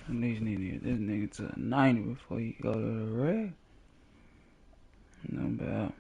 At least need to get this nigga to a 90 before he go to the red. No bad.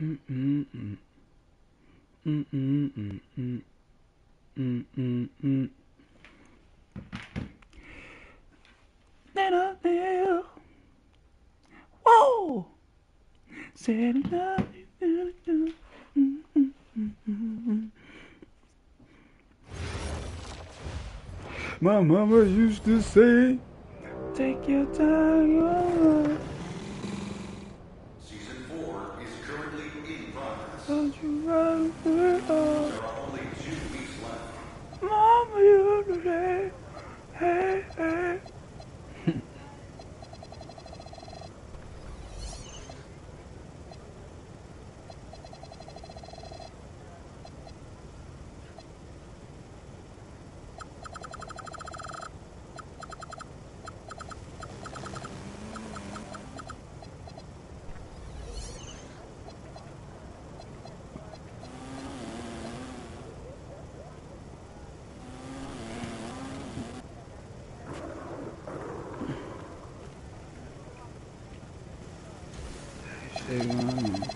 Mm-mm-mm. Mm-mm-mm-mm. Mm-mm-mm. Little. Whoa! Said enough. My mama used to say, take your time. Season 4 is currently in progress. Don't you run There are only 2 weeks left. Mama used to say, hey, hey. Shit, man.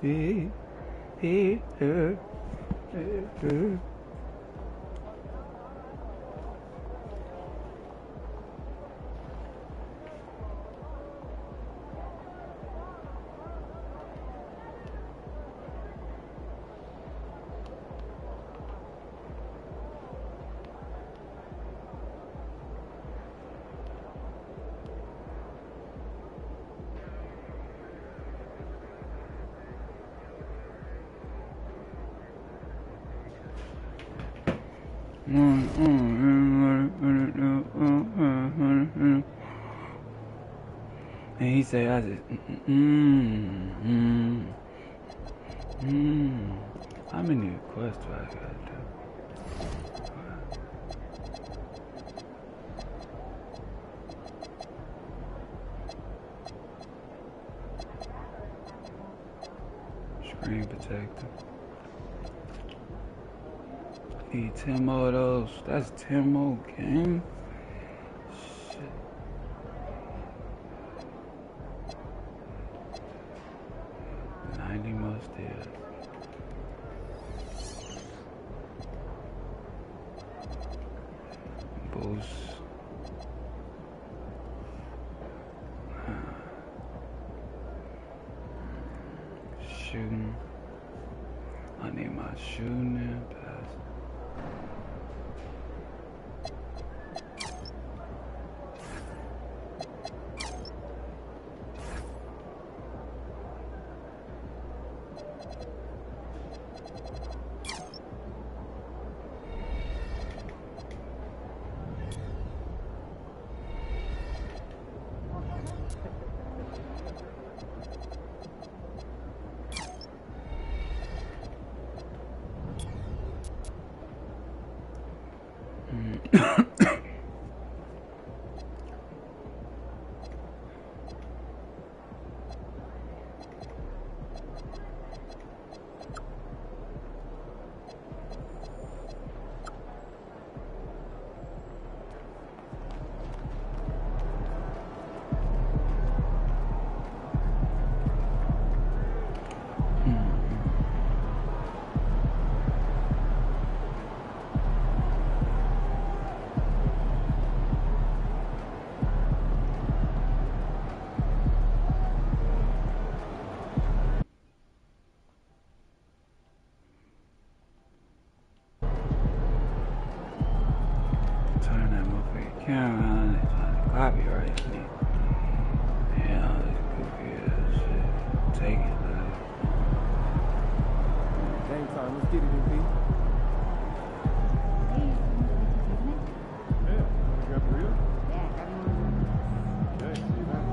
see. And he said, I just, how many requests do I gotta do? Screen protector. Need 10 more of those. That's 10 more games. Shit. More stairs. Boost. Shooting. I need my shooting and pass. Turn that motherfucking camera on and trying to copyright me. Yeah, all this goofy ass shit. Take it, like. Game time, let's get it, MP. Yeah, wanna grab a burrito? Yeah, grab one. Okay, see you back.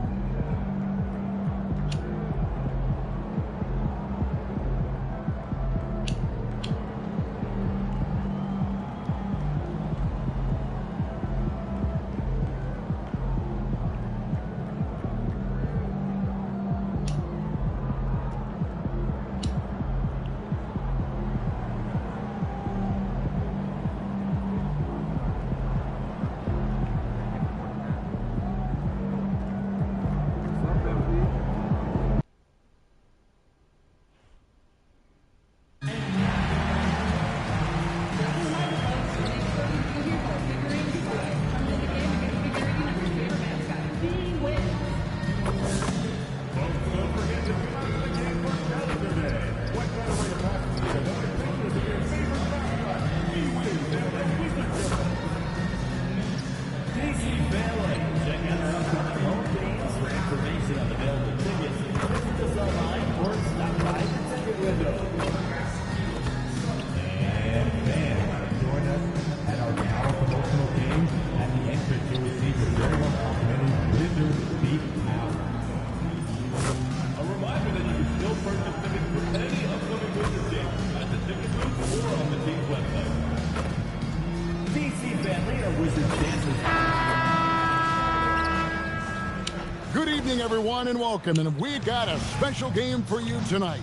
Good evening, everyone, and welcome. And we got a special game for you tonight.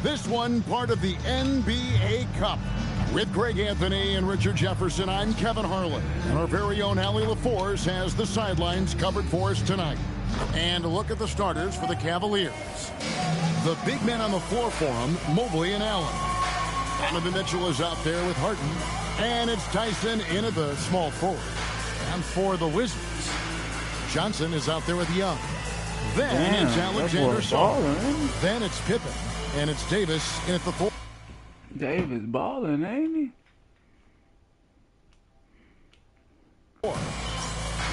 This one part of the NBA Cup. With Greg Anthony and Richard Jefferson, I'm Kevin Harlan. And our very own Allie LaForce has the sidelines covered for us tonight. And a look at the starters for the Cavaliers. The big men on the floor for him, Mobley and Allen. Donovan Mitchell is out there with Harden. And it's Tyson in at the small forward. And for the Wizards, Johnson is out there with Young. Then it's Alexander Song. Then it's Pippen. And it's Davis in at the four. Davis balling, ain't he?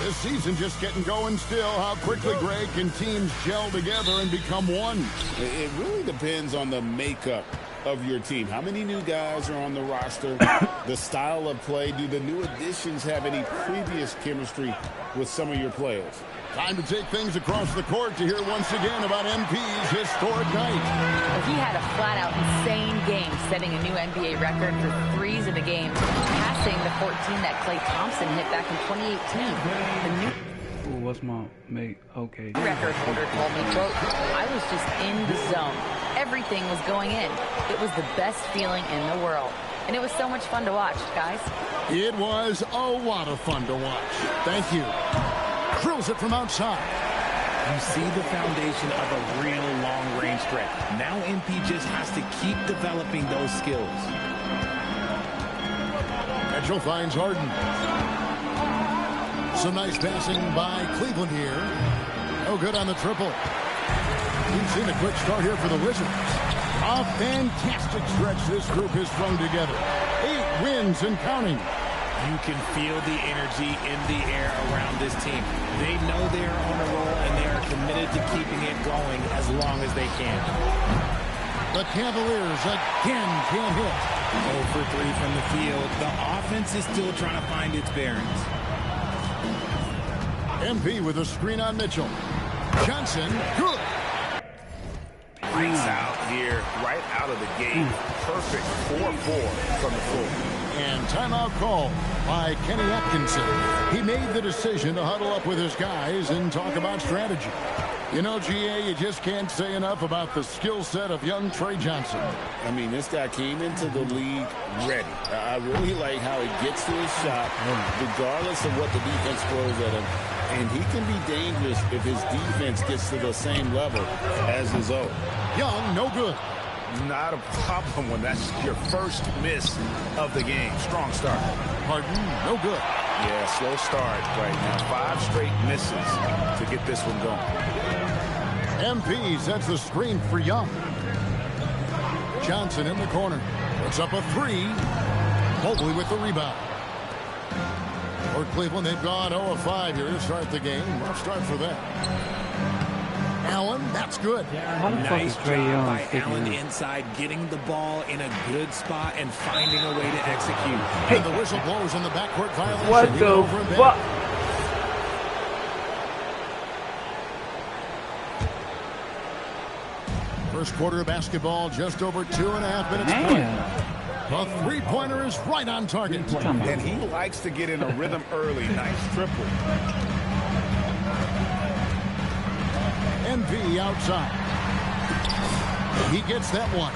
This season just getting going still. How quickly, Greg, can teams gel together and become one? It really depends on the makeup of your team. How many new guys are on the roster? The style of play. Do the new additions have any previous chemistry with some of your players? Time to take things across the court to hear once again about MP's historic night. He had a flat-out insane game, setting a new NBA record for threes in a game, passing the 14 that Klay Thompson hit back in 2018. The new Ooh, what's my mate? Okay. record holder told me, quote, "I was just in the zone. Everything was going in. It was the best feeling in the world. And it was so much fun to watch, guys." It was a lot of fun to watch. Thank you. Drills it from outside. You see the foundation of a real long-range threat. Now MP just has to keep developing those skills. Mitchell finds Harden. Some nice passing by Cleveland here. No good on the triple. We've seen a quick start here for the Wizards. A fantastic stretch this group has thrown together. 8 wins and counting. You can feel the energy in the air around this team. They know they are on a roll, and they are committed to keeping it going as long as they can. The Cavaliers again can't hit. 0 for 3 from the field. The offense is still trying to find its bearings. MP with a screen on Mitchell. Johnson, good. Breaks out here, right out of the gate. Perfect 4-4 from the floor. And timeout call by Kenny Atkinson. He made the decision to huddle up with his guys and talk about strategy. You know, GA, you just can't say enough about the skill set of young Trey Johnson. I mean, this guy came into the league ready. I really like how he gets to his shot, regardless of what the defense throws at him. And he can be dangerous if his defense gets to the same level as his own. Young, no good. Not a problem when that's your first miss of the game. Strong start. Harden, no good. Yeah, slow start right now. 5 straight misses to get this one going. MP sets the screen for Young. Johnson in the corner. Puts up a 3. Mobley with the rebound. For Cleveland, they've gone 0 of 5 here to start the game. Rough start for them. Allen, that's good. Nice job by Allen inside, getting the ball in a good spot and finding a way to execute. Hey, the whistle blows on the backcourt violation. What the fuck? First quarter of basketball, just over 2.5 minutes played. The three-pointer is right on target. And he likes to get in a rhythm early. Nice triple. MV outside. He gets that one.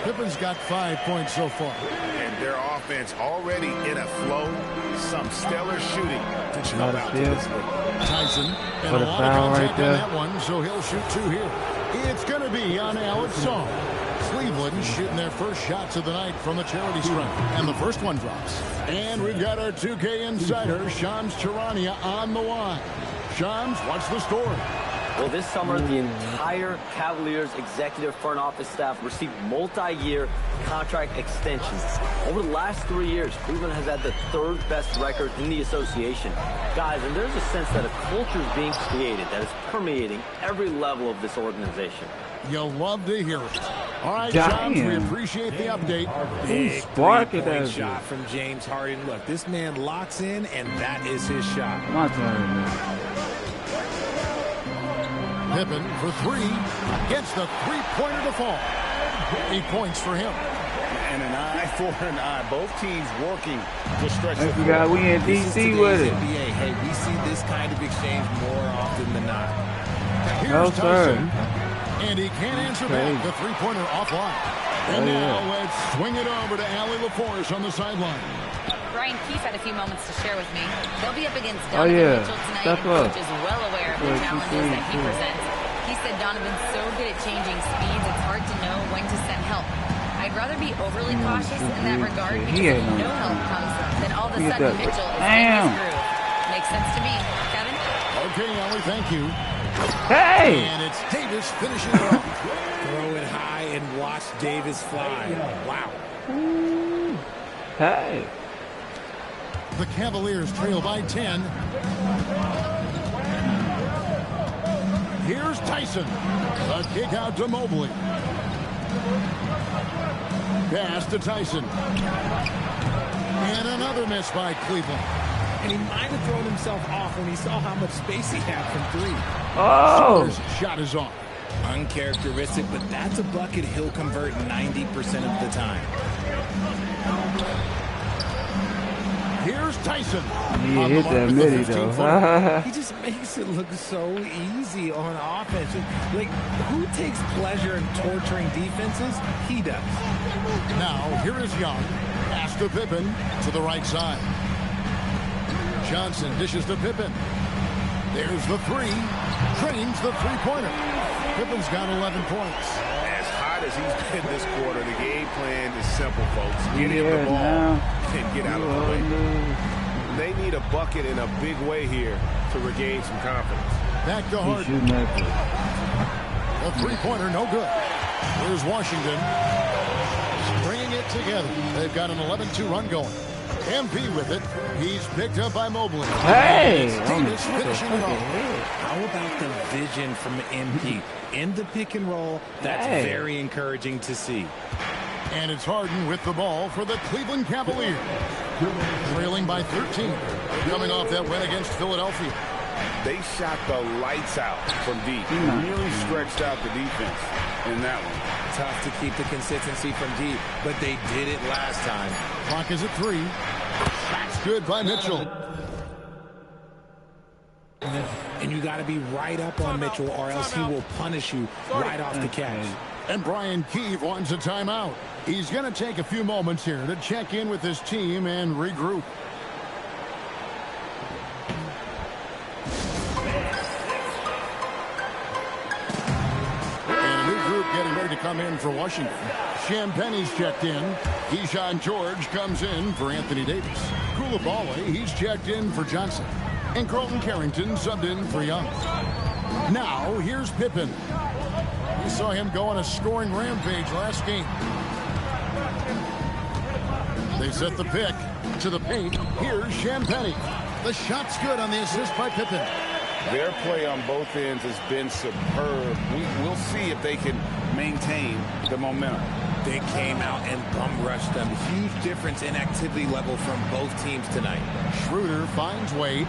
Pippen's got 5 points so far. And their offense already in a flow. Some stellar shooting to come out to this one. Tyson, and What a a lot of foul contact right on there. that one, so he'll shoot 2 here. It's going to be on Alex Song. Cleveland shooting their first shots of the night from the charity stripe. And the first one drops. And we've got our 2K insider, Shams Charania, on the line. Shams, what's the story? Well, this summer, the entire Cavaliers executive front office staff received multi-year contract extensions. Over the last 3 years, Cleveland has had the 3rd best record in the association. Guys, and there's a sense that a culture is being created that is permeating every level of this organization. You'll love to hear it. All right, Damn. Shams, we appreciate the update. Big spark it three-point as shot from James Harden. Look, this man locks in, and that is his shot. My turn. Pippen for 3. Gets the three-pointer to fall. 8 points for him. And an eye for an eye. Both teams working to stretch the We got we in This is DC with today's it. NBA. Hey, we see this kind of exchange more often than not. Here's No, sir. Tyson. And he can't answer Okay. back. The three-pointer offline. And now let's swing it over to Allie LaForce on the sideline. Brian Keefe had a few moments to share with me. They'll be up against Oh, Donovan yeah. Mitchell tonight, Step and up. Coach is well aware of the Yeah, challenges that he too. presents. He He said Donovan's so good at changing speeds, it's hard to know when to send help. I'd rather be overly cautious in that regard because if no help comes, then all of a sudden Mitchell is in his groove. Makes sense to me. Kevin? Okay, Ellie, thank you. Hey! And it's Davis finishing it off. Throw it high and watch Davis fly. Wow. Hey! The Cavaliers trail by 10. Here's Tyson. A kick out to Mobley. Pass to Tyson. And another miss by Cleveland. And he might have thrown himself off when he saw how much space he had from 3. Oh! His shot is off. Uncharacteristic, but that's a bucket he'll convert 90% of the time. Here's Tyson. He hit that midi, though. He just makes it look so easy on offense. Like, who takes pleasure in torturing defenses? He does. Now, here is Young. Pass to Pippen to the right side. Johnson dishes to Pippen. There's the 3. Trains the three-pointer. Pippen's got 11 points. As hot as he's been this quarter, the game plan is simple, folks. Get him the ball and get out of the way. They need a bucket in a big way here to regain some confidence. Back to Harden. The three-pointer, no good. Here's Washington. Bringing it together. They've got an 11-2 run going. MP with it. He's picked up by Mobley. Hey! Davis finishing it off. How about the vision from MP in the pick and roll? That's very encouraging to see. And it's Harden with the ball for the Cleveland Cavaliers. Trailing by 13. Coming off that win against Philadelphia. They shot the lights out from deep. Really stretched out the defense in that one. Tough to keep the consistency from deep, but they did it last time. Clock is at 3. That's good by Mitchell. And you got to be right up on Mitchell or else he will punish you right off the catch. And Brian Keefe wants a timeout. He's going to take a few moments here to check in with his team and regroup. And a new group getting ready to come in for Washington. Champagne's checked in. Keyshawn George comes in for Anthony Davis. Koulibaly, he's checked in for Johnson. And Carlton Carrington subbed in for Young. Now, here's Pippen. We saw him go on a scoring rampage last game. They set the pick to the paint. Here's Champagne. The shot's good on the assist by Pippen. Their play on both ends has been superb. We'll see if they can maintain the momentum. They came out and bum rushed them. Huge difference in activity level from both teams tonight. Schroeder finds Wade.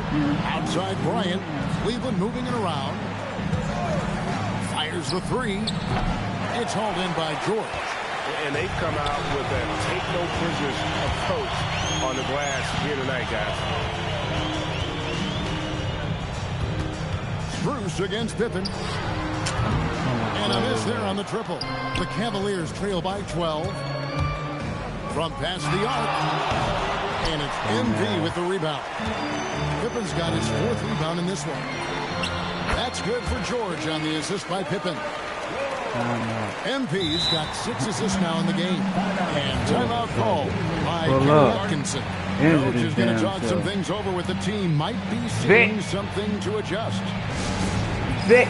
Outside Bryant. Cleveland moving it around. Fires the 3. It's hauled in by George. And they've come out with a take no prisoners approach on the glass here tonight, guys. Bruce against Pippen. And a miss there on the triple. The Cavaliers trail by 12. From past the arc. And it's MV with the rebound. Pippen's got his 4th rebound in this one. That's good for George on the assist by Pippen. MP's got 6 assists now in the game. And timeout call by Kenny Atkinson. Coach is going to talk some things over with the team. Might be seeing something to adjust. Trey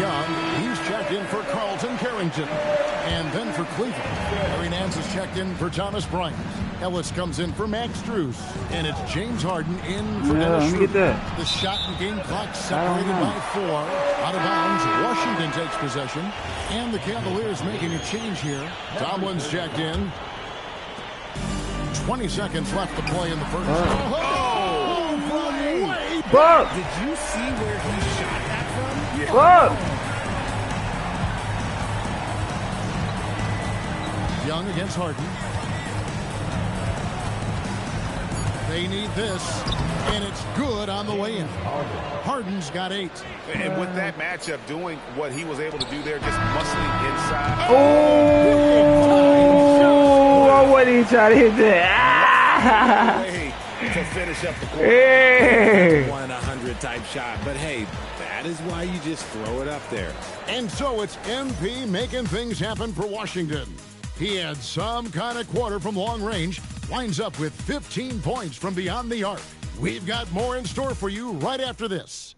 Young, he's checked in for Carlton Carrington. And then for Cleveland, Larry Nance is checked in for Thomas Bryant. Ellis comes in for Max Strus. And it's James Harden in for Dennis Schroeder. The shot and game clock separated by 4. Out of bounds, Washington takes possession. And the Cavaliers making a change here. Tomlin's checked in. 20 seconds left to play in the first. Did you see where he shot that from? Young against Harden. They need this, and it's good on the way in. Harden's got 8. And with that matchup, doing what he was able to do there, just muscling inside. Oh, what did he try to hit that? Way to finish up the quarter. Hey. 1-100 type shot. But hey, that is why you just throw it up there. And so it's MP making things happen for Washington. He had some kind of quarter from long range, winds up with 15 points from beyond the arc. We've got more in store for you right after this.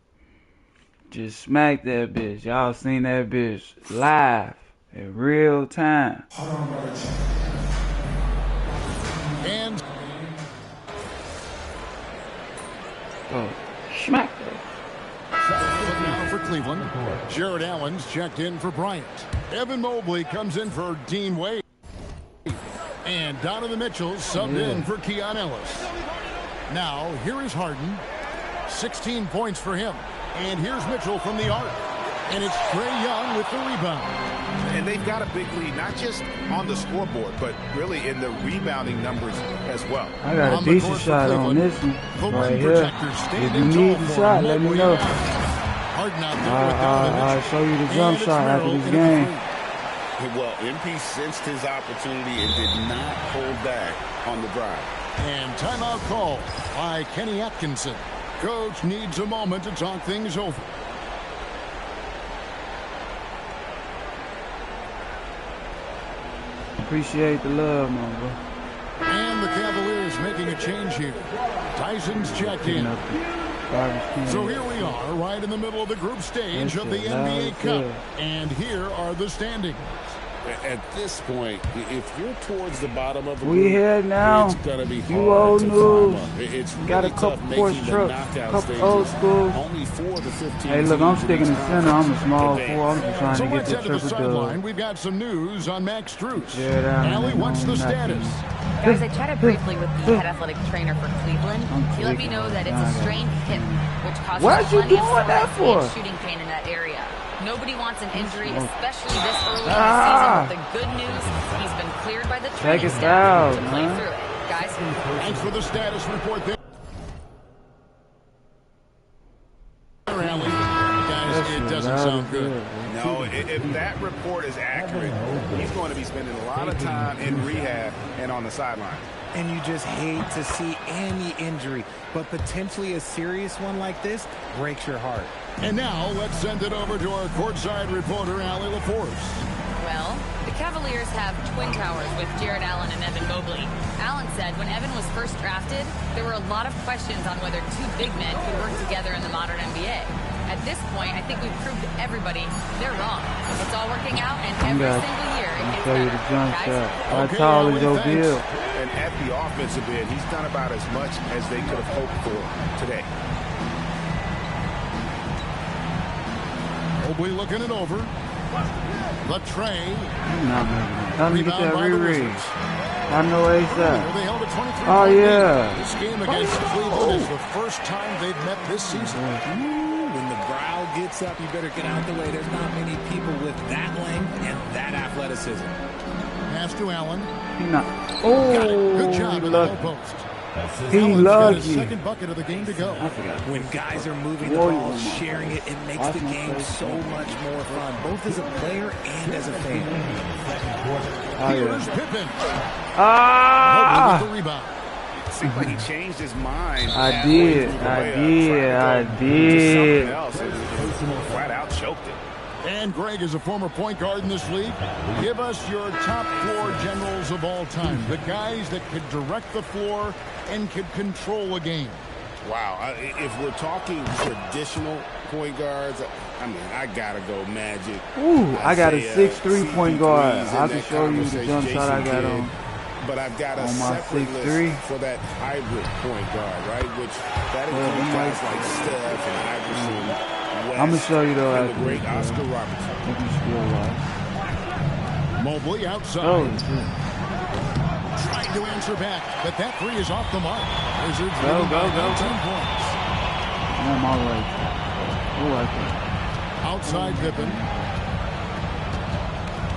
Just smack that bitch. Y'all seen that bitch live in real time. And smack that. now for Cleveland, Jared Allen's checked in for Bryant. Evan Mobley comes in for Dean Wade. And Donovan Mitchell subbed in for Keon Ellis. Now, here is Harden. 16 points for him. And here's Mitchell from the arc. And it's Trae Young with the rebound. And they've got a big lead, not just on the scoreboard, but really in the rebounding numbers as well. I got a decent shot on this one right here. If you need the shot, let me know. I'll show you the jump shot after this game. Well, MP sensed his opportunity and did not hold back on the drive. And timeout call by Kenny Atkinson. Coach needs a moment to talk things over. Appreciate the love, man, bro. And the Cavaliers making a change here. Tyson's checked in. So here we are, right in the middle of the group stage of the NBA Cup. And here are the standings. At this point, if you're towards the bottom of the we here now. It's gonna be you old news. It's got really a couple force trucks, couple old school. Only 4 to 15. Hey, look, I'm sticking in the center. I'm a small four. I'm just trying to get the triple sideline. We've got some news on Max Strus. Yeah, Allie, what's the status? Guys, I chatted briefly with the head athletic trainer for Cleveland. He let me know that it's a strained hip, which causes plenty of soreness and shooting pain in that area. Nobody wants an injury, especially this early in the season. But the good news, he's been cleared by the training staff to play through it. Guys, thanks for the status report there. Guys, it doesn't sound good. No, if that report is accurate, he's going to be spending a lot of time in rehab and on the sideline. And you just hate to see any injury, but potentially a serious one like this breaks your heart. And now let's send it over to our courtside reporter, Allie LaForce. Well, the Cavaliers have twin towers with Jared Allen and Evan Mobley. Allen said when Evan was first drafted, there were a lot of questions on whether two big men could work together in the modern NBA. At this point, I think we've proved to everybody they're wrong. It's all working out, and every single year it gets better. The jump shot. How tall is your build? And at the offensive end, he's done about as much as they could have hoped for today. Mobley looking it over. The Trae. Time to get that reread. I know ASAP. They held a 23 oh, yeah. This game against Cleveland is the first time they've met this season. When the brow gets up, you better get out the way. There's not many people with that length and that athleticism. Pass to Allen. Oh, good job in the low post. He lucky. Second bucket of the game to go. When guys are moving the ball, sharing it, it makes the game so much more fun, both as a player and as a fan. Here's Pippen. The rebound. It seemed like he changed his mind. I did. Something else. Flat out choked it. And Greg is a former point guard in this league. Give us your top floor generals of all time. The guys that could direct the floor and could control a game. Wow. If we're talking traditional point guards, I mean, I got to go Magic. Ooh, I got a 6'3" point guard. I can show you the jump shot I got on. But I've got a separate list for that hybrid point guard, right? Which that includes guys like Steph and Iverson. I'm going to show you, though, the great Oscar Robertson. Mobley outside. Trying to answer back, but that three is off the mark. Wizards go. 19 points. I'm all right. Oh, I can. Outside Pippen.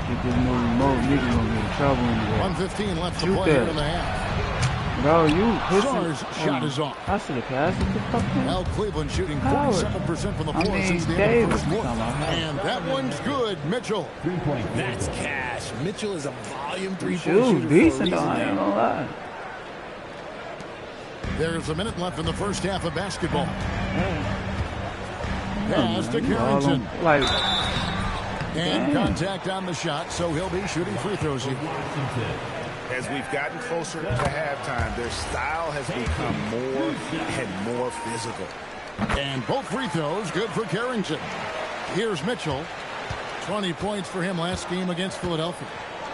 Get this remote nigga gonna get in trouble anyway. 1:15 left to play in the half. Bro, you Star's shot is off. I should have passed it to fucking. Well, Cleveland shooting 47% from the floor since the end of the first quarter. And that one's good. Mitchell. That's cash. Mitchell is a volume three-point shooter. Decent though, I ain't gonna lie. There's a minute left in the first half of basketball. Pass to Carrington. And contact on the shot, so he'll be shooting free throws here. As we've gotten closer to halftime, their style has become more and more physical. And both free throws good for Carrington. Here's Mitchell. 20 points for him last game against Philadelphia.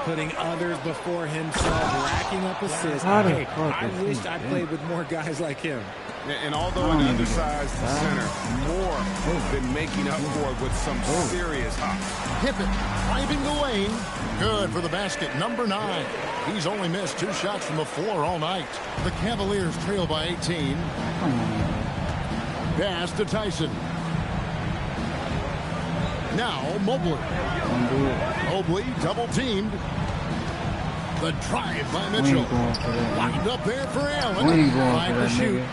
Putting others before himself, racking up assists. Hey, I wish I played with more guys like him. And although an undersized center, Moore has been making up for it with some serious hops. Pippen driving the lane. Good for the basket, number 9. He's only missed 2 shots from the floor all night. The Cavaliers trail by 18. Pass to Tyson. Now Mobley. Mobley double-teamed. The drive by Mitchell. Lined up there for Allen. 5 to shoot.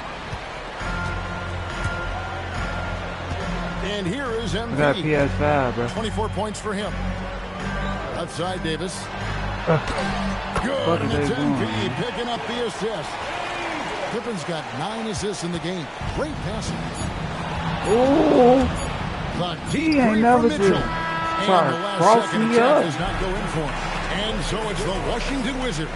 And here is MP. Got PS5, bro. 24 points for him. Outside Davis. Good, and it's MP picking up the assist. Pippen's got 9 assists in the game. Great passing. Oh, The he deep ain't three never from Mitchell. did. And Sorry, the last cross second me attack up. does not go in for him. And so it's the Washington Wizards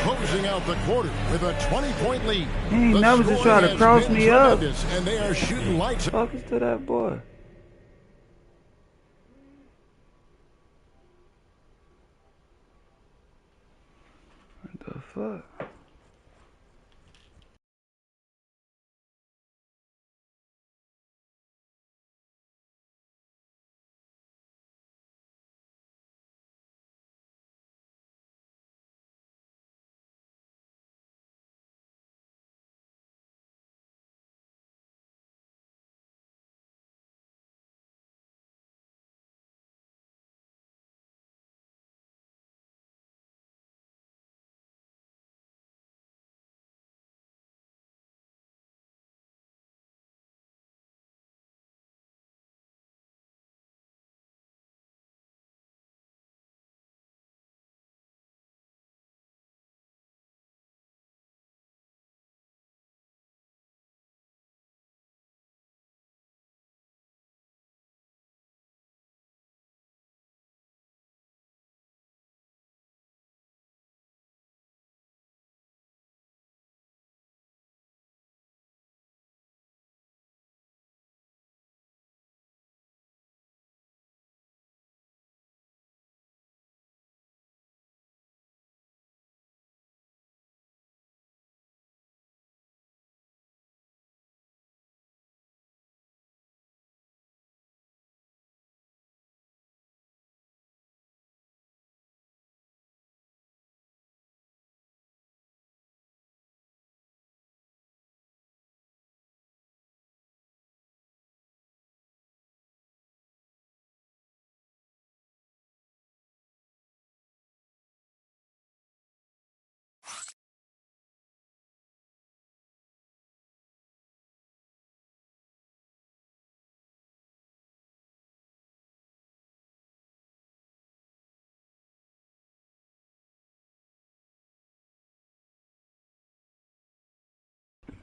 closing out the quarter with a 20-point lead. He ain't The never just try scoring to has cross been me up. tremendous, and they are shooting lights. Focus to that boy. What the fuck?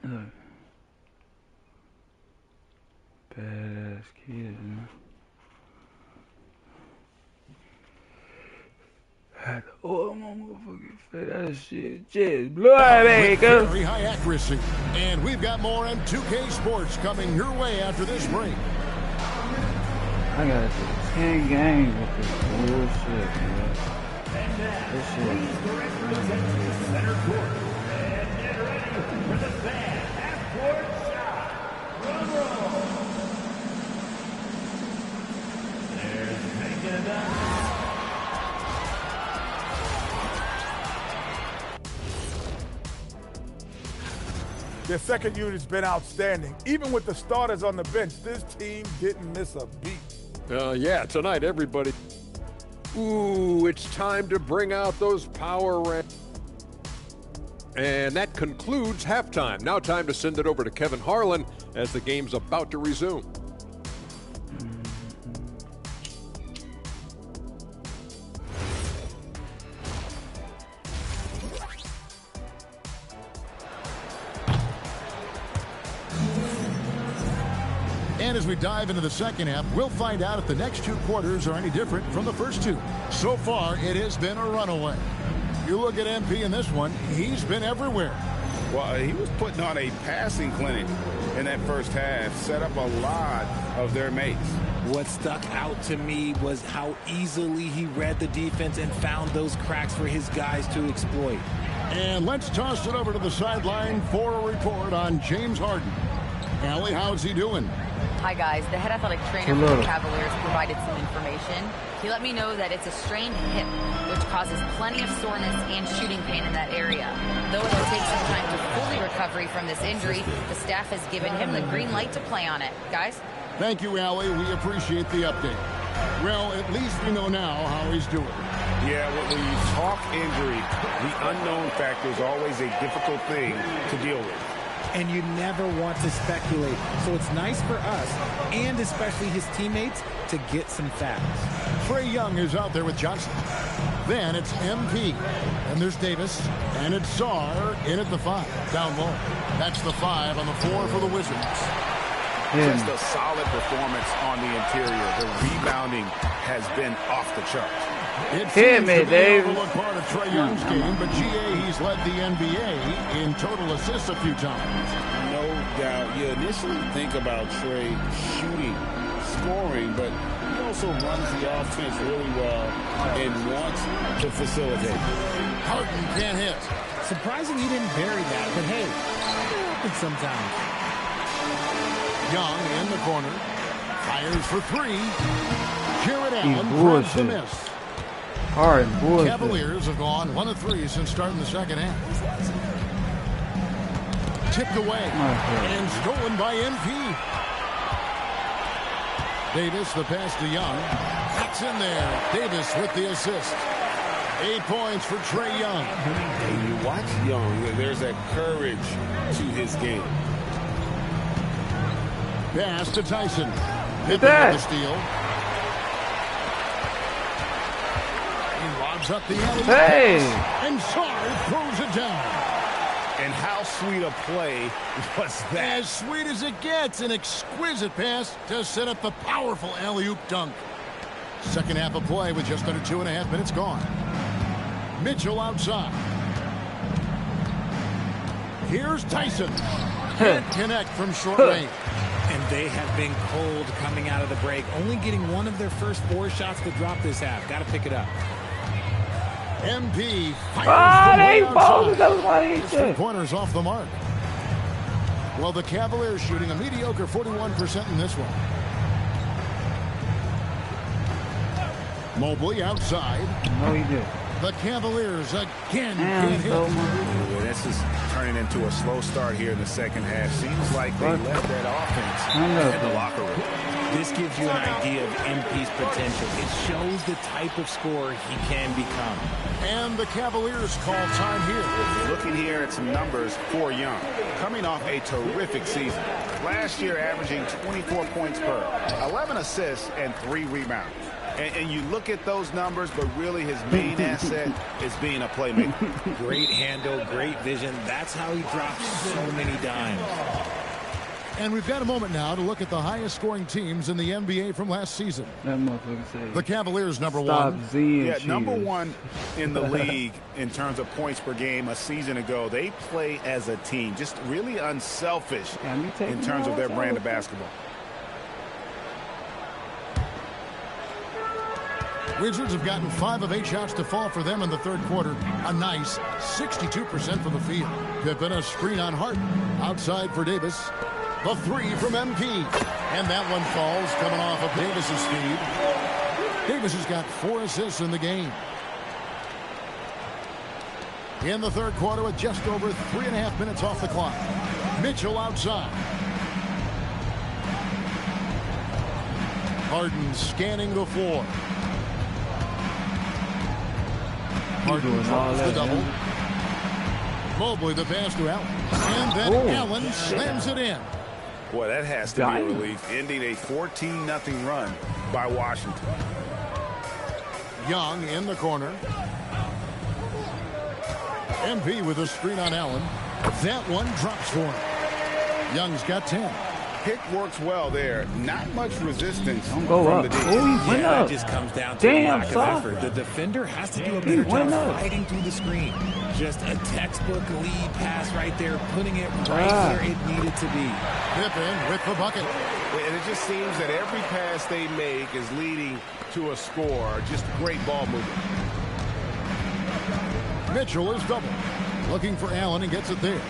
Look. Badass kid, man. Had to oil my motherfucking face. That shit just blood, baker. Very high accuracy. And we've got more M2K Sports coming your way after this break. I gotta do 10 games with this bullshit, man. This shit. Center court. And get ready for the fan half-court shot. Drum roll. There's making it down. Their second unit's been outstanding. Even with the starters on the bench, this team didn't miss a beat. Yeah, tonight everybody. Ooh, it's time to bring out those power ranks. And that concludes halftime. Now time to send it over to Kevin Harlan as the game's about to resume. And as we dive into the second half, we'll find out if the next two quarters are any different from the first two. So far, it has been a runaway. You look at MP in this one, he's been everywhere. Well, he was putting on a passing clinic in that first half, set up a lot of their mates. What stuck out to me was how easily he read the defense and found those cracks for his guys to exploit. And let's toss it over to the sideline for a report on James Harden. Allie, how's he doing? Hi, guys. The head athletic trainer for the Cavaliers provided some information. He let me know that it's a strained hip, which causes plenty of soreness and shooting pain in that area. Though it'll take some time to fully recover from this injury, the staff has given him the green light to play on it. Guys? Thank you, Allie. We appreciate the update. Well, at least we know now how he's doing. Yeah, when you talk injury, the unknown factor is always a difficult thing to deal with. And you never want to speculate. So it's nice for us, and especially his teammates, to get some facts. Trae Young is out there with Johnson. Then it's MP. And there's Davis. And it's Sarr in at the 5. Down low. That's the 5 on the floor for the Wizards. Just a solid performance on the interior. The rebounding has been off the charts. It seems to be an overlooked part of Trae Young's game, but GA, he's led the NBA in total assists a few times. No doubt. You initially think about Trae shooting, scoring, but he also runs the offense really well and wants to facilitate. Harden can't hit. Surprising he didn't bury that, but hey, it happens sometimes. Young in the corner. Fires for 3. Jared Allen grabs the miss. Cavaliers have gone 1 of 3 since starting the second half. Tipped away and stolen by MP. Davis, the pass to Young. That's in there. Davis with the assist. 8 points for Trae Young. And you watch Young, there's that courage to his game. Pass to Tyson. Pippen with the steal. He lobs up the alley. And Sarr throws it down. And how sweet a play was that? As sweet as it gets. An exquisite pass to set up the powerful alley-oop dunk. Second half of play with just under 2.5 minutes gone. Mitchell outside. Here's Tyson. Can't connect from short range. And they have been cold coming out of the break. Only getting 1 of their first 4 shots to drop this half. Got to pick it up. MP fires the outside. 3-pointers off the mark. Well, the Cavaliers shooting a mediocre 41% in this one. Mobley outside. No, he did. The Cavaliers again can't hit. This is turning into a slow start here in the second half. Seems like they left that offense in the locker room. This gives you an idea of MP's potential. It shows the type of scorer he can become. And the Cavaliers call time here. Looking here at some numbers for Young. Coming off a terrific season. Last year averaging 24 points per, 11 assists, and 3 rebounds. And you look at those numbers, but really his main asset is being a playmaker. Great handle, great vision. That's how he drops so many dimes. And we've got a moment now to look at the highest scoring teams in the NBA from last season. That motherfucker said. The Cavaliers number Stop 1. Yeah, number 1 in the league in terms of points per game a season ago. They play as a team, just really unselfish in terms of their brand of basketball. Wizards have gotten 5 of 8 shots to fall for them in the third quarter. A nice 62% from the field. Pippen a screen on Harden. Outside for Davis. The 3 from MP. And that one falls coming off of Davis's feed. Davis has got 4 assists in the game. In the third quarter with just over 3.5 minutes off the clock. Mitchell outside. Harden scanning the floor. Harden drops the double. Mobley the pass to Allen. And then Allen slams it in. Boy, that has to be a relief. Ending a 14-0 run by Washington. Young in the corner. MP with a screen on Allen. That one drops for him. Young's got 10. Pick works well there. Not much resistance Don't go from up. the D. Oh, he went Yeah, up. it just comes down to Damn, lack of son. effort. The defender has to do a better went job up. fighting through the screen. Just a textbook lead pass right there, putting it right where it needed to be. Pippen with the bucket. And it just seems that every pass they make is leading to a score. Just great ball movement. Mitchell is double. Looking for Allen and gets it there.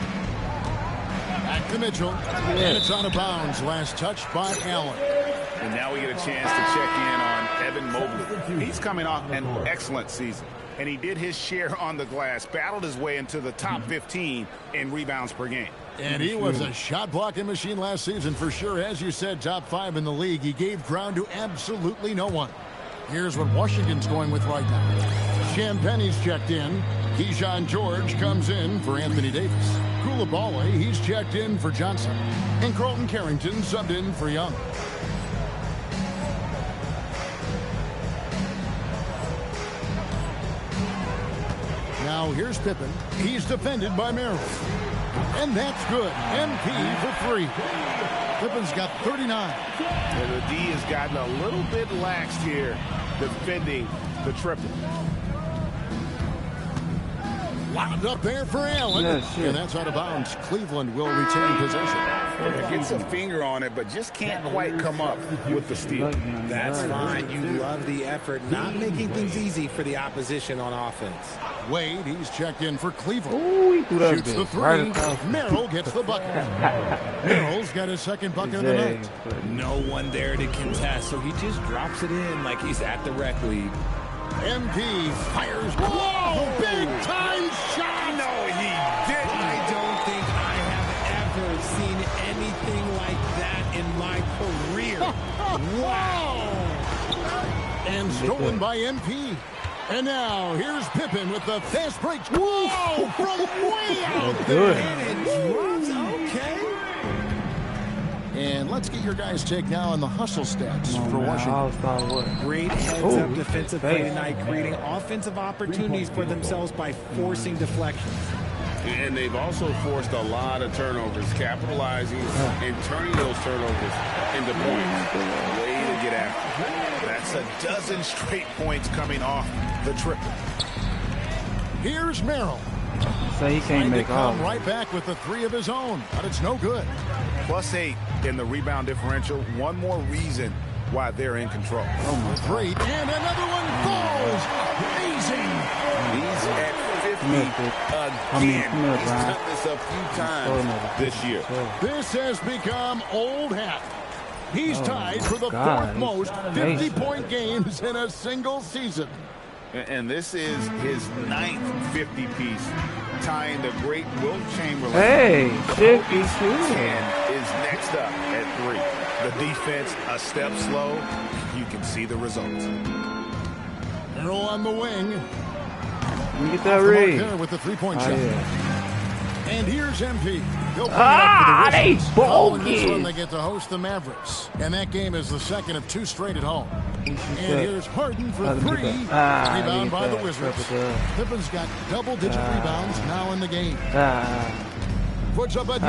Back to Mitchell. And it's out of bounds. Last touch by Allen. And now we get a chance to check in on Evan Mobley. He's coming off an excellent season. And he did his share on the glass. Battled his way into the top 15 in rebounds per game. And he was a shot blocking machine last season for sure. As you said, top 5 in the league. He gave ground to absolutely no one. Here's what Washington's going with right now. Champagne's checked in. Keyshawn George comes in for Anthony Davis. Koulibaly, he's checked in for Johnson. And Carlton Carrington subbed in for Young. Now here's Pippen. He's defended by Merrill. And that's good. MP for 3. Pippen's got 39. And the D has gotten a little bit laxed here defending the triple. Lobbed up there for Allen. And that's out of bounds. Cleveland will retain possession. Gets a finger on it, but just can't quite come up with the steal. That's fine. You love the effort, not making things easy for the opposition on offense. Wade, he's checked in for Cleveland. Ooh, he threw that Shoots the bitch 3. right across. Merrill gets the bucket. Merrill's got his second bucket of the night. No one there to contest, so he just drops it in like he's at the rec league. MP fires. Whoa! Big time shot! No, he didn't. I don't think I have ever seen anything like that in my career. Wow! And stolen by MP. And now here's Pippen with the fast break. Whoa! From way out there. And it drops. Okay. And let's get your guys' take now on the hustle stats for Washington. Great heads-up defensive play tonight, creating offensive opportunities for themselves by forcing deflections. And they've also forced a lot of turnovers, capitalizing and turning those turnovers into points. Way to get after. That's a dozen straight points coming off the triple. Here's Merrill. So he can't make all. Come right back with the 3 of his own, but it's no good. +8 in the rebound differential. One more reason why they're in control. Oh my 3, and another one falls. Amazing. He's at 50 again. He's done this a few times this year. This has become old hat. He's tied for the 4th most 50-point games in a single season. And this is his 9th 50-piece, tying the great Wilt Chamberlain. Hey, 52. And is next up at 3. The defense a step slow. You can see the results. Merrill on the wing. Let me get that read. There with the 3-point shot. Yeah. And here's MP. He'll bring it up for the they Wizards. Following this bogey. one, they get to host the Mavericks. And that game is the second of 2 straight at home. And here's Harden for 3. Rebound by the Wizards. Pippen's got double-digit rebounds now in the game. Puts up a deep 3.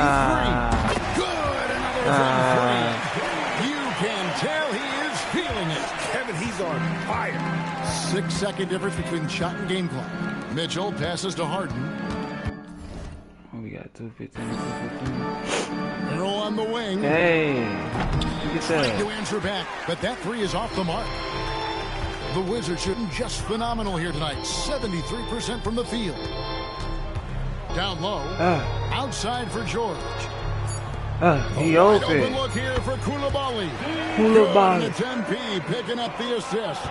Good. Another from 3. You can tell he is feeling it. Kevin, he's on fire. 6-second difference between shot and game clock. Mitchell passes to Harden. We got 215. Merrill on the wing. Hey, look at Trying that. to answer back, but that 3 is off the mark. The Wizards shooting just phenomenal here tonight. 73% from the field. Down low. Outside for George. He Wide open. open look here for Koulibaly. Koulibaly. It's MP picking up the assist.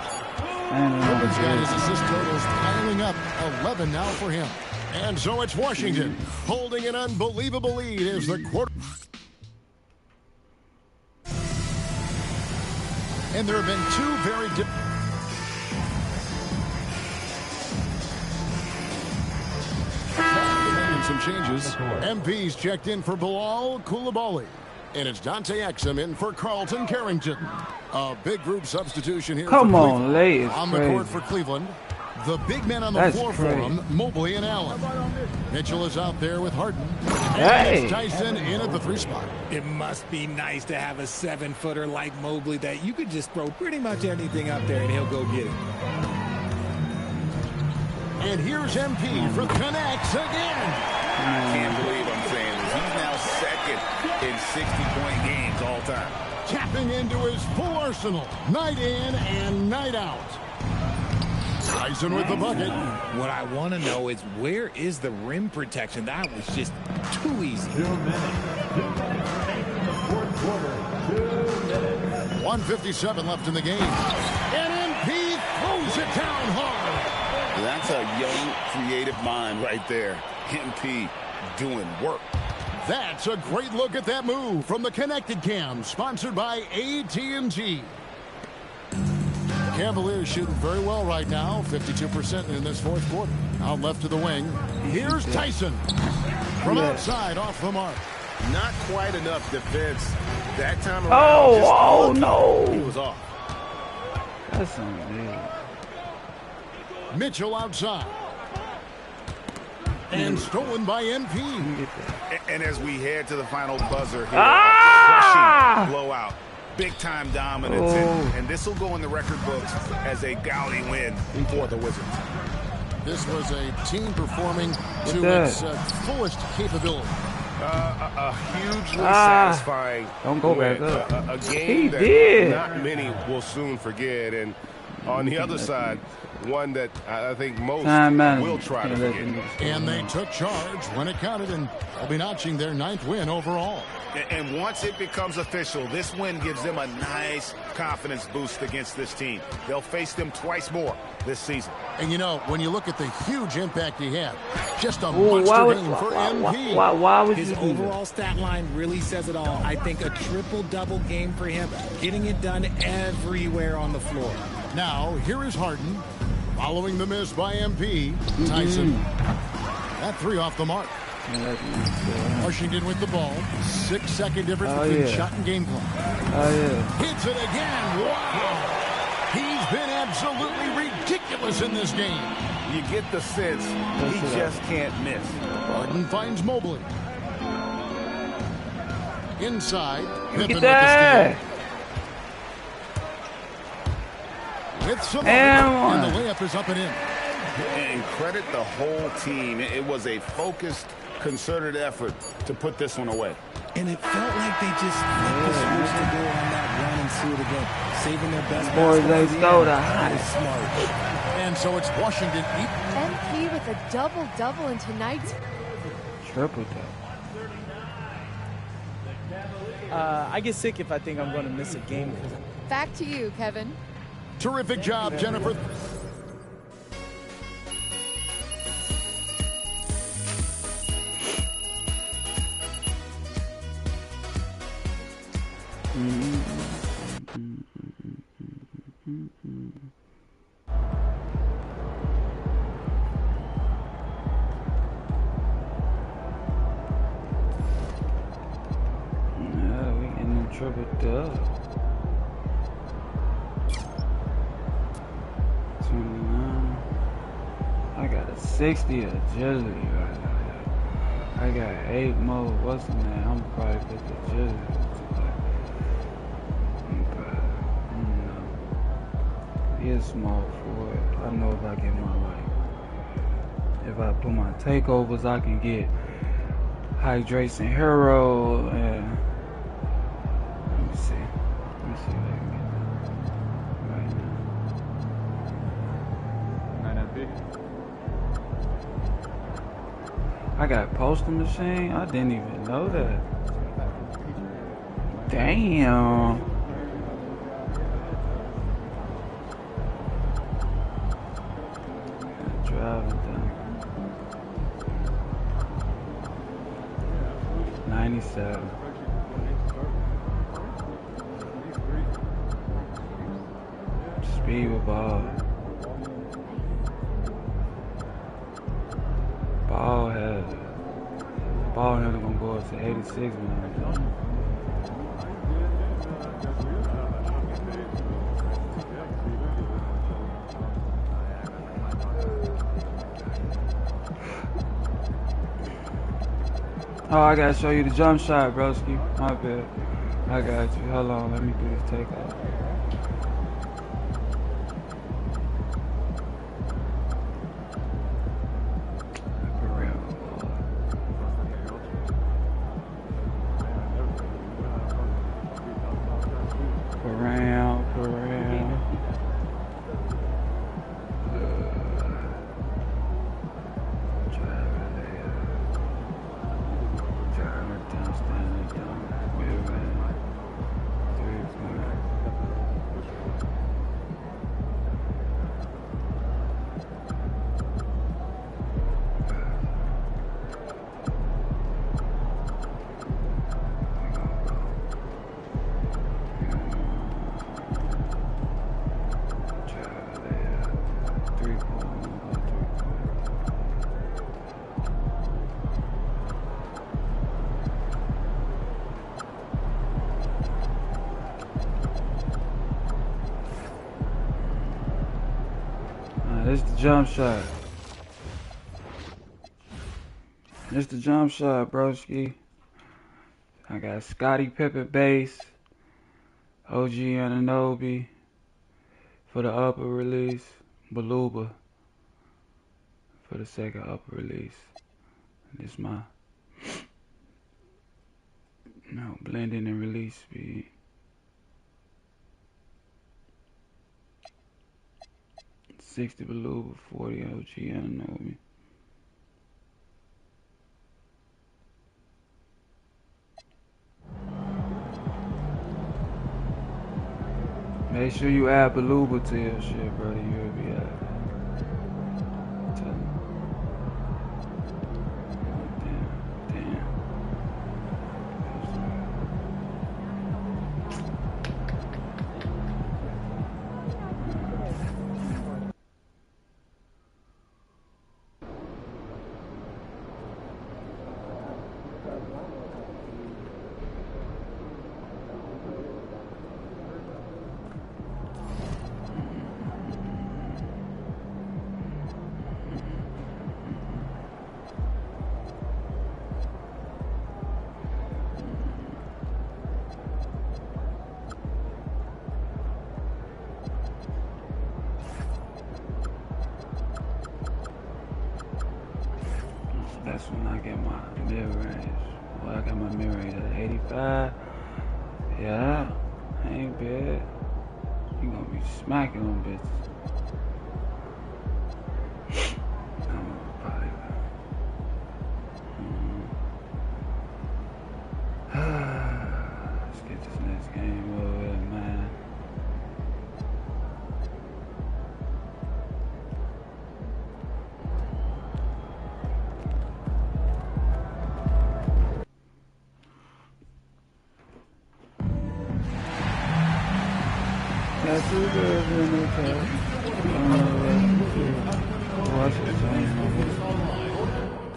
Man, Pippen's got his assist totals piling up. 11 now for him. And so it's Washington holding an unbelievable lead as the quarter. And there have been 2 very different. Some changes. MP's checked in for Bilal Koulibaly. And it's Dante Exum in for Carlton Carrington. A big group substitution here. Come for on, Cleveland. Lay is on the crazy. court for Cleveland. The big men on the floor for him, Mobley and Allen. Mitchell is out there with Harden. Hey. And Tyson in at the 3 spot. It must be nice to have a 7-footer like Mobley that you could just throw pretty much anything up there and he'll go get it. And here's MP for connects again. I can't believe I'm saying this. He's now second in 60-point games all time. Tapping into his full arsenal, night in and night out. Tyson with the bucket. What I want to know is where is the rim protection? That was just too easy. 1:57 left in the game. And MP throws it down hard. That's a young, creative mind right there. MP doing work. That's a great look at that move from the Connected Cam, sponsored by AT&T. Cavaliers shooting very well right now, 52% in this 4th quarter. Out left to the wing. Here's Tyson. From outside, off the mark. Not quite enough defense that time around. Oh, no. He was off. That's unreal. Mitchell outside. And stolen by MP. And as we head to the final buzzer here, crushing blowout. Big-time dominance, and this will go in the record books as a gaudy win for the Wizards. This was a team performing to its fullest capability. A hugely satisfying Don't go back up. A game that not many will soon forget, and on the other side, one that I think most will try to forget. And they took charge when it counted, and they'll be notching their 9th win overall. And once it becomes official, this win gives them a nice confidence boost against this team. They'll face them twice more this season. And, you know, when you look at the huge impact he had, just a monster game for MP. Why would his overall stat line really says it all. I think a triple-double game for him, getting it done everywhere on the floor. Now, here is Harden. Following the miss by MP, Tyson. That 3 off the mark. Washington with the ball. 6-second difference between shot and game clock. Hits it again. Wow. He's been absolutely ridiculous in this game. You get the sense he just can't miss. Harden finds Mobley. Inside. Look at that. With some and the layup is up and in. And credit the whole team. It was a focused, concerted effort to put this one away. And it felt like they just flipped the switch to go on that run and see it again. Saving their best boys, they stole the high. Smart. And so it's Washington. MP with a double-double in tonight's triple-double. I get sick if I think I'm going to miss a game. Back to you, Kevin. Terrific job, Jennifer. We getting triple-double. 29. I got a 60 agility right now. I got 8 more. What's the name? I'm probably put the agility. He is small for it. I know if I get my if I put my takeovers, I can get hydration hero and let me see if I can get that right now. I got postal machine. I didn't even know that. Damn. Driving down. 97. Speed with ball. Ball has gonna go up to 86 now. Oh, I gotta show you the jump shot, broski. My bad. I got you. Hold on, let me do this takeoff. This the jump shot. This the jump shot, broski. I got Scottie Pippen bass, OG Anunoby for the upper release, Baluba for the second upper release. This my blending and release speed. 60 Baluba, 40 OG Anunoby. Make sure you add Baluba to your shit, brother. You'll be alright. That's when I get my mid-range. Well, I got my mid-range at 85. Yeah, ain't bad. You gonna be smacking them bitches. Let's get this next game over with, man. That's too good for no time. Watch it,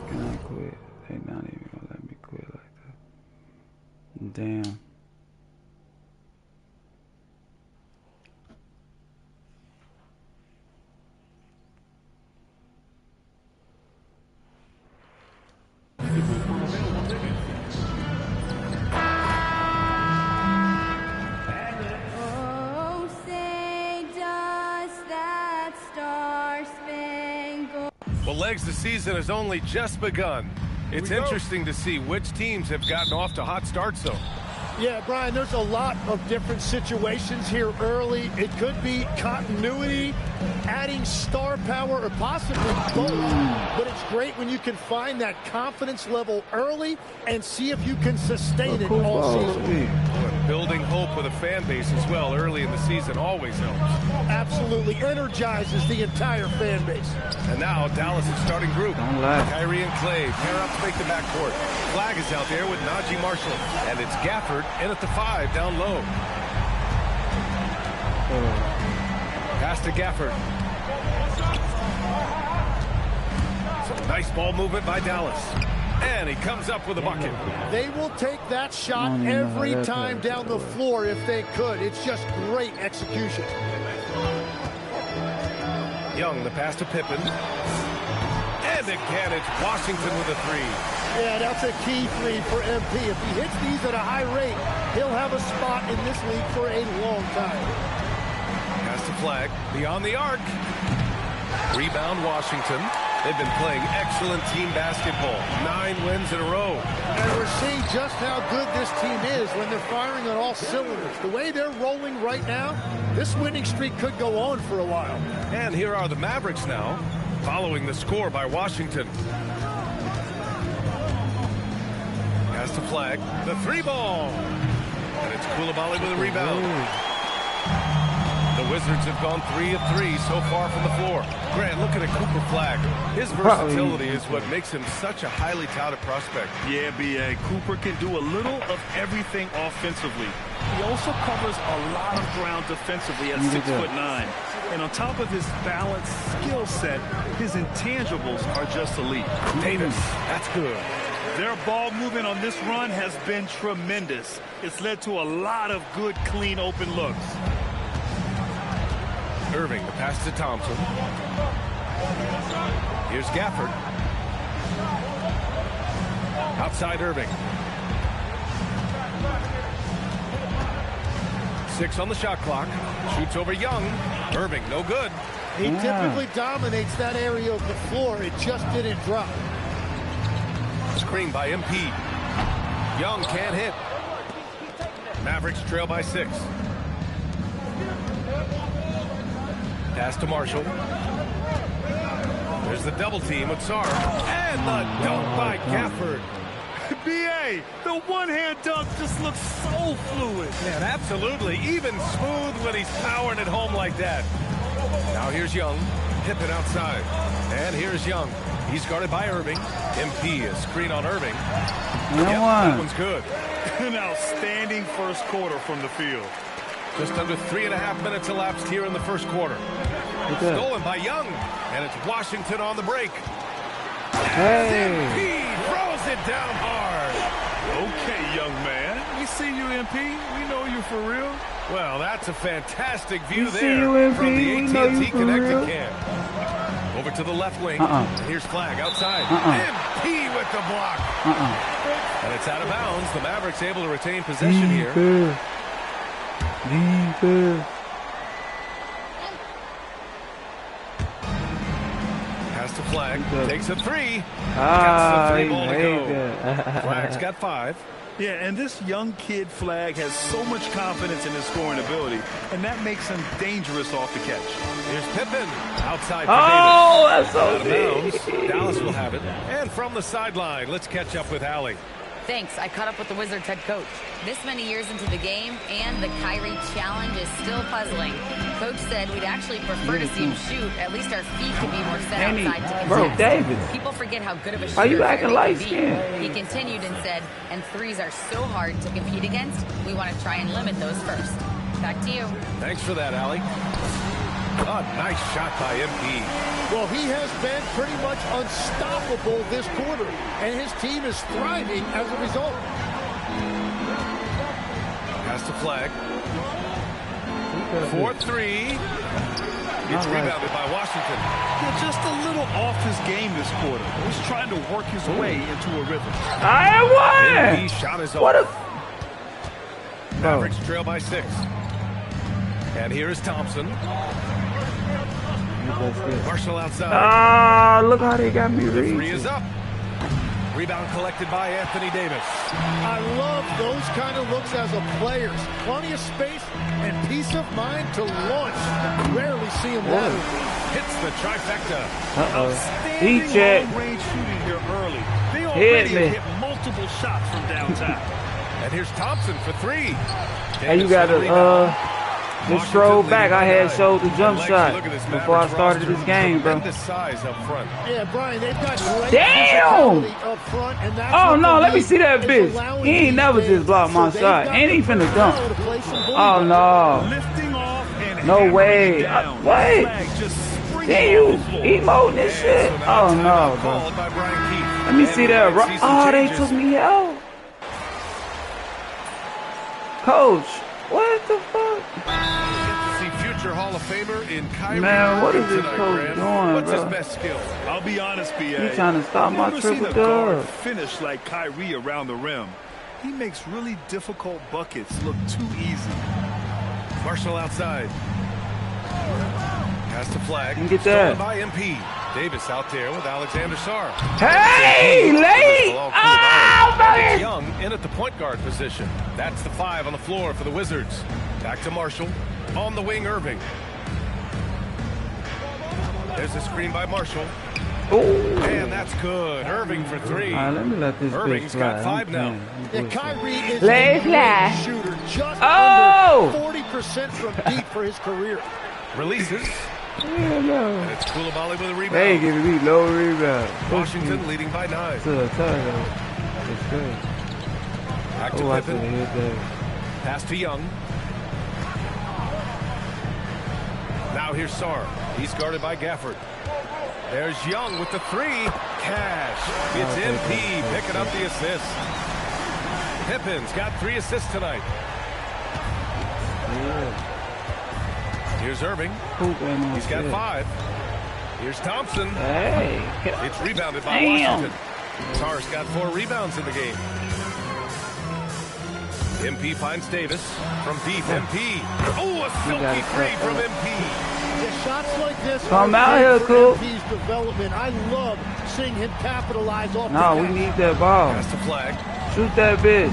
can I quit? They not even gonna let me quit like that. Damn. Well, Legs, the season has only just begun. It's interesting to see which teams have gotten off to hot starts, though. Yeah, Brian, there's a lot of different situations here early. It could be continuity, adding star power, or possibly both. But it's great when you can find that confidence level early and see if you can sustain it all season. Building hope with a fan base as well early in the season always helps. Absolutely energizes the entire fan base. And now Dallas' starting group. Kyrie and Clay pair up to make the backcourt. Flag is out there with Najee Marshall. And it's Gafford in at the 5 down low. Pass to Gafford. Some nice ball movement by Dallas. And he comes up with a bucket. They will take that shot every time down the floor if they could. It's just great execution. Young, the pass to Pippen. And And again, it's Washington with a three. Yeah, that's a key three for MP. If he hits these at a high rate, he'll have a spot in this league for a long time. Pass the flag. Beyond the arc. Rebound, Washington. They've been playing excellent team basketball. 9 wins in a row. And we're seeing just how good this team is when they're firing on all cylinders. The way they're rolling right now, this winning streak could go on for a while. And here are the Mavericks now, following the score by Washington. Pass the flag. The three ball. And it's Coulibaly with a rebound. The Wizards have gone 3 of 3 so far from the floor. Grant, look at a Cooper Flag. His versatility is what makes him such a highly touted prospect. Yeah, B.A. Cooper can do a little of everything offensively. He also covers a lot of ground defensively at 6'9". And on top of his balanced skill set, his intangibles are just elite. Davis, that's good. Their ball movement on this run has been tremendous. It's led to a lot of good, clean, open looks. Irving, the pass to Thompson. Here's Gafford. Outside Irving. 6 on the shot clock. Shoots over Young. Irving, no good. He typically dominates that area of the floor. It just didn't drop. Screen by MP. Young can't hit. Mavericks trail by 6. Pass to Marshall. There's the double team with Sarr. And the dunk by Gafford. B.A., the one-hand dunk just looks so fluid. Man, absolutely. Even smooth when he's powering it home like that. Now here's Young. Pippen outside. And here's Young. He's guarded by Irving. MP, a screen on Irving. That one's good. An outstanding first quarter from the field. Just under 3.5 minutes elapsed here in the first quarter. Stolen by Young. And it's Washington on the break. MP throws it down hard. Okay, young man. We see you, MP. We know you for real. Well, that's a fantastic view there from the AT&T Connected Cam. Over to the left wing. Here's Flag outside. MP with the block. And it's out of bounds. The Mavericks able to retain possession here. Pass to Flag. Takes a three. Gets the three ball to go. Flag's got 5. Yeah, and this young kid Flag has so much confidence in his scoring ability, and that makes him dangerous off the catch. Here's Pippen outside for That's Davis. so Out of bounds. Dallas will have it. And from the sideline, let's catch up with Allie. Thanks. I caught up with the Wizards head coach. This many years into the game, and the Kyrie challenge is still puzzling. Coach said we'd actually prefer to see him shoot. At least our feet could be more set outside to contest. David. People forget how good of a shooter Are you acting Kyrie light can skinned? be. He continued and said, and threes are so hard to compete against, we want to try and limit those first. Back to you. Thanks for that, Allie. A nice shot by MP. Well, he has been pretty much unstoppable this quarter, and his team is thriving as a result. Pass to Flag. 4-3. It's rebounded by Washington. Yeah, just a little off his game this quarter. He's trying to work his way into a rhythm. MP shot is off. Mavericks trail by 6. And here is Thompson. Marshall outside. Look how they got me reaching. 3 is up. Rebound collected by Anthony Davis. I love those kind of looks as a player. Plenty of space and peace of mind to launch. Rarely see him that. Hits the trifecta. Outstanding long-range shooting here early. They already hit multiple shots from downtown. And here's Thompson for 3. Hey, you got to just stroll back. I had showed the jump shot before I started this game, bro. Size up front. Yeah, Brian, they've got great Damn! up front, and that's Oh no, let me see that bitch. He ain't never just blocked my shot. Ain't he finna dunk? Oh no. Lifting off and No way. What? Damn, you emoting this shit? Oh no, bro. Let me see that. Oh, they took me out. Coach, what the fuck? See future Hall Hall of Famer in Kyrie. Man, what is this tonight, coach Graham? doing, What's bro? his best skill? I'll be honest, B.A. He trying to stop my I've never seen triple a guard dub. finish like Kyrie around the rim. He makes really difficult buckets look too easy. Marshall outside. Pass the flag. Can get Stolen that. by MP. Davis out there with Alexander Sarr. Hey, late! Oh, Young in at the point guard position. That's the 5 on the floor for the Wizards. Back to Marshall. On the wing, Irving. There's a screen by Marshall. And that's good. Irving for 3. All right, let me let this Irving's bitch fly. got 5 now. Yeah, Kyrie is Let a it fly. great shooter, just Oh! under 40% from deep for his career. Releases. Yeah, no. And it's Koulibaly with a rebound. They giving me low rebound. Washington leading by 9. To the title. It's good. Back to Oh, I should Pippen. have hit that. Pass to Young. Now here's Sarr. He's guarded by Gafford. There's Young with the 3. Cash. It's MP picking up the assist. Pippen's got 3 assists tonight. Yeah. Here's Irving. He's got 5. Here's Thompson. Hey. It's rebounded by Damn. Washington. Sarr's got 4 rebounds in the game. MP finds Davis from deep. MP. Oh, a silky 3 from MP. Yeah, shots like this Come are out great here, for Cool. MP's development. I love seeing him capitalize off No, the we pass. need that ball. Pass the flag. Shoot that bitch.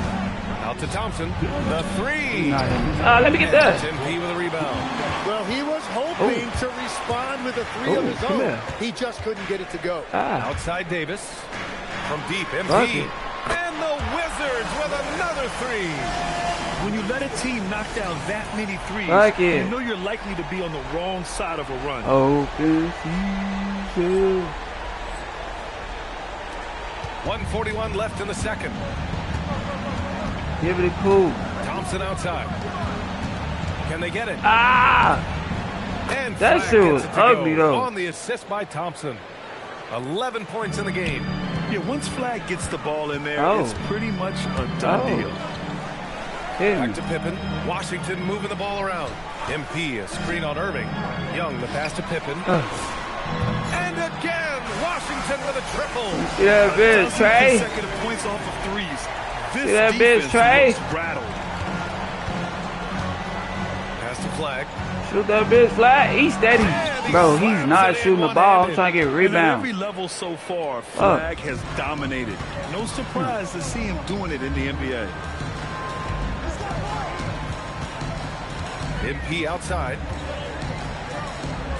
Out to Thompson. The 3. Let me get that. It's MP with a rebound. Well, he was hoping to respond with a 3 of his come own. here. He just couldn't get it to go. Outside Davis. From deep. MP. Bucket. And the Wizards with another 3. When you let a team knock down that many threes, Like it. you know you're likely to be on the wrong side of a run. Open season. 1:41 left in the second. Give it a cool. Thompson outside. Can they get it? And That Flagg shit gets was it to ugly, go though. On the assist by Thompson. 11 points in the game. Yeah, once Flagg gets the ball in there, Oh. it's pretty much a done deal. Back to Pippen. Washington moving the ball around. MP, a screen on Irving. Young, the pass to Pippen. And again, Washington with a triple. See that bitch, Trey? Consecutive points off of threes. This See that bitch, defense Trey? looks rattled. Pass to Flagg. Shoot that bitch flat. He's steady. Bro, he's not shooting the ball. I'm trying to get a And at rebound. every level so far, Flagg has dominated. No surprise to see him doing it in the NBA. MP outside.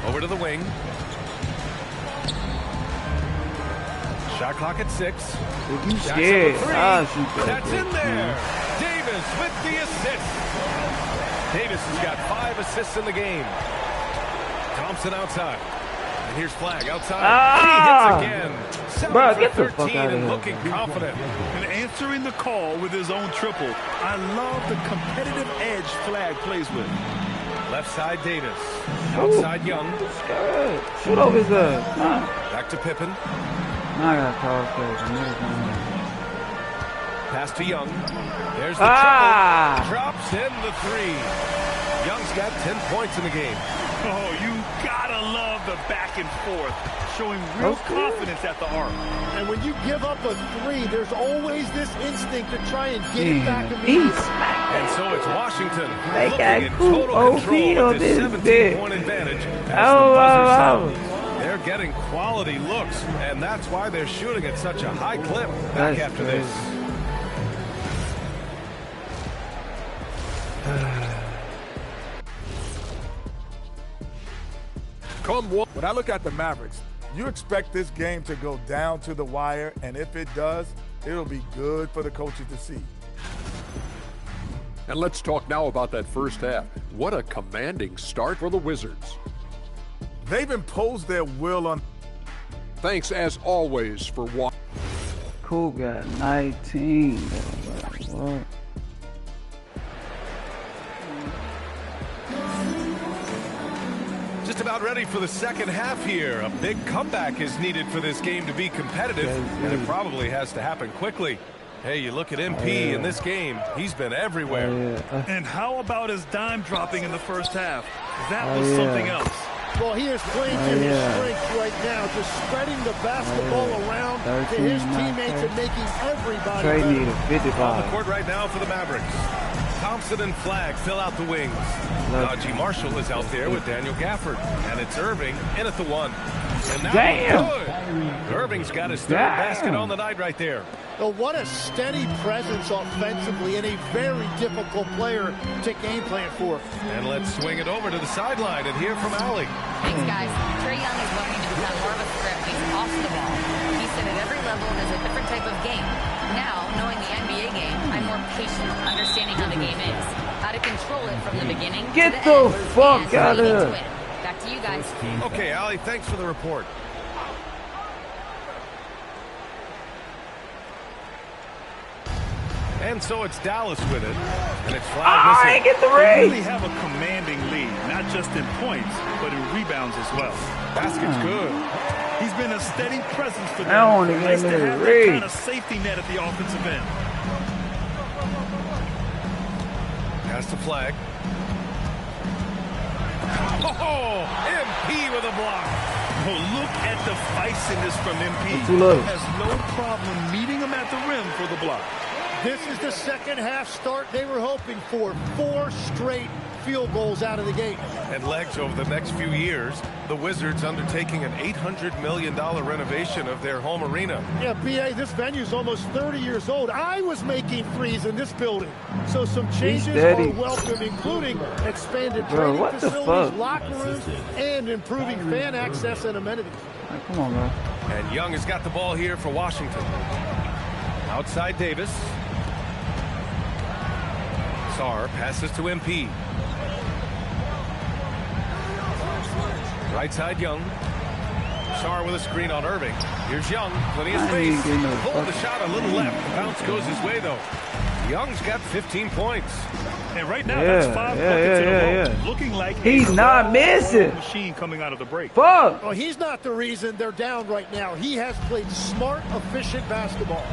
Over to the wing. Shot clock at 6. If you Jackson scared, with 3. I'll shoot that That's bitch, in there. man. Davis with the assist. Davis has got 5 assists in the game. Thompson outside. And here's Flagg outside. He hits again. 7 Bro, for get the 13 fuck out of and here. looking confident. And answering the call with his own triple. I love the competitive edge Flagg plays with. Left side Davis. Outside Young. Shoot over his ass. Nah. Back to Pippen. Now I got call for Pass to Young. There's the triple. Drops in the 3. Young's got 10 points in the game. Oh, you gotta love the back and forth, showing real confidence at the arc. And when you give up a 3, there's always this instinct to try and get it back immediately. And so it's Washington They looking got in cool total OP control on with this this 17-point bitch. advantage as the Oh, buzzer wow. sounds. They're getting quality looks, and that's why they're shooting at such a high clip. Back That's after crazy. this. When I look at the Mavericks, you expect this game to go down to the wire, and if it does, it'll be good for the coaches to see. And let's talk now about that first half. What a commanding start for the Wizards. They've imposed their will on. Thanks, as always, for watching. Cool got 19. What? Just about ready for the second half here. A big comeback is needed for this game to be competitive, and it probably has to happen quickly. Hey, you look at MP in this game, he's been everywhere. And how about his dime dropping in the first half? That was something else. Well, he is playing to his strength right now, just spreading the basketball around to his teammates and making everybody Trey better. needed 55. On the court right now for the Mavericks. Thompson and Flagg fill out the wings. Najee Marshall is out there with Daniel Gafford. And it's Irving in at the 1. And now good. Irving's got his third basket on the night right there. Well, what a steady presence offensively and a very difficult player to game plan for. And let's swing it over to the sideline and hear from Allie. Thanks, guys. Trae Young is learning to become more of a threat when he's off the ball. He said at every level there's a different type of game. Now, knowing the NBA game, I'm more patient, understanding how the game is, how to control it from the beginning Get to the the end, fuck and out of leading here. to win. Back to you guys. Okay, Allie, thanks for the report. And so it's Dallas with it. And it's Flagg. I ain't get the They read. really have a commanding lead, not just in points, but in rebounds as well. Basket's good. He's been a steady presence for them. I only Nice gave to me the have that read. kind of safety net at the offensive end. Pass to Flagg. Oh, MP with a block. Well, look at the feistiness from MP. Too low. Has no problem meeting him at the rim for the block. This is the second half start they were hoping for. 4 straight field goals out of the gate. And legs over the next few years, the Wizards undertaking an $800 million renovation of their home arena. Yeah, B.A., this venue's almost 30 years old. I was making threes in this building. So some changes are welcome, including expanded training what the facilities, fuck? locker rooms, and improving fan access and amenities. Hey, come on, man. And Young has got the ball here for Washington. Outside Davis. Sarr passes to MP. Right side Young. Sarr with a screen on Irving. Here's Young. Plenty of space. Pulled the shot a little left. The bounce goes his way, though. Young's got 15 points. And right now, that's 5 buckets in a row. Looking like he's not missing. Machine coming out of the break. Fuck. Well, he's not the reason they're down right now. He has played smart, efficient basketball.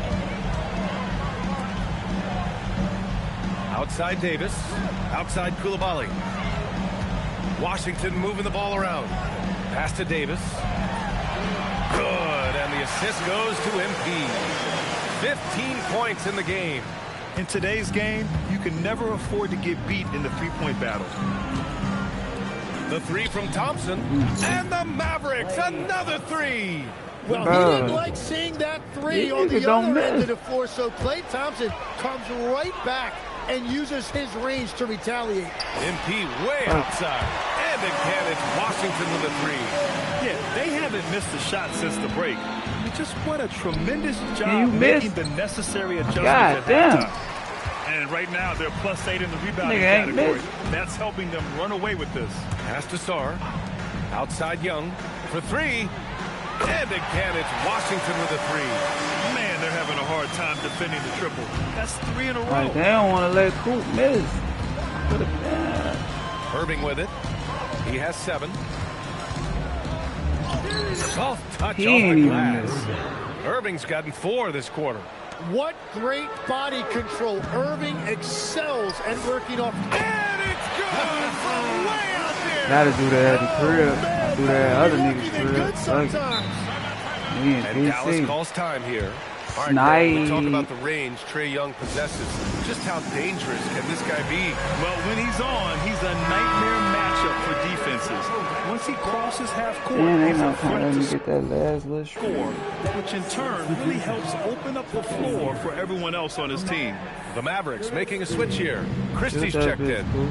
Outside Davis. Outside Coulibaly. Washington moving the ball around. Pass to Davis. Good. And the assist goes to MP. 15 points in the game. In today's game, you can never afford to get beat in the three-point battle. The 3 from Thompson. And the Mavericks, another 3. Well, he didn't like seeing that 3 on the other end of the floor, so Klay Thompson comes right back and uses his range to retaliate. MP way outside. And again, it's Washington with a 3. Yeah, they haven't missed a shot since the break. Just what a tremendous job making the necessary adjustments at halftime. And right now, they're +8 in the rebounding category. That's helping them run away with this. Pass to Sarr. Outside Young for 3. And again, it's Washington with a 3. Man, they're having a hard time defending the triple. That's 3 in a row. Like, they don't want to let Coop miss. Irving with it. He has 7. Soft touch He off ain't the even glass. missed. Irving's gotten 4 this quarter. What great body control. Irving excels at working off. And it's good from way out there. Gotta do that at the crib. Do that at other niggas' crib. Sometimes. And Dallas calls time here. All right, Nice. we talk about the range Trae Young possesses. Just how dangerous can this guy be? Well, when he's on, he's a nightmare matchup for defenses. Once he crosses half court, Man, they he's a not trying to threat let me to get that last little score, which in turn really helps open up the floor for everyone else on his team. The Mavericks making a switch here. Christie's checked in. Cool.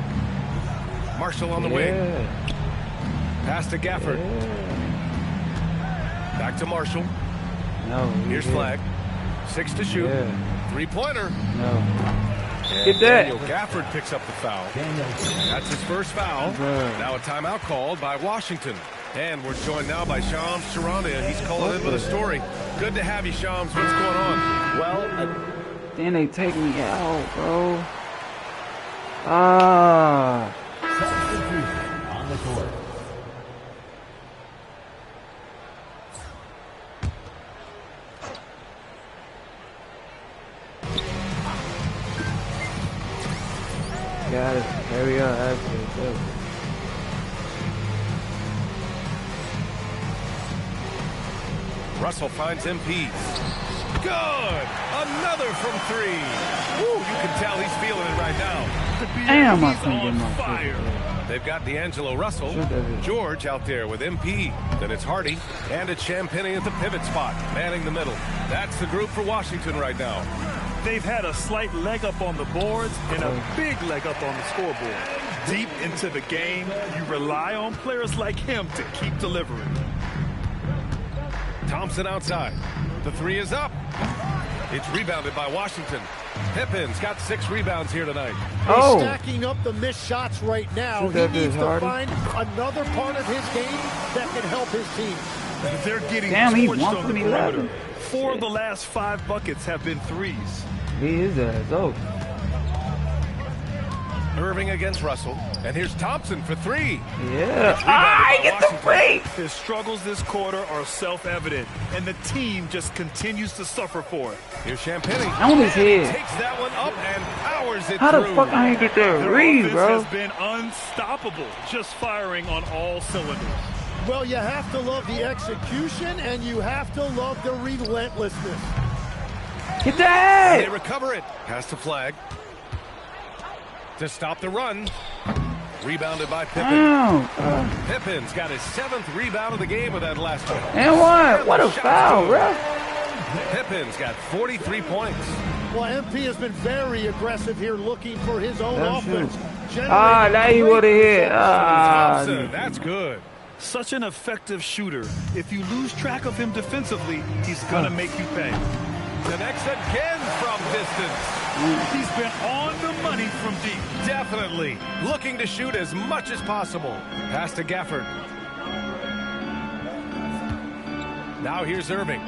Marshall on the wing. Pass to Gafford. Back to Marshall. No. Here's Flagg. 6 to shoot. 3-pointer. No. And Get that. Daniel Gafford picks up the foul. That's his first foul. Now a timeout called by Washington. And we're joined now by Shams Charania. He's calling in with a story. Good to have you, Shams. What's going on? Well, Then they take me out, bro. Ah. On the court. got it. Hurry up, actually. Russell finds MP. Good! Another from three. Woo, you can tell he's feeling it right now. Damn, I couldn't get my fire. They've got D'Angelo Russell, George out there with MP. Then it's Hardy, and it's Champagnie at the pivot spot, manning the middle. That's the group for Washington right now. They've had a slight leg up on the boards and a big leg up on the scoreboard. Deep into the game, you rely on players like him to keep delivering. Thompson outside. The three is up. It's rebounded by Washington. Pippin's got 6 rebounds here tonight. He's stacking up the missed shots right now. He needs to find another part of his game that can help his team. They're getting torched on the perimeter. 4 of the last 5 buckets have been threes. He is over. Irving against Russell. And here's Thompson for 3. Yeah. I get the break. His struggles this quarter are self-evident, and the team just continues to suffer for it. Here's Champagnie. On his head. Takes that one up and powers it How through. the fuck I ain't get that read, bro? Has been unstoppable, just firing on all cylinders. Well, you have to love the execution, and you have to love the relentlessness. Get that! And they recover it. Pass the flag. To stop the run. Rebounded by Pippen. Pippin's got his 7th rebound of the game with that last one. And one. What a foul, bro. Pippin's got 43 points. Well, MP has been very aggressive here looking for his own offense. Now he would have hit. Thompson, that's good. Such an effective shooter. If you lose track of him defensively, he's going to make you pay. Connects again from distance. He's been on the money from deep. Definitely. Looking to shoot as much as possible. Pass to Gafford. Now here's Irving.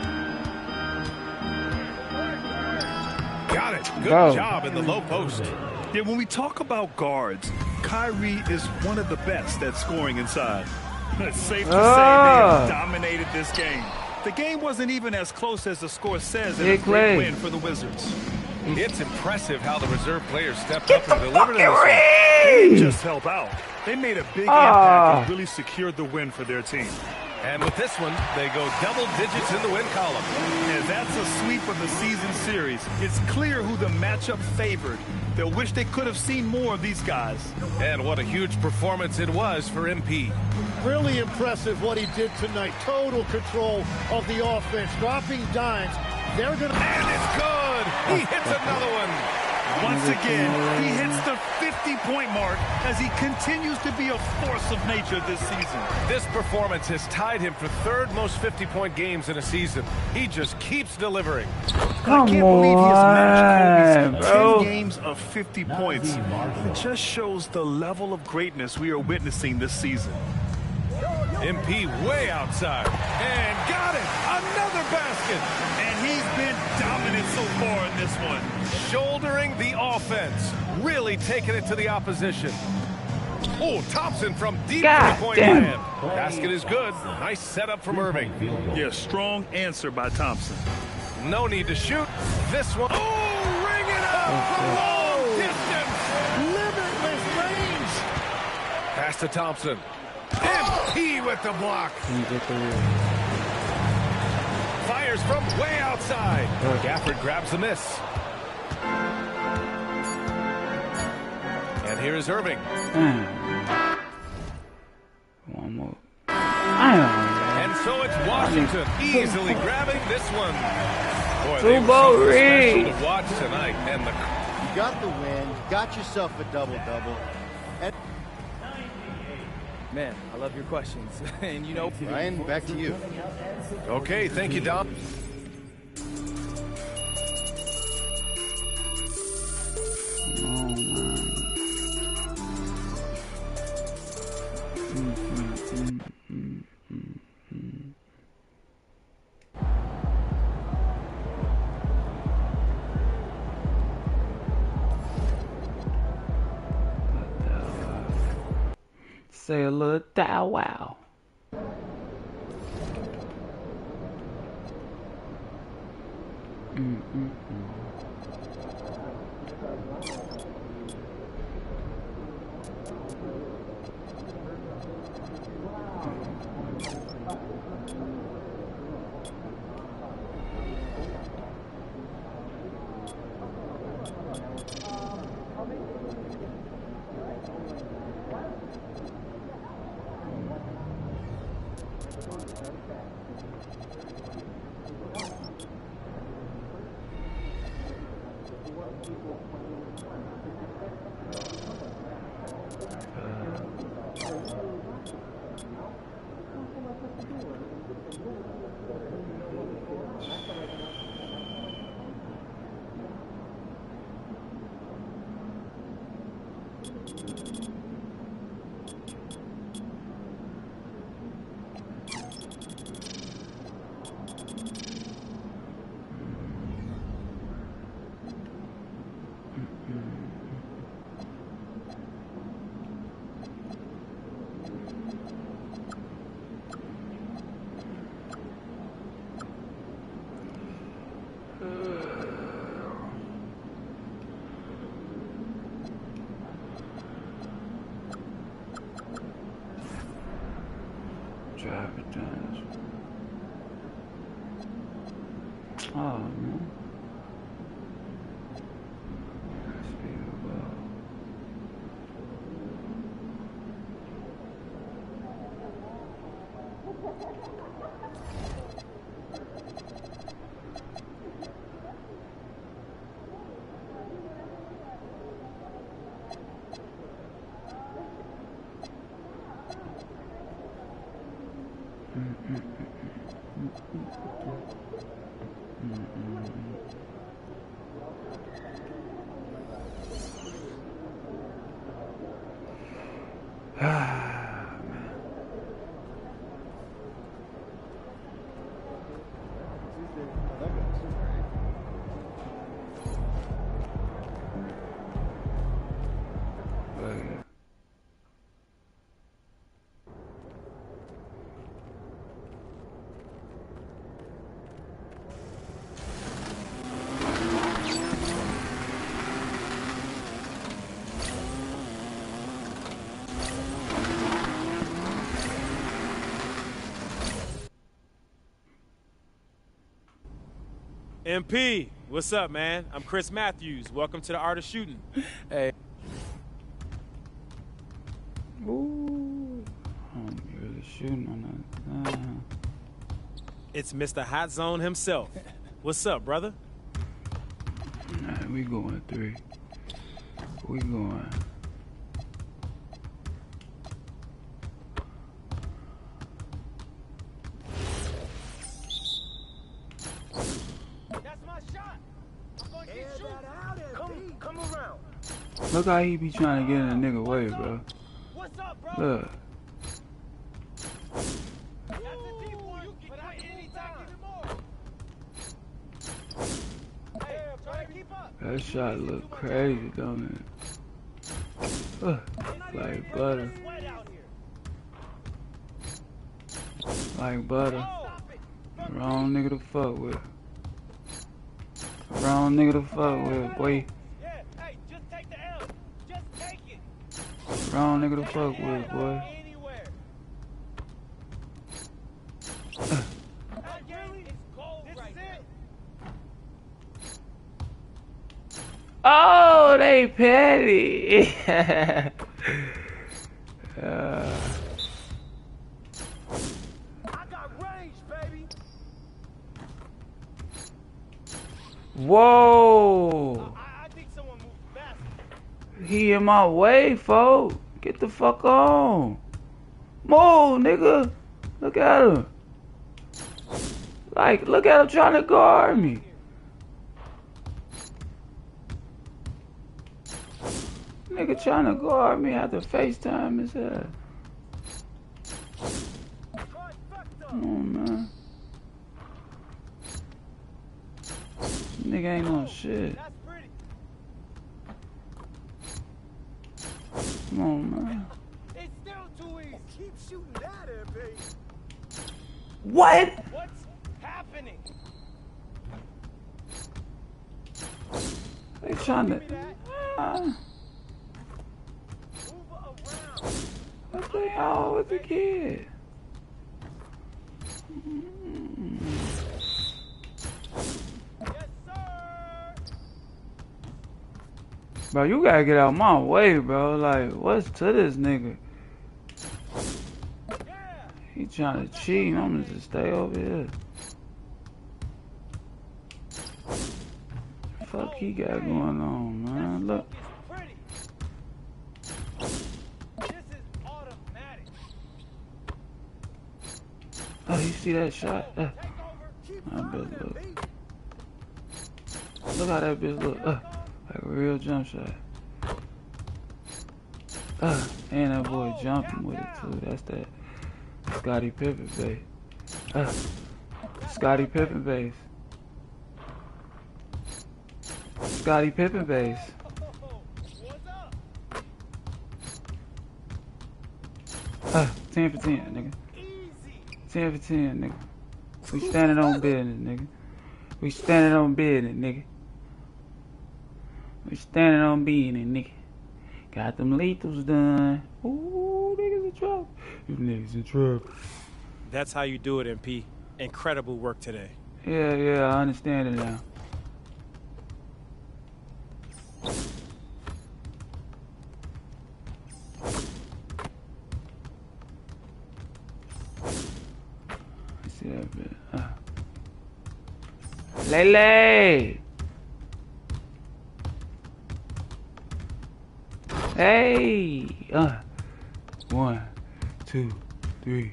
Got it. Good job in the low post. Yeah, when we talk about guards, Kyrie is one of the best at scoring inside. It's safe to say they have dominated this game. The game wasn't even as close as the score says, and it's a great win for the Wizards. It's impressive how the reserve players stepped up and delivered in this one. They didn't just help out. They made a big impact and really secured the win for their team. And with this one, they go double digits in the win column. And that's a sweep of the season series. It's clear who the matchup favored. They'll wish they could have seen more of these guys. And what a huge performance it was for MP. Really impressive what he did tonight. Total control of the offense, dropping dimes. They're gonna. And it's good. He hits another one. Once again, he hits the 50-point mark as he continues to be a force of nature this season. This performance has tied him for 3rd most 50-point games in a season. He just keeps delivering. Come I can't believe he has on, managed bro. 10 games of 50 points. It just shows the level of greatness we are witnessing this season. MP way outside. And got it. Another basket. And he's been dominant so far in this one. Shouldering the offense. Really taking it to the opposition. Oh, Thompson from deep three-point land. Basket is good. Nice setup from Irving. Yeah, strong answer by Thompson. No need to shoot. This one. Oh, ring it out from long distance. Limitless range. Pass to Thompson. MP with the block. Fires from way outside. Gafford grabs the miss. And here is Irving. One more. And so it's Washington easily grabbing this one. Boy, they were Two-ball so ring. special to watch tonight. And You got the win. You got yourself a double-double. Man, I love your questions. And you know, Ryan, back to you. Okay, thank you, Dom. Say a little thou wow. Drive it down. Oh man. MP, what's up, man? I'm Chris Matthews. Welcome to the Art of Shooting. Hey. Ooh, I'm really shooting on that. It's Mr. Hot Zone himself. What's up, brother? Nah, we going 3. We going. Come around. Look how he be trying to get in a nigga way, bro. What's up, bro? Look. That's a deep one, but I anytime give more. Hey, try to keep up. That shot look crazy, don't it? Like butter. Like butter. Wrong nigga to fuck with. Wrong nigga to fuck with, boy. Yeah, hey, just take the L. Just take it. Wrong nigga to fuck with, boy. Oh, they petty. Whoa. I think someone moved fast. He in my way, folks. Get the fuck on. Move, nigga. Look at him. Like, look at him trying to guard me. Nigga trying to guard me after FaceTime his ass. Come on, man. Nigga ain't no shit. Come on, man. It's still too easy. Keep shooting that, MP. What? What's happening? They trying to. What the hell with the kid? Bro, you gotta get out my way, bro. Like, what's to this nigga? He trying to cheat. I'm gonna just stay over here. Fuck he got going on, man. Look. Oh, you see that shot? That bitch look. Look how that bitch look. Like a real jump shot. And that boy jumping with it too. That's that Scottie Pippen base. Scottie Pippen base. Scottie Pippen base. Ah, 10 for 10, nigga. 10 for 10, nigga. We standing on business, nigga. We standing on business, nigga. We standing on business, nigga. Got them lethals done. Ooh, niggas in trouble. You niggas in trouble. That's how you do it, MP. Incredible work today. Yeah, I understand it now. See that bit. Lele! Hey! 1, 2, 3,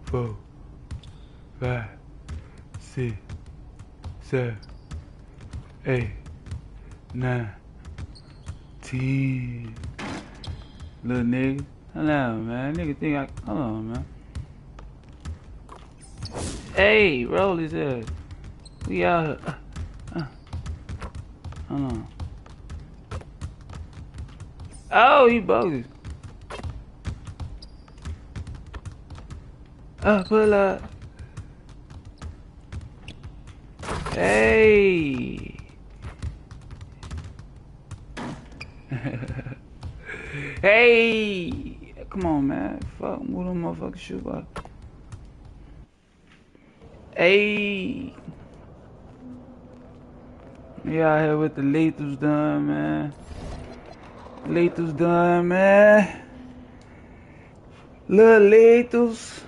4, 5, 6, 7, 8, 9, 10. Little nigga. Hello, man. Nigga think I. Hold on, man. Hey, roll his ass. We out here. Hold on. Oh, he bogus. Pull up. Hey. Hey. Come on, man. Fuck, move them motherfucking shoe up. Hey. We out here with the lethals done, man. Lethals done, man. Little lethals.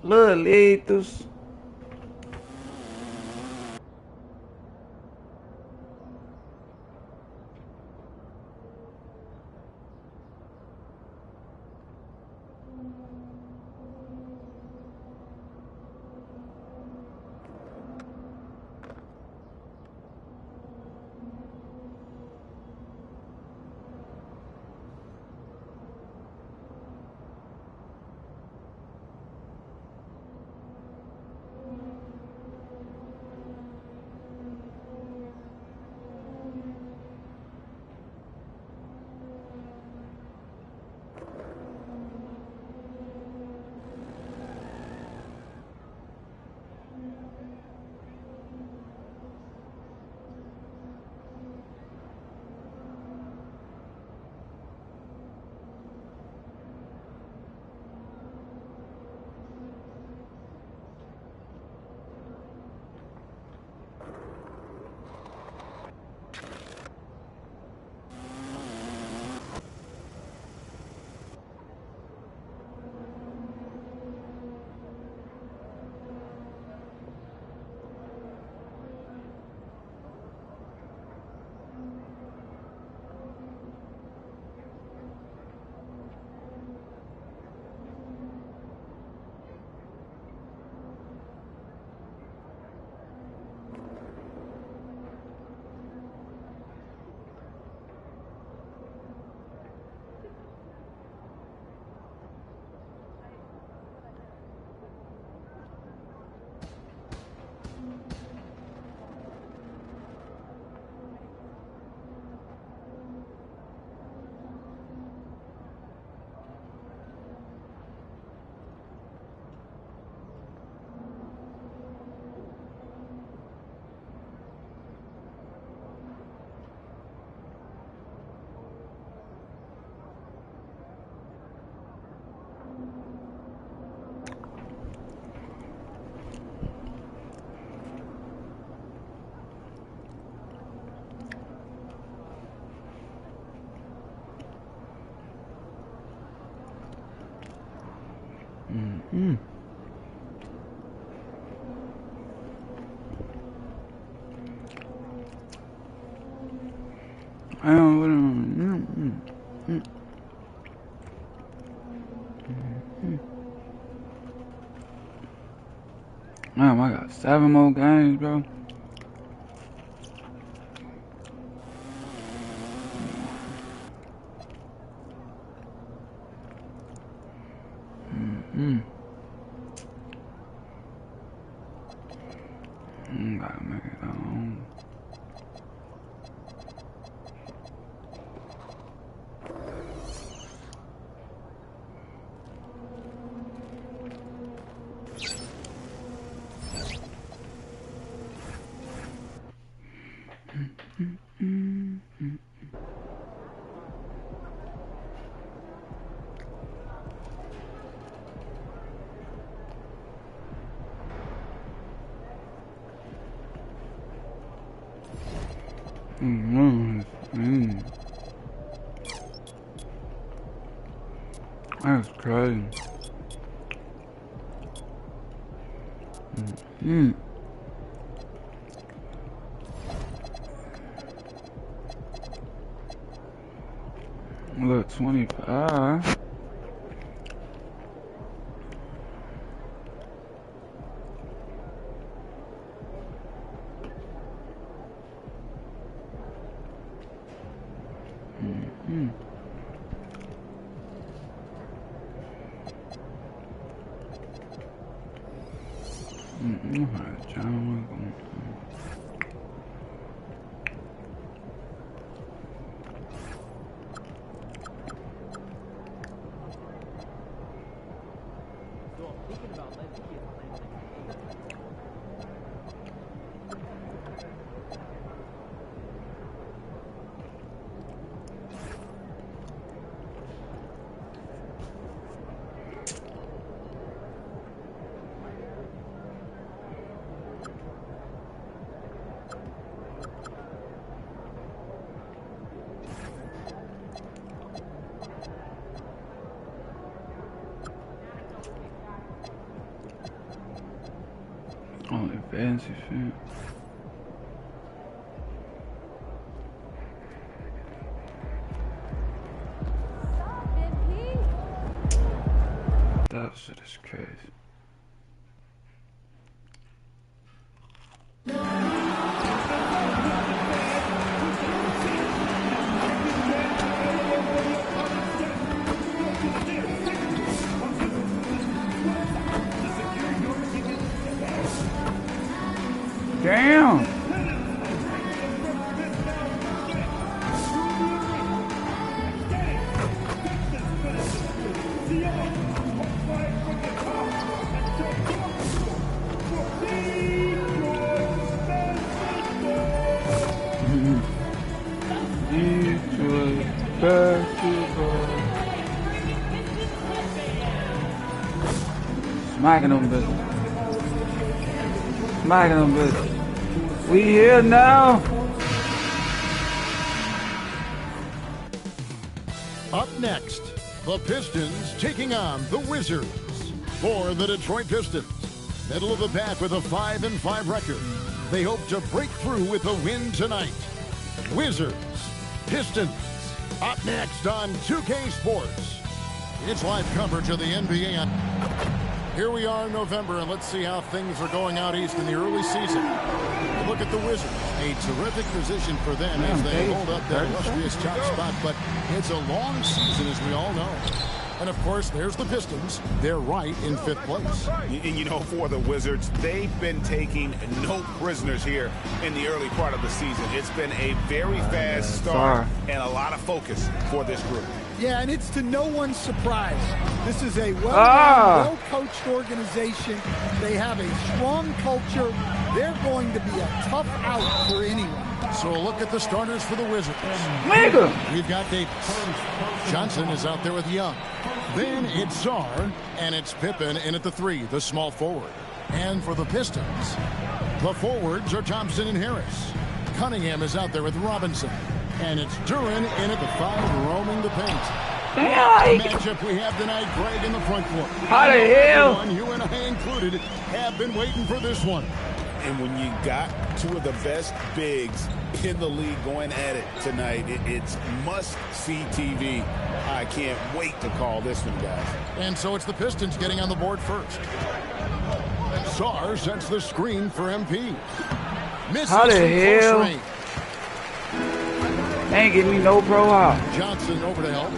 Little lethals. Damn, I got 7 more games, bro. Gotta make it home. That's crazy. Look, 25. Only fancy shit. That shit is crazy. Damn. Detroit basketball. Smacking them bitches. Smacking them bitches. We here now. Up next, the Pistons taking on the Wizards. For the Detroit Pistons, middle of the pack with a 5-5 record. They hope to break through with a win tonight. Wizards, Pistons, up next on 2K Sports. It's live coverage of the NBA. Here we are in November, and let's see how things are going out east in the early season. Look at the Wizards. A terrific position for them as they hold up their illustrious top spot, but it's a long season, as we all know. And, of course, there's the Pistons. They're right in 5th place. And, you know, for the Wizards, they've been taking no prisoners here in the early part of the season. It's been a very fast start and a lot of focus for this group. Yeah, and it's to no one's surprise. This is a well-coached organization. They have a strong culture. They're going to be a tough out for anyone. So a look at the starters for the Wizards. We've got Davis. Johnson is out there with Young. Then it's Czar, and it's Pippen in at the 3, the small forward. And for the Pistons, the forwards are Thompson and Harris. Cunningham is out there with Robinson. And it's Duran in at the 5, roaming the paint. The matchup we have tonight, Greg in the front court. How the hell? Everyone, you and I included, have been waiting for this one. And when you got two of the best bigs in the league going at it tonight, it's must-see TV. I can't wait to call this one, guys. And so it's the Pistons getting on the board first. Sarr sets the screen for MP. Misses. How the hell? Ain't getting me no pro out. Johnson over to help.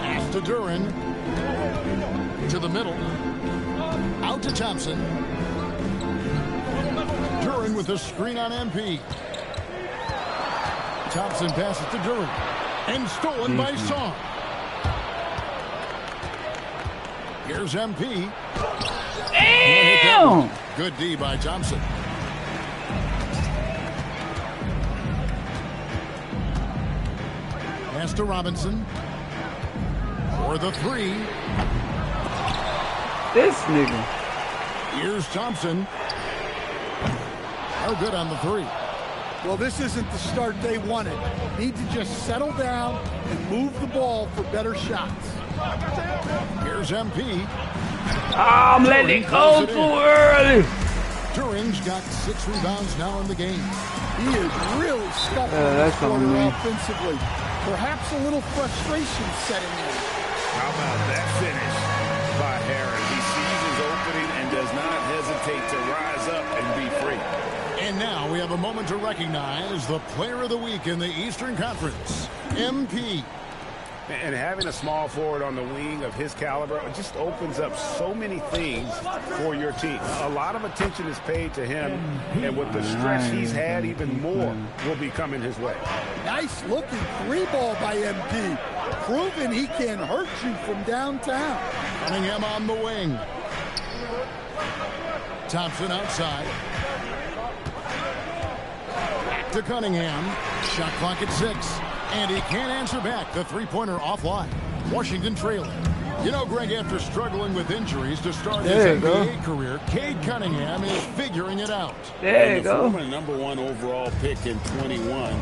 Pass to Duran. To the middle. Out to Thompson. Duran with a screen on MP. Thompson passes to Duran. And stolen by Sarr. Here's MP. Damn! Good D by Thompson. Pass to Robinson. For the three. This nigga. Here's Thompson. No good on the three. Well, this isn't the start they wanted. Need to just settle down and move the ball for better shots. Here's MP. I'm letting it go too early. Duran's got 6 rebounds now in the game. He is really scuffling this quarter offensively. Perhaps a little frustration setting in. How about that finish by Harris? He sees his opening and does not hesitate to rise up and be free. And now we have a moment to recognize the player of the week in the Eastern Conference, MP. And having a small forward on the wing of his caliber just opens up so many things for your team. A lot of attention is paid to him, and with the stretch he's had, even more will be coming his way. Nice looking three ball by MP. Proving he can hurt you from downtown. Cunningham on the wing. Thompson outside. Back to Cunningham. Shot clock at 6. And he can't answer back. The three-pointer offline. Washington trailing. You know, Greg, after struggling with injuries to start his NBA career, Cade Cunningham is figuring it out. There you go. Former #1 overall pick in 21.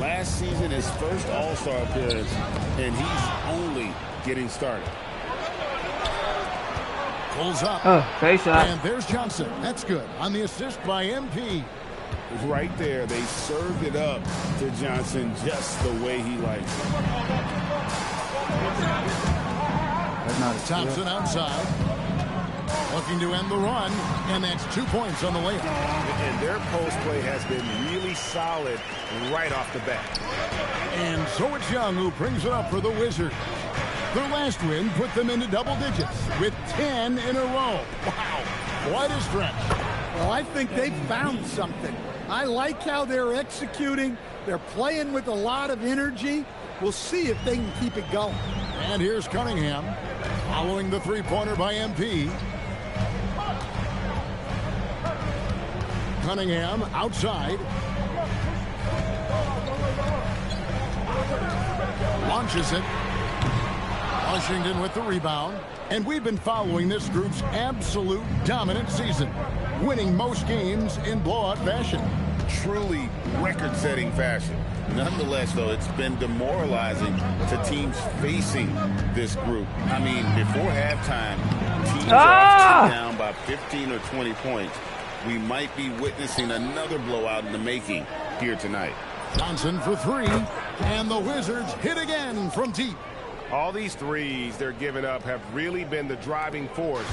Last season, his first All-Star appearance, and he's only getting started. Pulls up. Face shot. And there's Johnson. That's good. On the assist by MP. Right there, they served it up to Johnson just the way he likes it. Thompson outside. Looking to end the run, and that's 2 points on the layup. And their post play has been really solid right off the bat. And so it's Young who brings it up for the Wizards. Their last win put them into double digits with 10 in a row. Wow, quite a stretch. Well, I think they've found something. I like how they're executing. They're playing with a lot of energy. We'll see if they can keep it going. And here's Cunningham following the three-pointer by MP. Cunningham outside. Launches it. Washington with the rebound. And we've been following this group's absolute dominant season, winning most games in blowout fashion. Truly record-setting fashion. Nonetheless, though, it's been demoralizing to teams facing this group. I mean, before halftime, teams are down by 15 or 20 points. We might be witnessing another blowout in the making here tonight. Johnson for three, and the Wizards hit again from deep. All these threes they're giving up have really been the driving force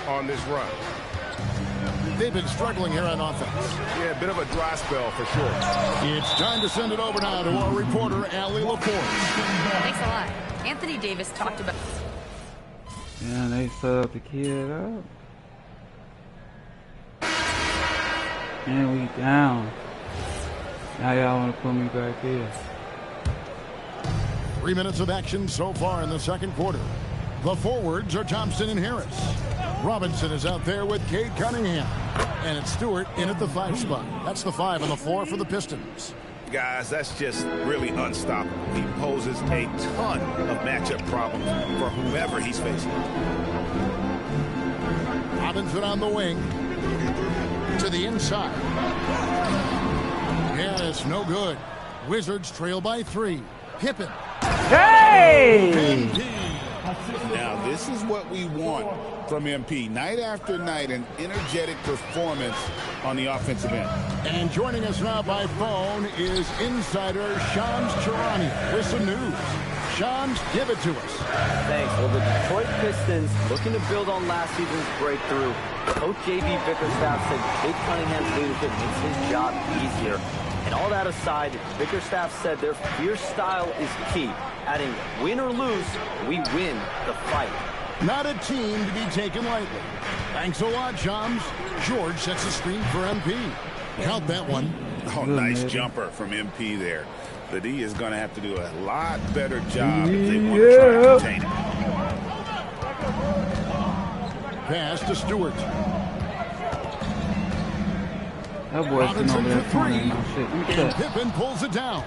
on this run. They've been struggling here on offense. Yeah, a bit of a dry spell for sure. It's time to send it over now to our reporter, Allie LaForce. Thanks a lot. Anthony Davis talked about... Yeah, they set up the kid up. And we down. Now y'all want to put me back here. 3 minutes of action so far in the second quarter. The forwards are Thompson and Harris. Robinson is out there with Cade Cunningham. And it's Stewart in at the 5 spot. That's the 5 on the floor for the Pistons. Guys, that's just really unstoppable. He poses a ton of matchup problems for whomever he's facing. Robinson on the wing. To the inside. Yes, no good. Wizards trail by 3. Pippen. Hey! Hey! Now, this is what we want from MP. Night after night, an energetic performance on the offensive end. And joining us now by phone is insider Shams Charania with some news. Shams, give it to us. Thanks. Well, the Detroit Pistons, looking to build on last season's breakthrough. Coach J.B. Bickerstaff said Kate Cunningham's leadership makes his job easier. And all that aside, Bickerstaff said their fierce style is key, adding win or lose, we win the fight. Not a team to be taken lightly. Thanks a lot, Shams. George sets the screen for MP. Count that one. Oh, nice jumper from MP there. The D is going to have to do a lot better job if they want to try to contain it. Pass to Stewart. That boy's been over there playing no shit. And Pippen pulls it down.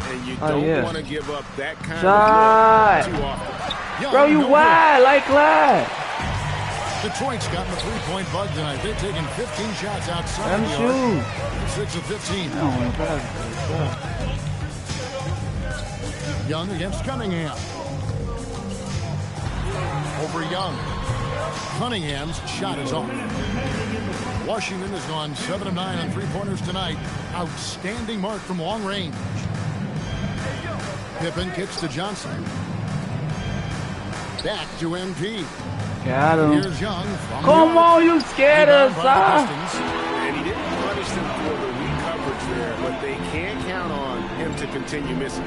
And you don't want to give up that kind shot. of look too often. Bro, you wide like Clyde. Detroit's gotten the three-point bug tonight. They've taken 15 shots outside the arc. 6 of 15. Young against Cunningham. Over Young. Cunningham's shot is off. Washington has gone 7 of 9 on three-pointers tonight. Outstanding mark from long range. Pippen kicks to Johnson. Back to MP. Got him. Here's Young. Come on, you scared us, And he didn't punish them for the weak coverage there, but they can't count on him to continue missing.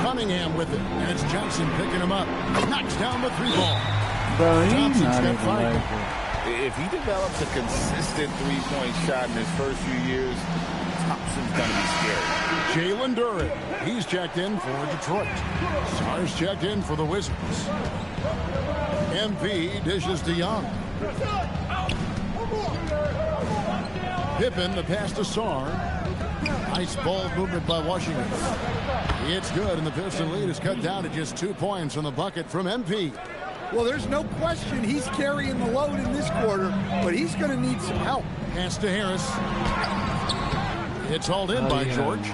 Cunningham with it, and it's Johnson picking him up. Knocks down the three ball. Bro, he's Johnson's not got even 5. like it. If he develops a consistent three-point shot in his first few years, Thompson's going to be scary. Jalen Duren, he's checked in for Detroit. Sar's checked in for the Wizards. MP dishes to Young. Pippen, the pass to Sar. Nice ball movement by Washington. It's good, and the Piston lead is cut down to just 2 points on the bucket from MP. Well, there's no question he's carrying the load in this quarter, but he's going to need some help. Pass to Harris. It's hauled in by George.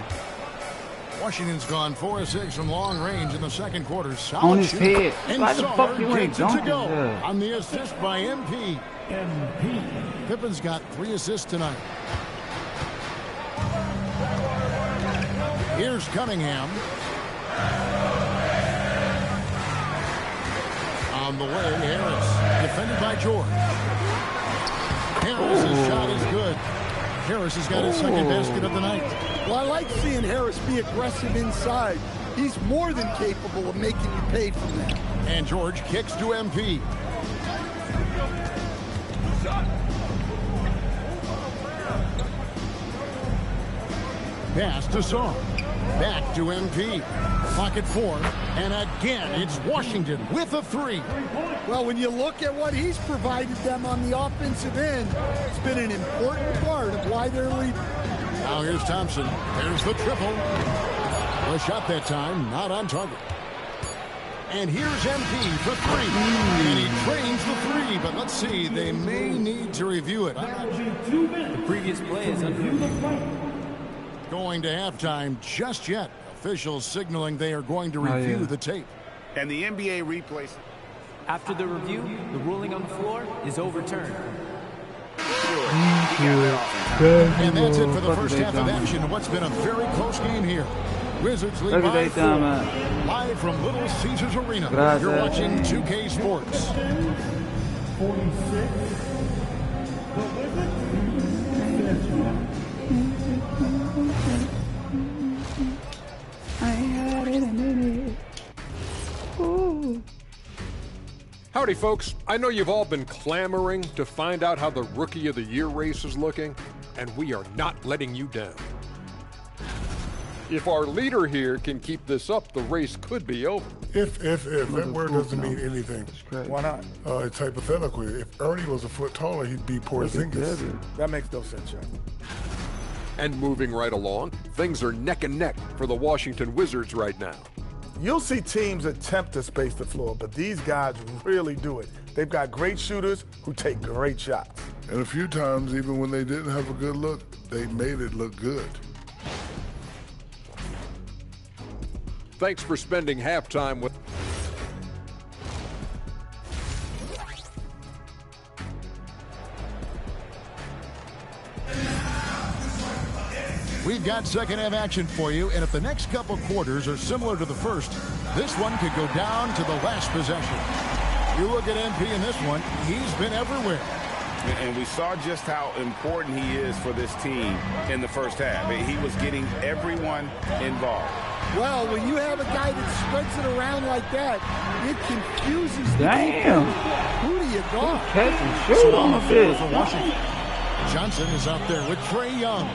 Washington's gone 4 of 6 from long range in the second quarter. Solid on his shooting. head. And Why the fuck you ain't gets it to dunking go there? on the assist by MP. Pippen's got 3 assists tonight. Here's Cunningham. On the way, Harris. Defended by George. Harris's shot is good. Harris has got his second basket of the night. Well, I like seeing Harris be aggressive inside. He's more than capable of making you pay for that. And George kicks to MP. Pass to Song. Back to MP. Pocket 4. And again, it's Washington with a 3. Well, when you look at what he's provided them on the offensive end, it's been an important part of why they're leading. Now here's Thompson. There's the triple. The shot that time, not on target. And here's MP for 3. And he trains the 3, but let's see, they may need to review it. The previous play is under review. Going to halftime just yet. Officials signaling they are going to review the tape. And the NBA replays. After the review, the ruling on the floor is overturned. And that's it for the first half of action. What's been a very close game here. Wizards lead by 4. Live from Little Caesars Arena. You're watching 2K Sports. 46. Howdy, folks. I know you've all been clamoring to find out how the Rookie of the Year race is looking, and we are not letting you down. If our leader here can keep this up, the race could be over. If, that word doesn't mean anything. Why not? It's hypothetical. If Ernie was a foot taller, he'd be Porzingis. That makes no sense, John. And moving right along, things are neck and neck for the Washington Wizards right now. You'll see teams attempt to space the floor, but these guys really do it. They've got great shooters who take great shots. And a few times, even when they didn't have a good look, they made it look good. thanks for spending halftime with. We've got second half action for you, and if the next couple quarters are similar to the first, this one could go down to the last possession. You look at MP in this one, he's been everywhere. And we saw just how important he is for this team in the first half. He was getting everyone involved. Well, when you have a guy that spreads it around like that, it confuses the Damn. Who do you guard? Catch and shoot on the field. Johnson is out there with Trae Young.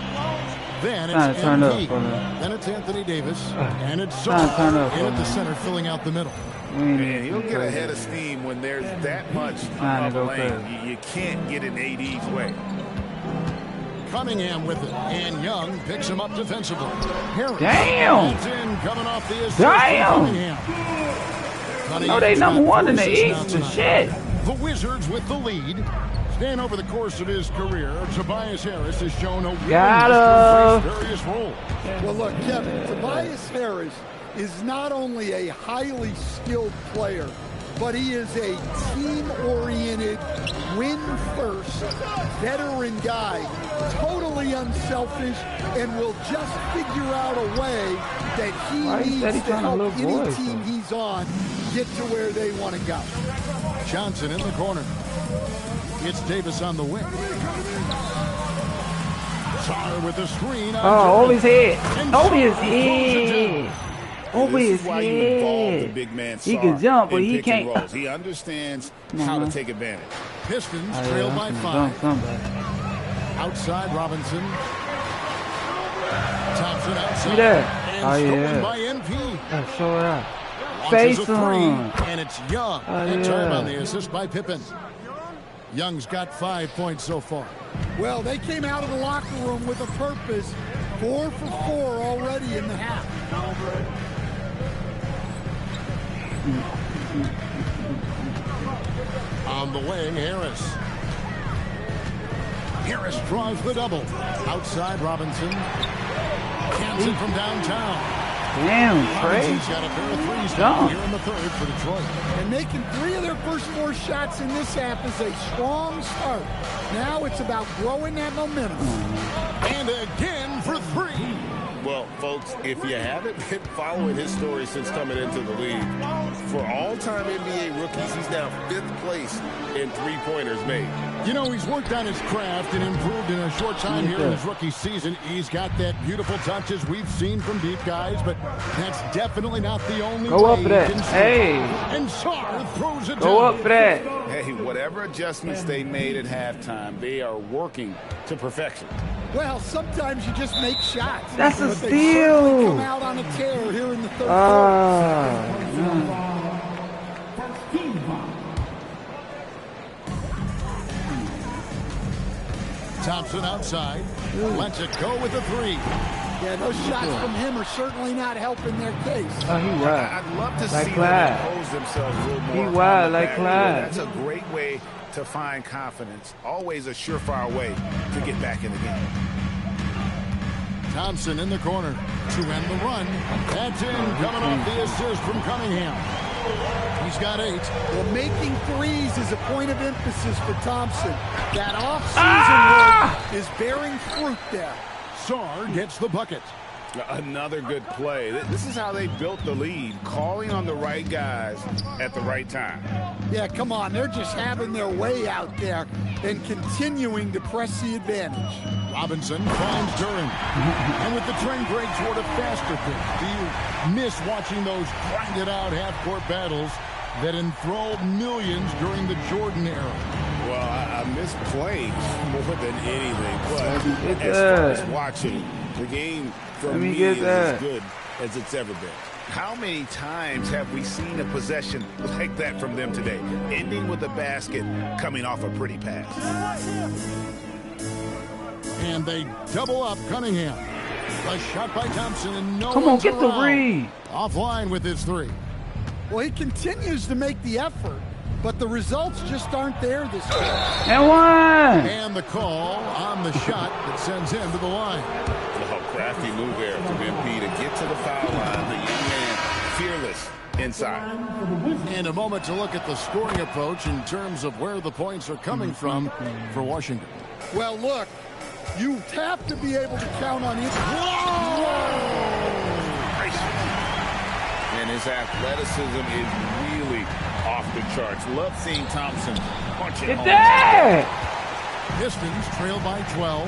Then Trying it's to turn MP. up, Then it's Anthony Davis. And it's Trying to turn Saul up, in at the center, filling out the middle. And he'll get ahead of steam when there's that much of a lane. You can't get in AD's way. Cunningham with it, and Young picks him up defensively. Harris Damn. That's in, coming off the assist. Damn. No, they number one in the East and shit. The Wizards with the lead. Staying over the course of his career, Tobias Harris has shown a willingness to embrace various roles. Well, look, Kevin, Tobias Harris is not only a highly skilled player, but he is a team-oriented, win-first, veteran guy, totally unselfish, and will just figure out a way that he needs to help any team he's on get to where they want to go. Johnson in the corner. It's Davis on the wing. Tar with the screen. Oh, over his head. Over his head. Over his head. He can jump, but he can't. He understands how to take advantage. Pistons trail by 5. Outside Robinson. Thompson outside. See that? And stolen by MP. Show it up. Face Face him. him. And it's Young. And time on the assist by Pippen. Young's got 5 points so far. Well, they came out of the locker room with a purpose. 4 for 4 already in the half. On the wing, Harris. Harris draws the double. Outside Robinson. Hanson from downtown. Damn, Robinson's got a pair of threes down here in the third for Detroit. And making 3 of their first 4 shots in this half is a strong start. Now it's about growing that momentum. And again for 3. Well, folks, if you haven't been following his story since coming into the league, for all-time NBA rookies, he's now 5th place in three-pointers made. You know, he's worked on his craft and improved in a short time here in his rookie season. He's got that beautiful touch as we've seen from deep guys, but that's definitely not the only way. Go up for that. Hey. And Sarr throws it Go up for that. Hey, whatever adjustments they made at halftime, they are working to perfection. Well, sometimes you just make shots. That's a but steal. They certainly come out on a tear here in the third quarter. Thompson outside. Lets it go with the 3. Yeah, those shots from him are certainly not helping their case. Oh, he wild. I'd love to Like see Clyde. them impose themselves a little more. He wild on the like back. Clyde. That's a great way to find confidence. Always a surefire way to get back in the game. Thompson in the corner to end the run. That's in, coming off the assist from Cunningham. He's got 8. Well, making threes is a point of emphasis for Thompson. That off-season work is bearing fruit there. Sarr gets the bucket. Another good play. This is how they built the lead, calling on the right guys at the right time. Yeah, come on. They're just having their way out there and continuing to press the advantage. Robinson finds Duran. And with the trend break toward a faster pace, do you miss watching those grinded-out half-court battles that enthralled millions during the Jordan era? Well, I miss playing more than anything, but as far as watching, the game for me is as good as it's ever been. How many times have we seen a possession like that from them today, ending with a basket coming off a pretty pass? And they double up Cunningham. A shot by Thompson, and no Come on, get the read. Offline with his 3. Well, he continues to make the effort, but the results just aren't there this game. And 1. And the call on the shot that sends him to the line. Oh, crafty move there from MP to get to the foul line. The young man fearless inside. And a moment to look at the scoring approach in terms of where the points are coming from for Washington. Well, look, you have to be able to count on it. And his athleticism is really off the charts. Love seeing Thompson punch it home. Pistons trail by 12.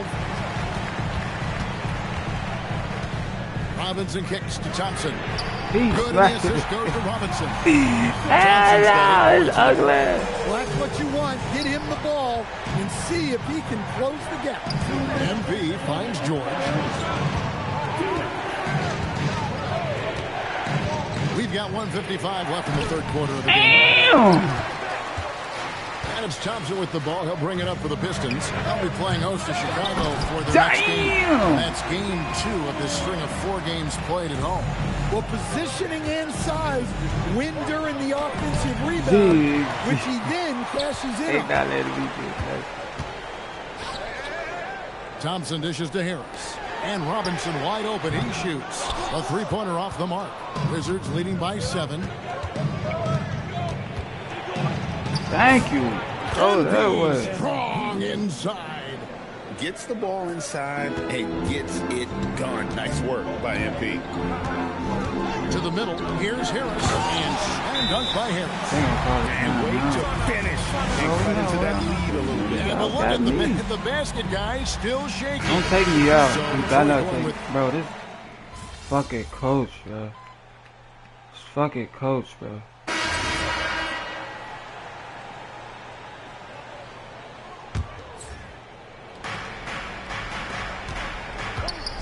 Robinson kicks to Thompson. Good, and the assist goes to Robinson. It's ugly. Well, that's what you want. Get him the ball and see if he can close the gap. MP finds George. We've got 1:55 left in the third quarter of the game. And it's Thompson with the ball. He'll bring it up for the Pistons. They'll be playing host to Chicago for the next game. That's game 2 of this string of 4 games played at home. Well, positioning and size win during the offensive rebound, which he then cashes in on. Thompson dishes to Harris. And Robinson wide open. He shoots. A three-pointer off the mark. Wizards leading by 7. Thank you. Oh, that was strong inside. Gets the ball inside and gets it done. Nice work by MP. To the middle. Here's Harris. And slam dunk by Harris. And wait to finish. And cut into that lead a little bit. Yeah, but look at the basket, guys. Still shaking. Don't take me out. Bro, this fucking coach, bro. This fucking coach, bro.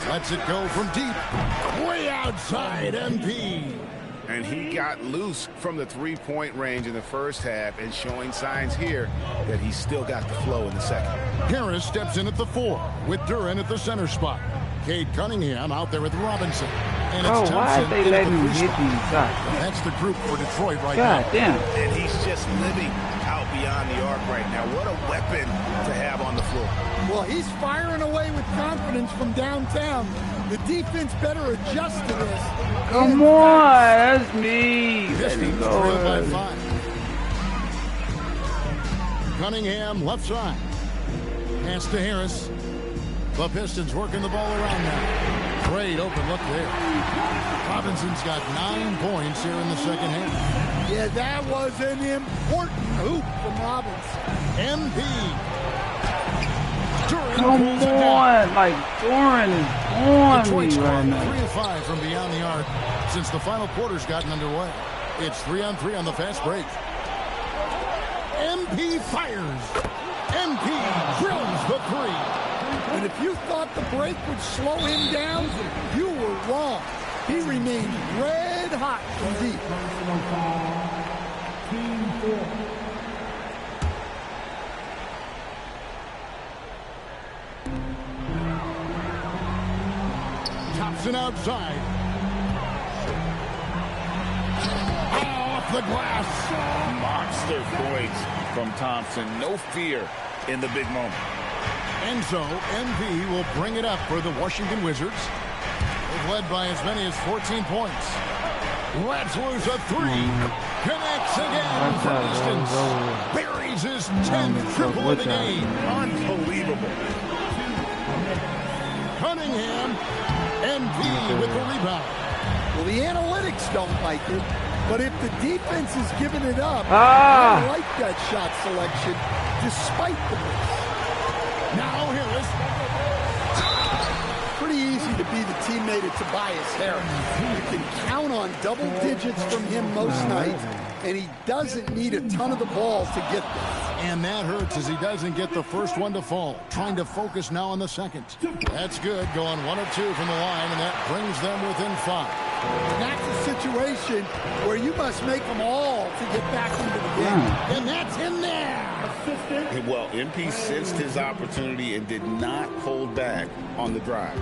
Lets it go from deep. Way outside, MP. And he got loose from the three-point range in the first half and showing signs here that he's still got the flow in the second. Harris steps in at the 4 with Duran at the center spot. Cade Cunningham out there with Robinson. And it's why Thompson they in letting at him the hit free these spot. shots? That's the group for Detroit right now. God damn. And he's just living out beyond the arc right now. What a weapon to have on the floor. Well, he's firing away with confidence from downtown. The defense better adjust to this. Come on, that's me. Let me go. Trail by 5. Cunningham left side. Pass to Harris. The Pistons working the ball around now. Great open look there. Robinson's got 9 points here in the second half. Yeah, that was an important hoop from Robinson. MP. Come on, like Doran is on me right now. 3 of 5 from beyond the arc since the final quarter's gotten underway. It's 3-on-3 on the fast break. MP fires. MP drills the 3. And if you thought the break would slow him down, you were wrong. He remained red hot from deep. Thompson outside. Off the glass. Monster points from Thompson. No fear in the big moment. And so MP will bring it up for the Washington Wizards. They've led by as many as 14 points. Lets loose a 3. Connects again for distance. Buries his 10th triple of the game. Unbelievable. Cunningham. MP with the rebound. Well, the analytics don't like it, but if the defense is giving it up, I like that shot selection despite the miss. Now Harris. Pretty easy to be the teammate of Tobias Harris. You can count on double digits from him most nights, and he doesn't need a ton of the ball to get there. And that hurts as he doesn't get the first one to fall. Trying to focus now on the second. That's good. Going 1 of 2 from the line, and that brings them within 5. And that's a situation where you must make them all to get back into the game. And that's in there. Well, MP sensed his opportunity and did not hold back on the drive.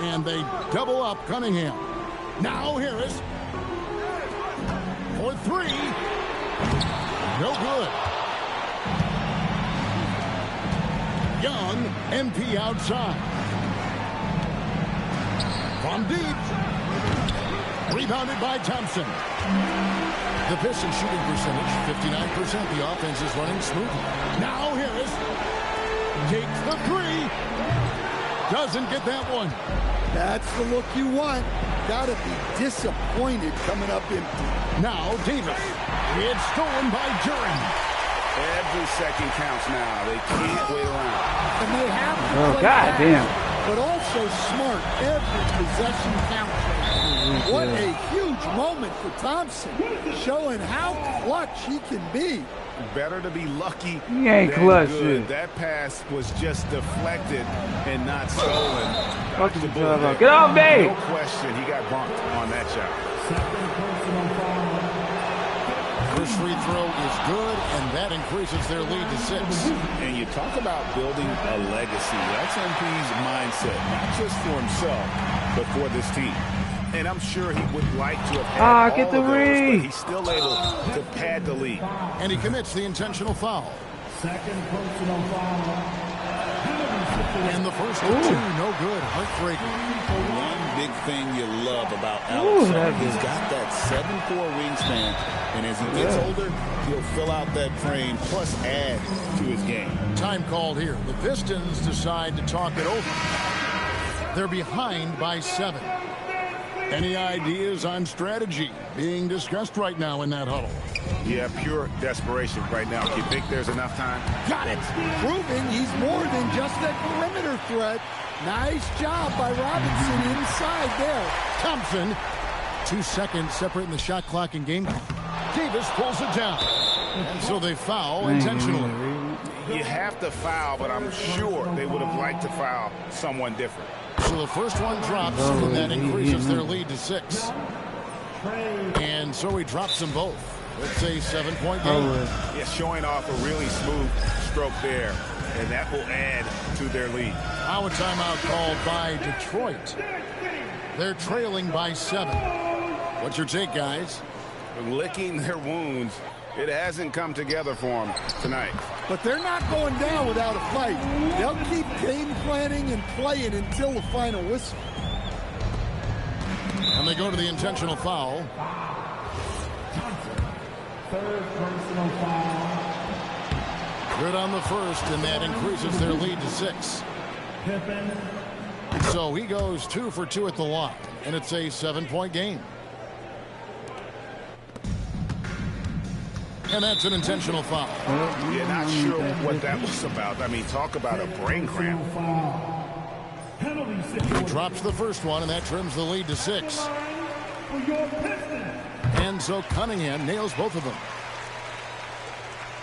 And they double up Cunningham. Now Harris. For 3. No good. Young, MP outside. From deep. Rebounded by Thompson. The Pistons shooting percentage, 59%. The offense is running smoothly. Now Harris takes the three. Doesn't get that one. That's the look you want. Gotta be disappointed coming up empty. Now Davis. It's stolen by Duran. Every second counts now. They can't wait around. And they have to Oh, play goddamn. fast, but also smart. Every possession counts. What a huge moment for Thompson, showing how clutch he can be. Better to be lucky He ain't than clutch good. shit. That pass was just deflected and not stolen. Fucking The job bull out. Get off me! No question, he got bumped on that shot. First free throw is good, and that increases their lead to 6. And you talk about building a legacy. That's MP's mindset, not just for himself, but for this team. And I'm sure he would like to have had all get the of those, read. but he's still able to pad the lead. And he commits the intentional foul. Second personal foul. And the first of 2, no good. Heartbreaking. One big thing you love about Ooh, Alex, that he's good. got that 7'4" wingspan, and as he gets older, he'll fill out that frame plus add to his game. Time called here. The Pistons decide to talk it over. They're behind by 7. Any ideas on strategy being discussed right now in that huddle? Yeah, pure desperation right now. Do you think there's enough time? Got it. Proving he's more than just a perimeter threat. Nice job by Robinson inside there. Thompson. 2 seconds separating the shot clock and game. Davis pulls it down. And so they foul intentionally. You have to foul, but I'm sure they would have liked to foul someone different. So the first one drops, and that increases their lead to 6. And so he drops them both. It's a 7-point game. Yeah, showing off a really smooth stroke there, and that will add to their lead. Now a timeout called by Detroit. They're trailing by 7. What's your take, guys? Licking their wounds. It hasn't come together for them tonight. But they're not going down without a fight. They'll keep game planning and playing until the final whistle. And they go to the intentional foul. Third personal foul. Good on the first, and that increases their lead to 6. Pippen. So he goes 2 for 2 at the line, and it's a 7-point game. And that's an intentional foul. Yeah, not sure what that was about. I mean, talk about a brain cramp. He drops the first one, and that trims the lead to 6. And so Cunningham nails both of them.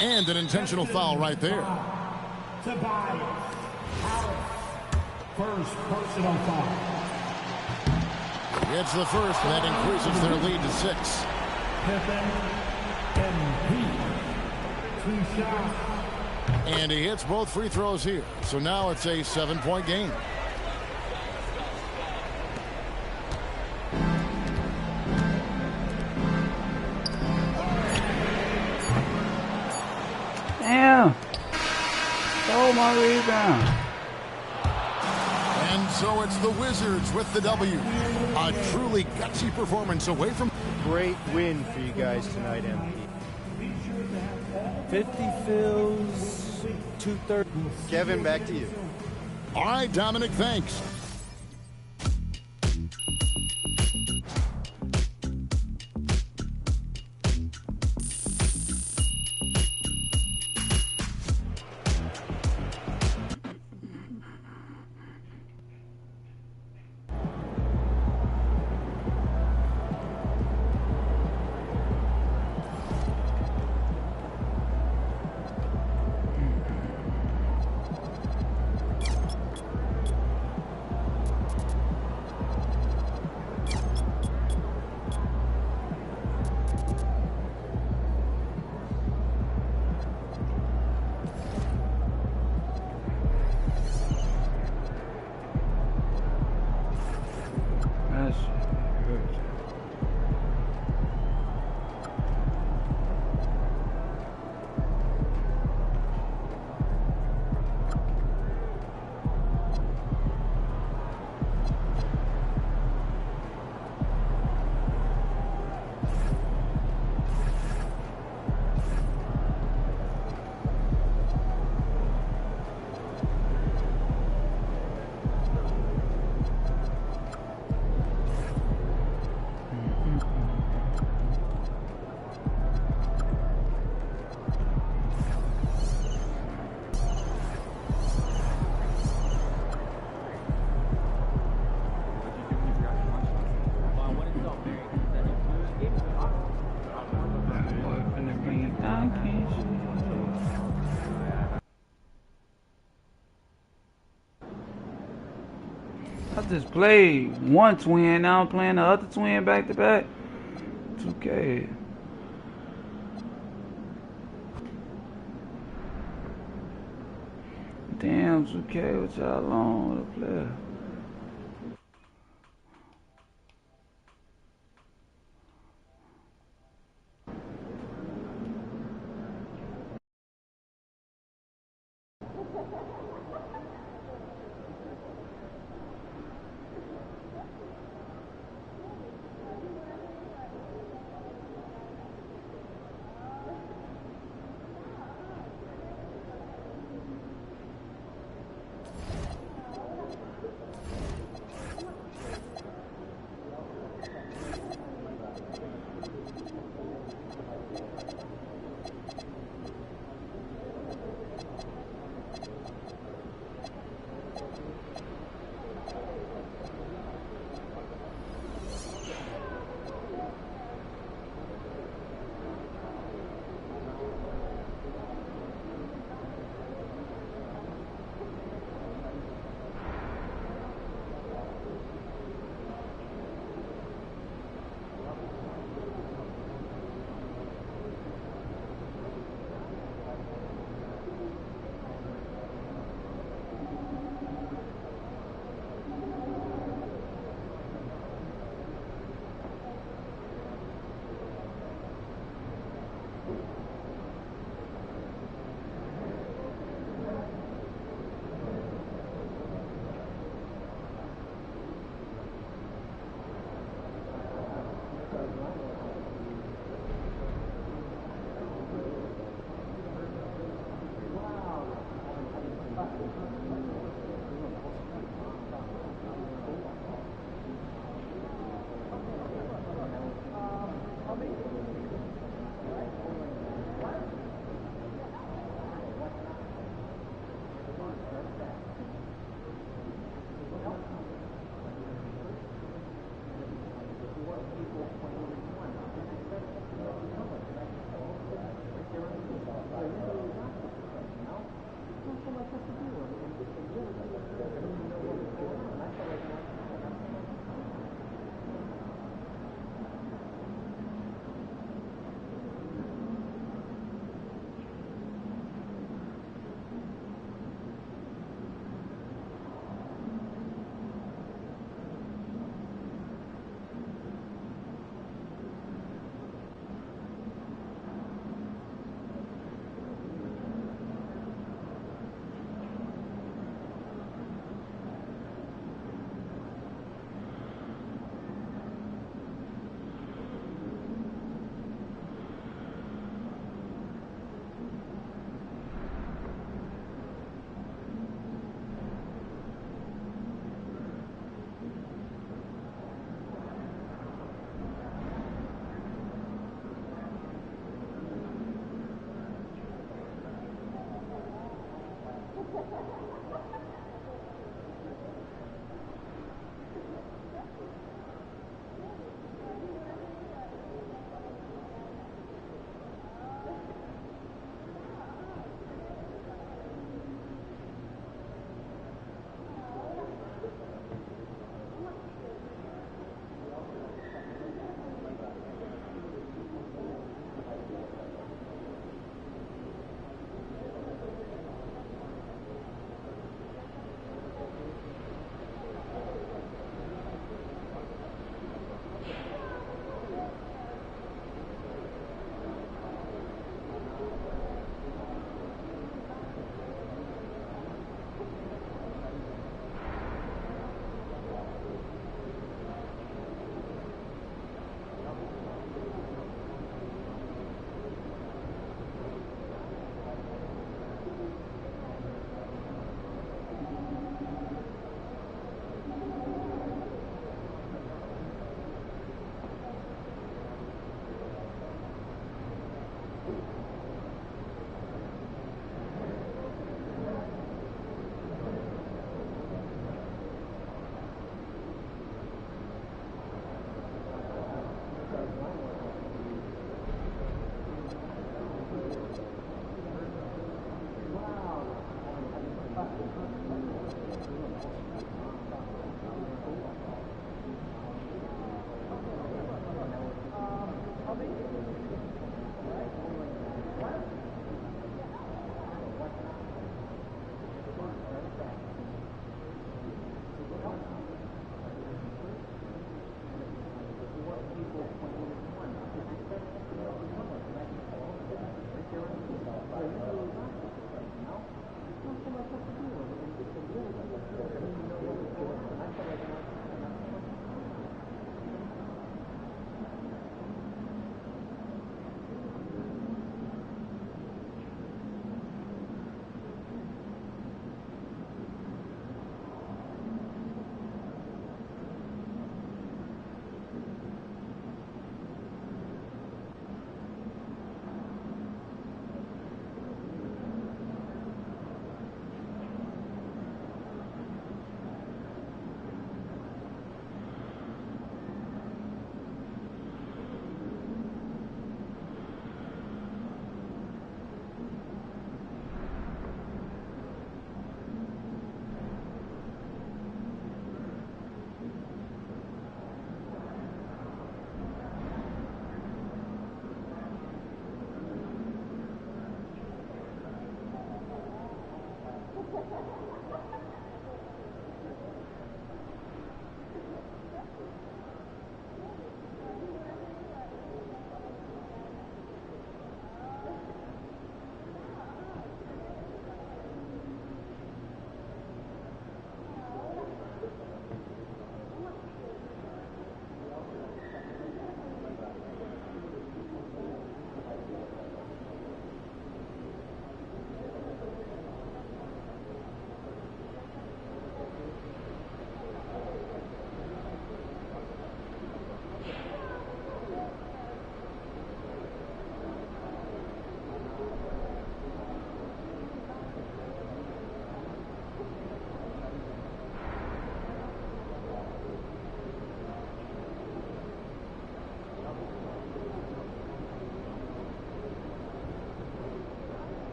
And an intentional foul right there. First personal foul. It's the first, and that increases their lead to 6. Pippen. And he hits both free throws here. So now it's a 7-point game. Damn. Stole my rebound. And so it's the Wizards with the W. A truly gutsy performance away from... Great win for you guys tonight, MP. 50 fills, 230. Kevin, back to you. All right, Dominic, thanks. I just played one twin, now I'm playing the other twin back to back. 2K. Damn, 2K, what y'all on with a player?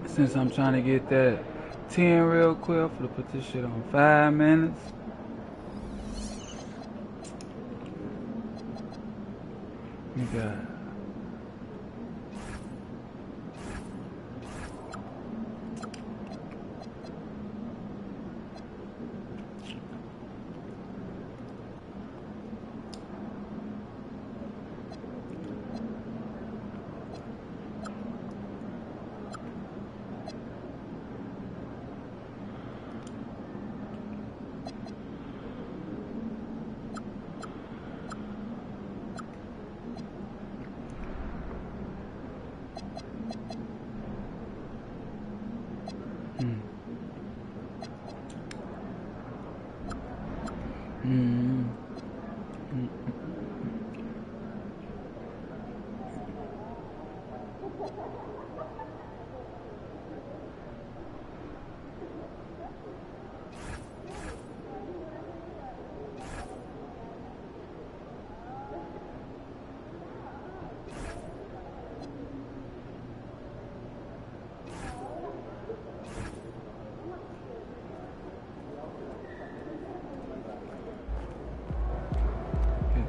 Since I'm trying to get that 10 real quick, I'm gonna put this shit on 5 minutes. You got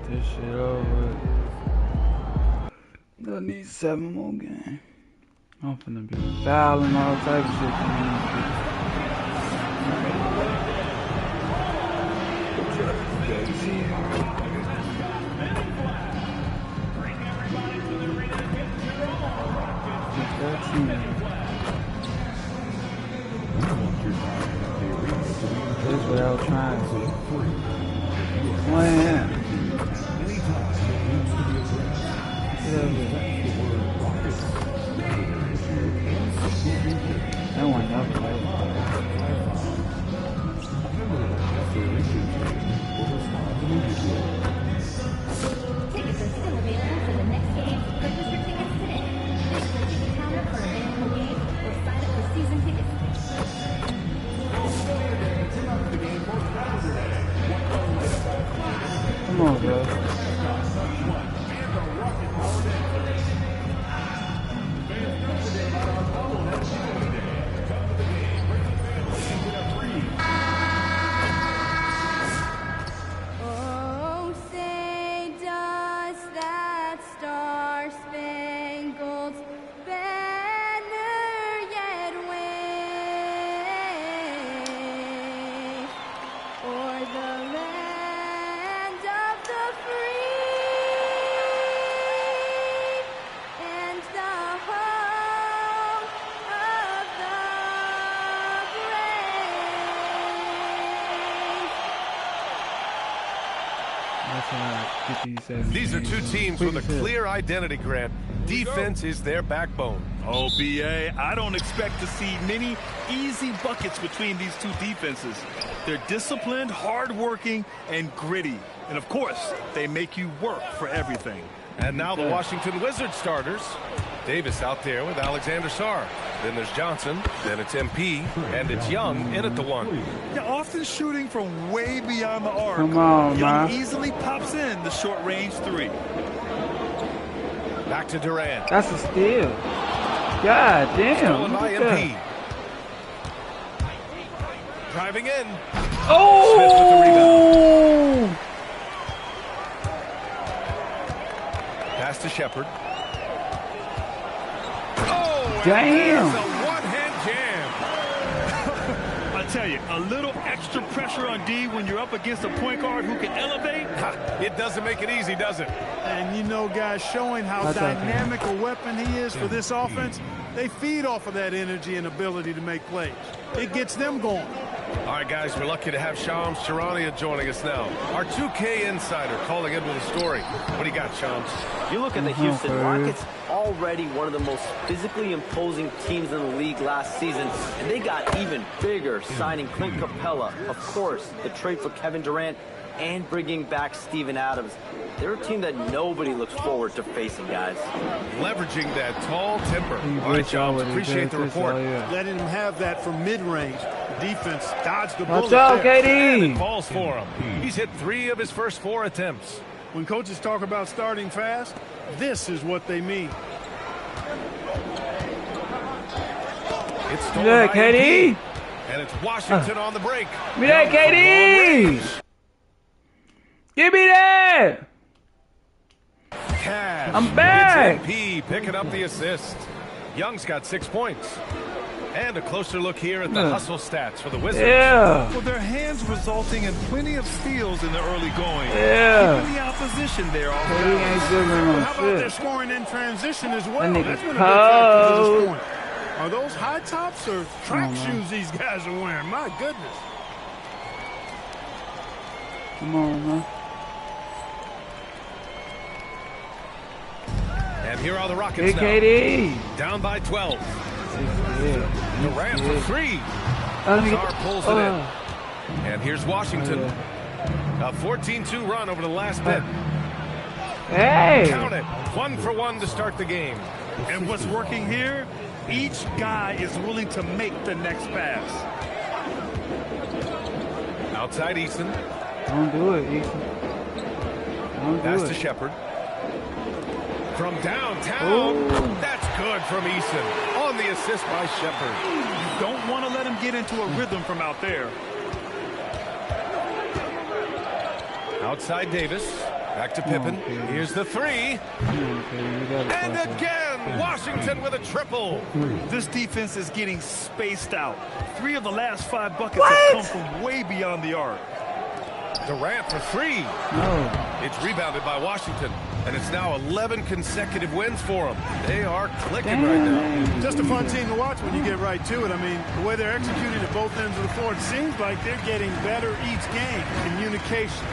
this shit over. I need 7 more games. I'm finna be fouling all type of shit. That's what I was trying to do. Plan. That one never played. Tickets are still available for the next game. Purchase your tickets today. Visit the ticket counter for available games or sign up for season tickets. These are two teams with a clear identity, Grant. Defense is their backbone. Oh, B.A., I don't expect to see many easy buckets between these two defenses. They're disciplined, hardworking, and gritty. And, of course, they make you work for everything. And now the Washington Wizards starters. Davis out there with Alexander Sarr. Then there's Johnson. Then it's MP. And it's Young in at the 1. Yeah, often shooting from way beyond the arc. Come on, Young man. easily pops in the short-range 3. Back to Durant. That's a steal. God damn. Stolen by Look at MP. Driving in. Oh! Smith with the rebound. Pass to Shepard. Oh, damn. It's a one-hand jam. I tell you, a little extra pressure on D when you're up against a point guard who can elevate. It doesn't make it easy, does it? And you know, guys, showing how dynamic a weapon he is for this offense, they feed off of that energy and ability to make plays. It gets them going. All right, guys, we're lucky to have Shams Charania joining us now. Our 2K insider calling in with a story. What do you got, Shams? You look at the Houston Rockets, already one of the most physically imposing teams in the league last season, and they got even bigger, signing Clint Capella, of course, the trade for Kevin Durant, and bringing back Steven Adams. They're a team that nobody looks forward to facing, guys. Leveraging that tall timber. All right, Shams, appreciate the report. Letting him have that from mid-range. Defense dodged the bullet. Watch out, KD. And it falls for him. He's hit 3 of his first 4 attempts. When coaches talk about starting fast, this is what they mean. It's stolen Yeah, by KD. MP. And it's Washington on the break. Give me that, KD. Give me that. Cash. I'm back. It's MP picking up the assist. Young's got 6 points. And a closer look here at the hustle stats for the Wizards. Yeah. Well, their hands resulting in plenty of steals in the early going. Yeah. Keeping the opposition there. KD ain't doing no How about their shit. scoring in transition as well? That nigga's That's been a big factor to this cold. point. Are those high tops or track shoes these guys are wearing? My goodness. Come on, man. And here are the Rockets Hey, KD. now. Down by 12. Yeah. Durant for 3. Sarr pulls it in. And here's Washington. A 14-2 run over the last bit. Hey. Count it. 1 for 1 to start the game. And what's working here? Each guy is willing to make the next pass. Outside Eason. Don't do it, Ethan. Don't do Pass it. to Shepard. From downtown. Ooh. That's good from Eason. On the assist by Shepard. You don't want to let him get into a rhythm from out there. Outside Davis. Back to Pippen. Here's the 3. And again, Washington with a triple. This defense is getting spaced out. 3 of the last 5 buckets have come from way beyond the arc. Durant for 3. No. It's rebounded by Washington. And it's now 11 consecutive wins for them. They are clicking right now. Just a fun team to watch when you get right to it. I mean, the way they're executing at both ends of the floor, it seems like they're getting better each game. Communication,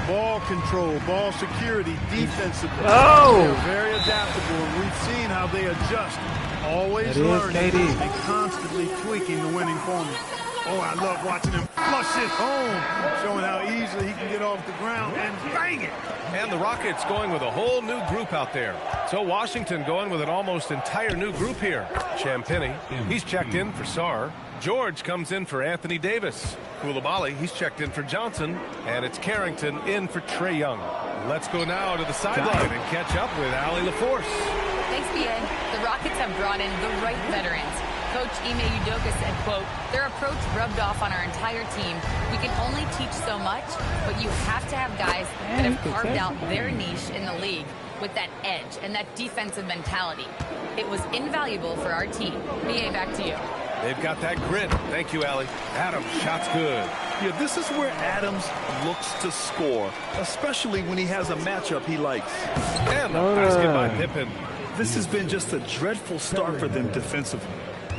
ball control, ball security, defensive. Oh! They're very adaptable, and we've seen how they adjust. Always That is learning KD. and constantly tweaking the winning formula. Oh, I love watching him flush it home, showing how easily he can get off the ground and bang it. And the Rockets going with a whole new group out there. So Washington going with an almost entire new group here. Champagnie, he's checked in for Sarr. George comes in for Anthony Davis. Koulibaly, he's checked in for Johnson. And it's Carrington in for Trae Young. Let's go now to the sideline and catch up with Allie LaForce. Thanks, BA. The Rockets have brought in the right veterans. Coach Ime Udoka said, quote, their approach rubbed off on our entire team. We can only teach so much, but you have to have guys that have carved out their niche in the league with that edge and that defensive mentality. It was invaluable for our team. BA, back to you. They've got that grit. Thank you, Allie. Adams, shot's good. Yeah, this is where Adams looks to score, especially when he has a matchup he likes. And the basket by Pippen. This has been just a dreadful start for them defensively.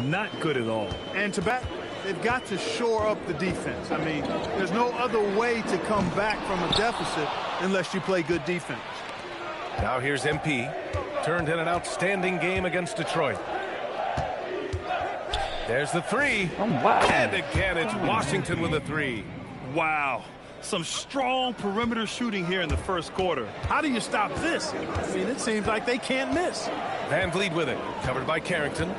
Not good at all. And to back, they've got to shore up the defense. I mean, there's no other way to come back from a deficit unless you play good defense. Now here's MP. Turned in an outstanding game against Detroit. There's the three. Oh, wow. And again, it's Washington with a three. Wow. Some strong perimeter shooting here in the first quarter. How do you stop this? I mean, it seems like they can't miss. Van Vliet with it. Covered by Carrington.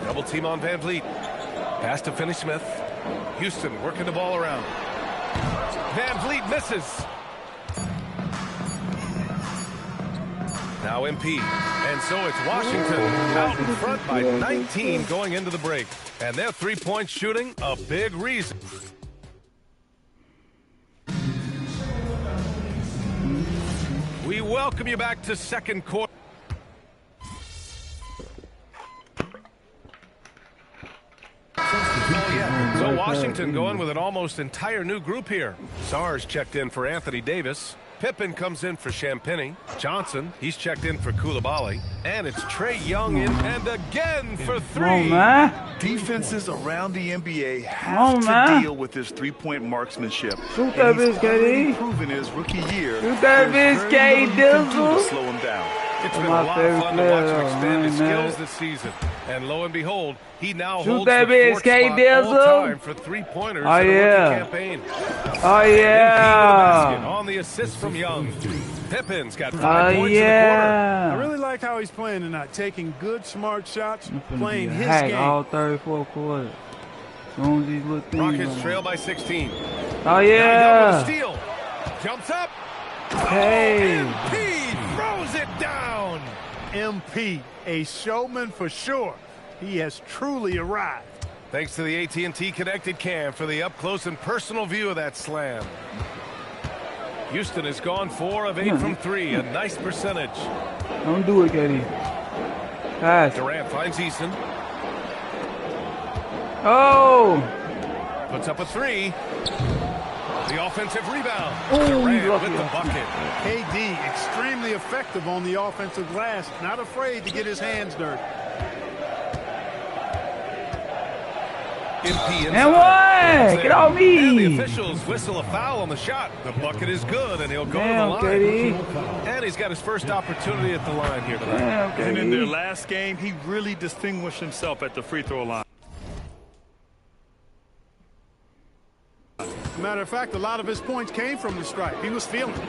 Double team on Van Vliet. Pass to Finney-Smith. Houston working the ball around. Van Vliet misses. Now MP. And so it's Washington out in front by 19 going into the break. And their three-point shooting, a big reason. We welcome you back to second quarter. Oh, yeah. So Washington going with an almost entire new group here. Sars checked in for Anthony Davis. Pippen comes in for Champagny. Johnson, he's checked in for Koulibaly. And it's Trae Young in and again for three. Defenses around the NBA have to deal with this three-point marksmanship. Shoot that bitch, KD. Proven his rookie year. Shoot that bitch, KD. To slow him down. It's been a lot of fun to watch him expand his skills this season. And lo and behold, he now holds that the bitch, fourth spot all time for three-pointers in the rookie campaign. Oh, yeah. On the assist from Young. Pippin's got 5 points in the quarter. I really like how he's playing tonight, taking good, smart shots, playing his game. All 34 quarters. As soon as these little things. Rockets trail by 16. Oh, yeah. Steal. Jumps up. Hey. MP throws it down. MP, a showman for sure. He has truly arrived. Thanks to the AT&T Connected Cam for the up-close and personal view of that slam. Houston has gone 4 of 8 from 3, a nice percentage. Don't do it, KD. Pass. Durant finds Eason. Oh! Puts up a 3. The offensive rebound. Oh, Durant with the bucket. KD extremely effective on the offensive glass. Not afraid to get his hands dirty. MP inside. And one! Get on me! And the officials whistle a foul on the shot. The bucket is good, and he'll go to the line. KD. And he's got his first opportunity at the line here tonight. And in their last game, he really distinguished himself at the free throw line. Matter of fact, a lot of his points came from the stripe. He was feeling it.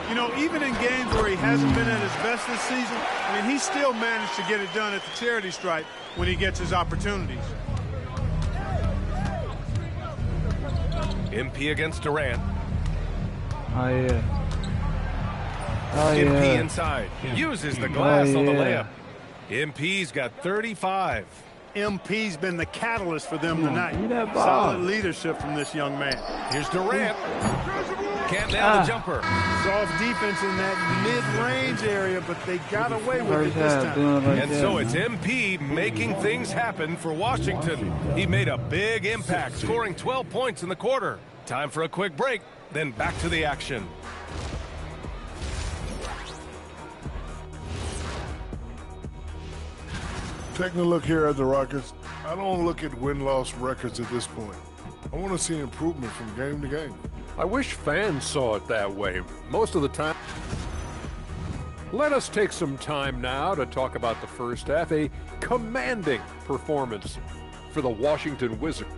You know, even in games where he hasn't been at his best this season, I mean, he still managed to get it done at the charity stripe when he gets his opportunities. MP against Durant. Oh, yeah. Oh, MP yeah. inside. Uses the glass on the layup. MP's got 35. MP's been the catalyst for them tonight. ball. Solid leadership from this young man. Here's Durant. Can't nail the jumper. Soft defense in that mid-range area, but they got away with it this time. And so it's MP making things happen for Washington. He made a big impact, scoring 12 points in the quarter. Time for a quick break, then back to the action. Taking a look here at the Rockets, I don't look at win-loss records at this point. I want to see improvement from game to game. I wish fans saw it that way. Most of the time. Let us take some time now to talk about the first half. A commanding performance for the Washington Wizards.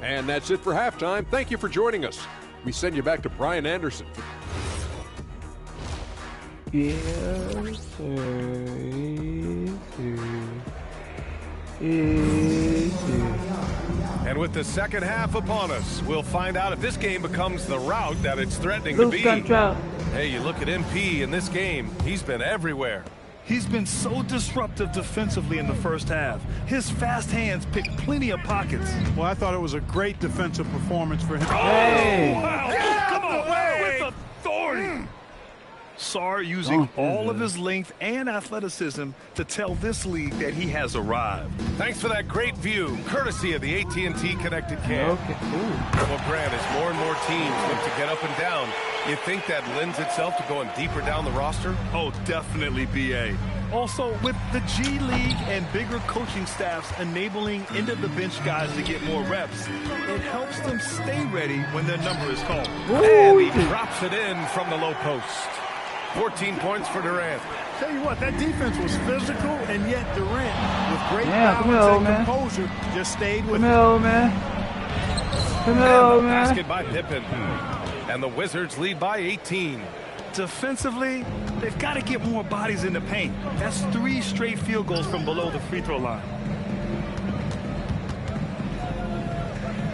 And that's it for halftime. Thank you for joining us. We send you back to Brian Anderson. Yes, sir. And with the second half upon us, we'll find out if this game becomes the route that it's threatening to be. Hey, you look at MP in this game, he's been everywhere. He's been so disruptive defensively in the first half. His fast hands pick plenty of pockets. Well, I thought it was a great defensive performance for him. Hey! Wow. Come on, with authority. Sarr using all of his length and athleticism to tell this league that he has arrived. Thanks for that great view, courtesy of the AT&T Connected Cam. Well, Grant, as more and more teams look to get up and down, you think that lends itself to going deeper down the roster? Oh, definitely, B.A. Also, with the G League and bigger coaching staffs enabling end-of-the-bench guys to get more reps, it helps them stay ready when their number is called. And he drops it in from the low post. 14 points for Durant. Tell you what, that defense was physical, and yet Durant, with great balance and composure, just stayed with it. Basket by Pippen. And the Wizards lead by 18. Defensively, they've got to get more bodies in the paint. That's 3 straight field goals from below the free throw line.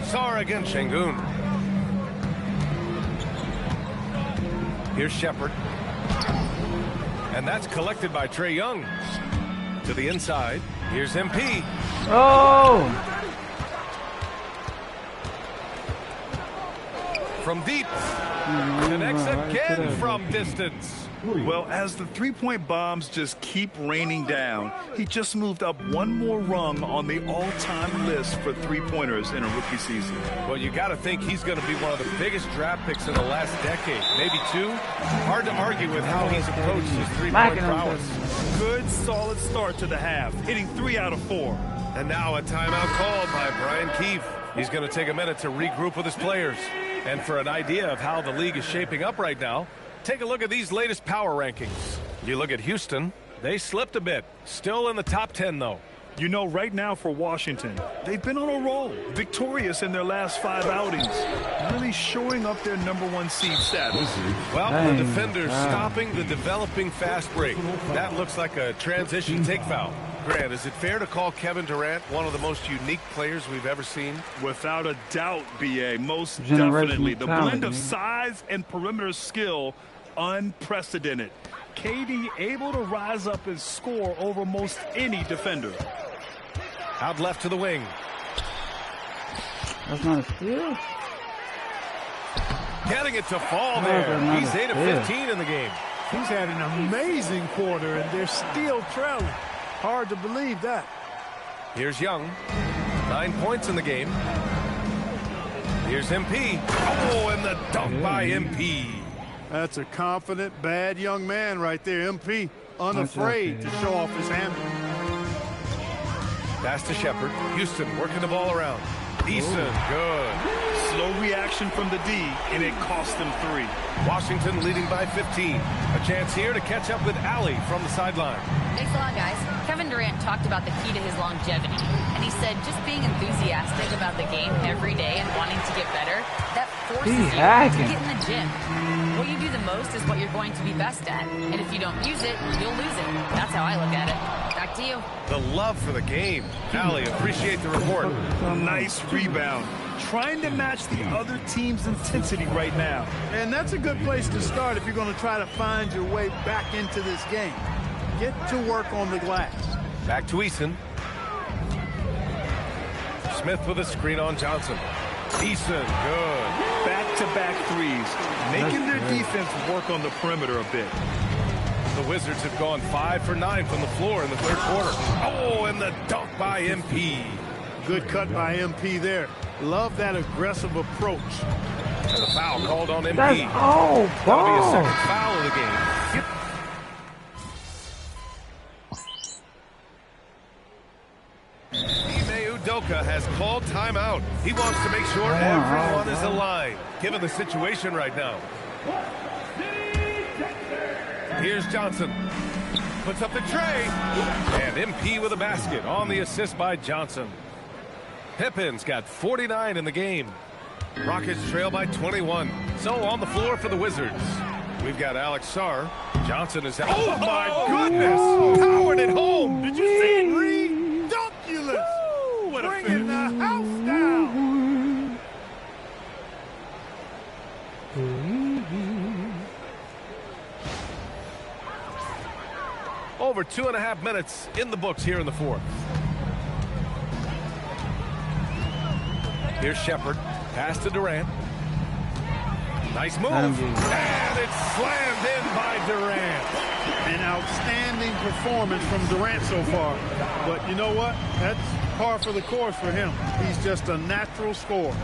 Sarr against Şengün. Here's Shepard. And that's collected by Trae Young. To the inside. Here's MP. Oh! From deep. Connects again from distance. Well, as the three-point bombs just keep raining down, he just moved up one more rung on the all-time list for three-pointers in a rookie season. Well, you got to think he's going to be one of the biggest draft picks in the last decade, maybe 2. Hard to argue with how he's approached his three-point prowess. Good, solid start to the half, hitting 3 out of 4. And now a timeout called by Brian Keefe. He's going to take a minute to regroup with his players. And for an idea of how the league is shaping up right now, take a look at these latest power rankings. You look at Houston, they slipped a bit. Still in the top 10, though. You know, right now for Washington, they've been on a roll, victorious in their last 5 outings, really showing up their #1 seed status. Well, the defenders stopping the developing fast break. That looks like a transition take foul. Grant, is it fair to call Kevin Durant one of the most unique players we've ever seen? Without a doubt, B.A., most definitely. The blend of size and perimeter skill, unprecedented. KD able to rise up and score over most any defender. Out left to the wing. That's not a steal. Getting it to fall there. He's 8 of 15 in the game. He's had an amazing quarter, and they're still trailing. Hard to believe that. Here's Young. 9 points in the game. Here's MP. Oh, and the dunk by MP. That's a confident, bad young man right there. MP, unafraid to show off his handle. Pass to Shepard. Houston working the ball around. Eason, good. Slow reaction from the D, and it cost them 3. Washington leading by 15. A chance here to catch up with Allie from the sideline. Thanks a lot, guys. Kevin Durant talked about the key to his longevity, and he said just being enthusiastic about the game every day and wanting to get better, that forces you to get in the gym. What you do the most is what you're going to be best at, and if you don't use it, you'll lose it. That's how I look at it. Back to you. The love for the game. Allie, appreciate the report. Nice rebound. Trying to match the other team's intensity right now. And that's a good place to start if you're going to try to find your way back into this game. Get to work on the glass. Back to Eason. Smith with a screen on Johnson. Eason, good. Back-to-back threes, making their defense work on the perimeter a bit. The Wizards have gone 5 for 9 from the floor in the third quarter. Oh, and the dunk by MP. Good cut by MP there. Love that aggressive approach. And the foul called on MP. That'll be a second foul of the game. Ime Udoka has called timeout. He wants to make sure everyone is aligned, given the situation right now. Here's Johnson. Puts up the tray. And MP with a basket on the assist by Johnson. Pippen's got 49 in the game. Rockets trail by 21. So on the floor for the Wizards. We've got Alex Sarr. Johnson is out. Oh, my goodness. Powered it home. Did you see it, Reed? Dunculous. What a bringing the house down. Over 2.5 minutes in the books here in the fourth. Here's Shepard. Pass to Durant. Nice move. Let him get it. And it's slammed in by Durant. An outstanding performance from Durant so far. But you know what? That's par for the course for him. He's just a natural scorer.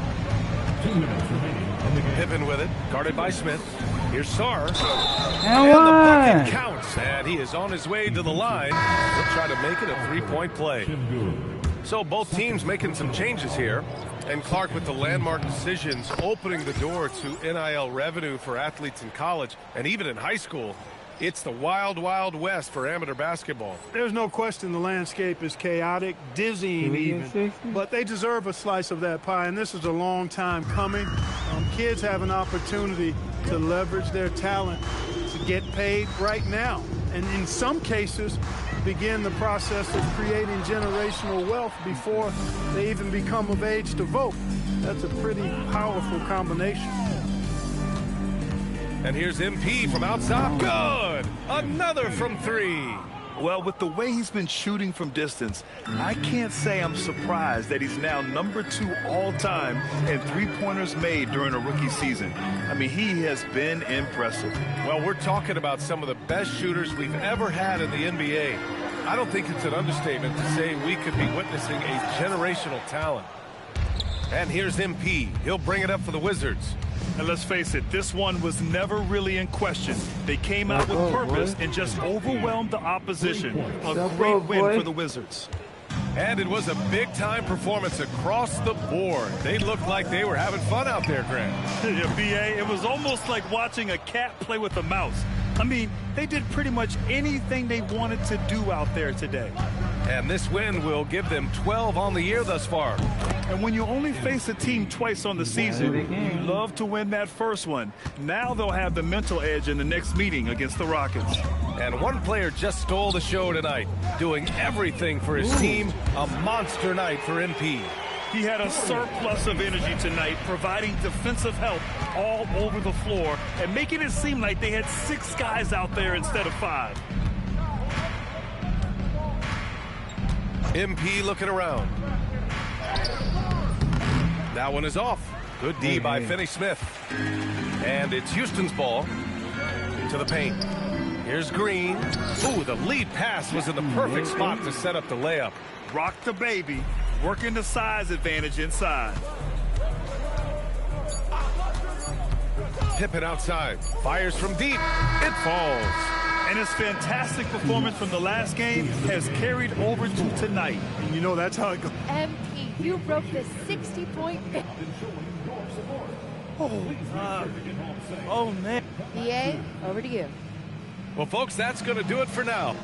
2 minutes remaining in the game. Pippen with it, guarded by Smith. Here's Sarr. And the one. bucket counts. And he is on his way to the line. He'll try to make it a three-point play. So both teams making some changes here. And Clark with the landmark decisions opening the door to NIL revenue for athletes in college and even in high school. It's the wild, wild west for amateur basketball. There's no question the landscape is chaotic, dizzying even, but they deserve a slice of that pie, and this is a long time coming. Kids have an opportunity to leverage their talent to get paid right now, and in some cases begin the process of creating generational wealth before they even become of age to vote. That's a pretty powerful combination. And here's MP from outside. Good! Another from three. Well, with the way he's been shooting from distance, I can't say I'm surprised that he's now #2 all-time in three-pointers made during a rookie season. I mean, he has been impressive. Well, we're talking about some of the best shooters we've ever had in the NBA. I don't think it's an understatement to say we could be witnessing a generational talent. And here's MP. He'll bring it up for the Wizards. And let's face it, this one was never really in question. They came out with purpose and just overwhelmed the opposition. A great win for the Wizards. And it was a big-time performance across the board. They looked like they were having fun out there, Grant. Yeah, B.A., it was almost like watching a cat play with a mouse. I mean, they did pretty much anything they wanted to do out there today. And this win will give them 12 on the year thus far. And when you only face a team twice on the season, you love to win that first one. Now they'll have the mental edge in the next meeting against the Rockets. And one player just stole the show tonight, doing everything for his team. A monster night for MP. He had a surplus of energy tonight, providing defensive help all over the floor and making it seem like they had 6 guys out there instead of 5. MP looking around. That one is off. Good D by Finney-Smith. And it's Houston's ball to the paint. Here's Green. Ooh, the lead pass was in the perfect spot to set up the layup. Rock the baby, working the size advantage inside. Pippen outside, fires from deep, it falls. And his fantastic performance from the last game has carried over to tonight. And you know that's how it goes. MP, you broke the 60-point. Oh, man. BA, over to you. Well, folks, that's going to do it for now.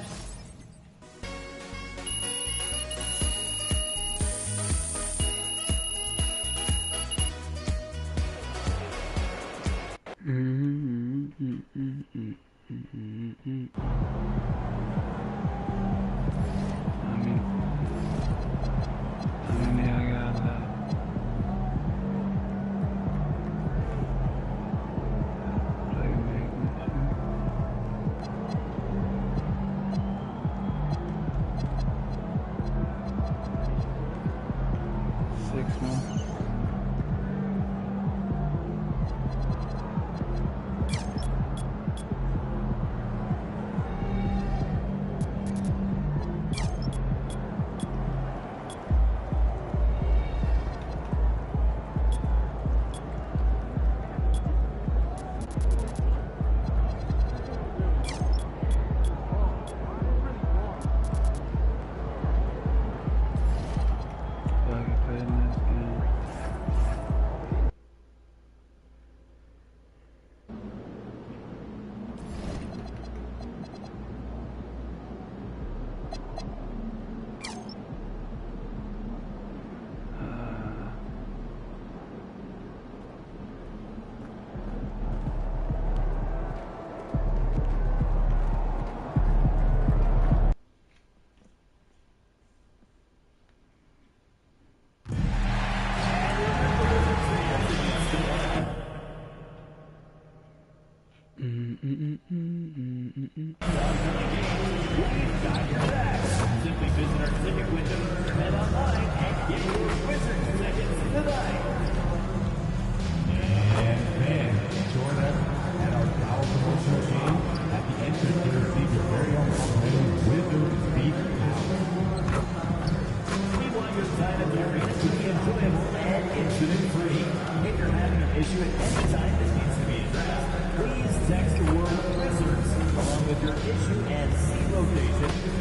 Simply visit our ticket window, head online, and get your Wizards tickets tonight. And man,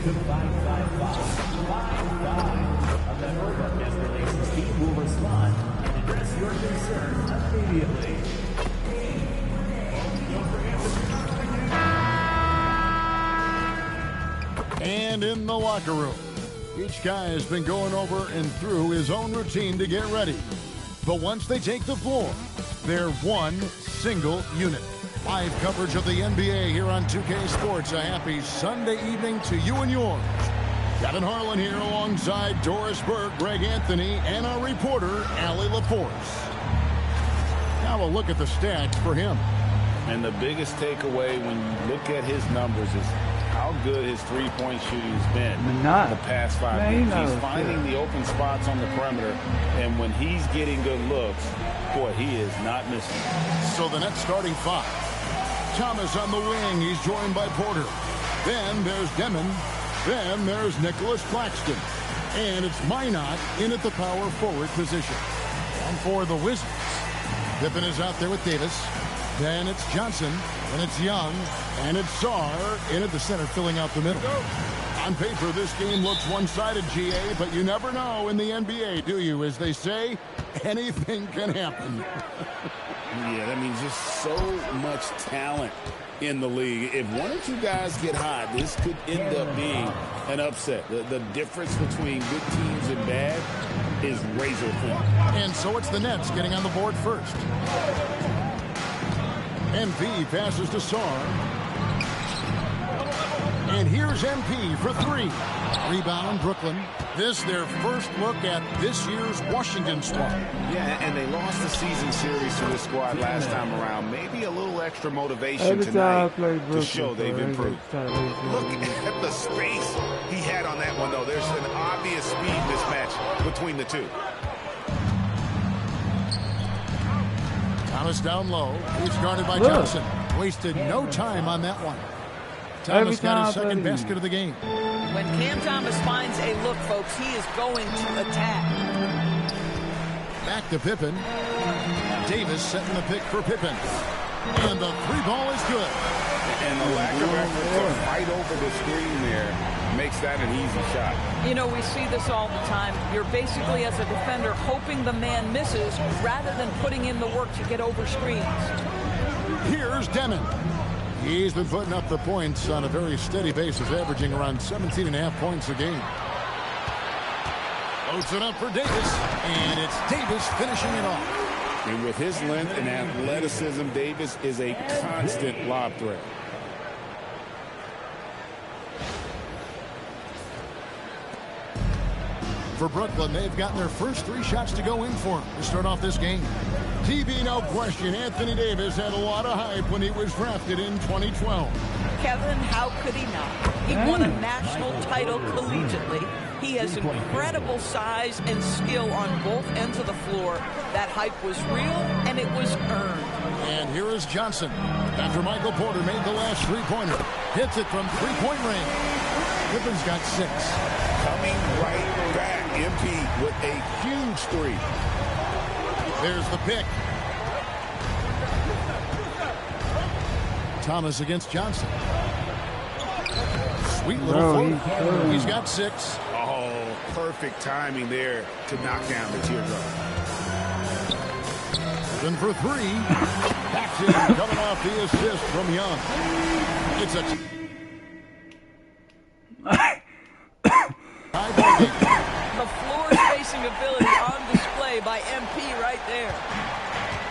to 555-55. A member of our guest relations team will respond and address your concern immediately. And in the locker room, each guy has been going over and through his own routine to get ready. But once they take the floor, they're one single unit. Live coverage of the NBA here on 2K Sports. A happy Sunday evening to you and yours. Kevin Harlan here alongside Doris Burke, Greg Anthony, and our reporter, Allie LaForce. Now a look at the stats for him. And the biggest takeaway when you look at his numbers is how good his three-point shooting has been in the past 5 games. He's finding the open spots on the perimeter, and when he's getting good looks, boy, he is not missing. So the Nets starting five. Thomas on the wing. He's joined by Porter. Then there's Demon. Then there's Nicholas Claxton. And it's Minot in at the power forward position. And for the Wizards, Pippen is out there with Davis. Then it's Johnson, and it's Young, and it's Sarr in at the center, filling out the middle. On paper, this game looks one-sided, GA, but you never know in the NBA, do you? As they say, anything can happen. Yeah, that means just so much talent in the league. If one or two guys get hot, this could end up being an upset. The difference between good teams and bad is razor thin. And so it's the Nets getting on the board first. MP passes to Sarr. And here's MP for three. Rebound, Brooklyn. This their first look at this year's Washington squad. Yeah, and they lost the season series to this squad last time around. Maybe a little extra motivation tonight to show they've improved. Look at the space he had on that one, though. There's an obvious speed mismatch between the two. Thomas down low. He's guarded by Johnson. Wasted no time on that one. Thomas got his second basket of the game. When Cam Thomas finds a look, folks, he is going to attack. Back to Pippen. Davis setting the pick for Pippen. And the three ball is good. And the lack of effort to fight over the screen there makes that an easy shot. You know, we see this all the time. You're basically, as a defender, hoping the man misses rather than putting in the work to get over screens. Here's Demon. He's been putting up the points on a very steady basis, averaging around 17.5 points a game. Loads it up for Davis, and it's Davis finishing it off. And with his length and athleticism, Davis is a constant lob threat. For Brooklyn, they've gotten their first three shots to go in for him to start off this game. TV, no question, Anthony Davis had a lot of hype when he was drafted in 2012. Kevin, how could he not? He won a national title collegiately. He has incredible size and skill on both ends of the floor. That hype was real, and it was earned. And here is Johnson. After Michael Porter made the last three-pointer. Hits it from three-point range. Pippen's got six. Coming right back, MP with a huge three. There's the pick. Thomas against Johnson. Sweet little float. He's got six. Oh, perfect timing there to knock down the teardrop. Then for three. Backs in, coming off the assist from Young. It's a The floor-spacing ability on display by MP right there.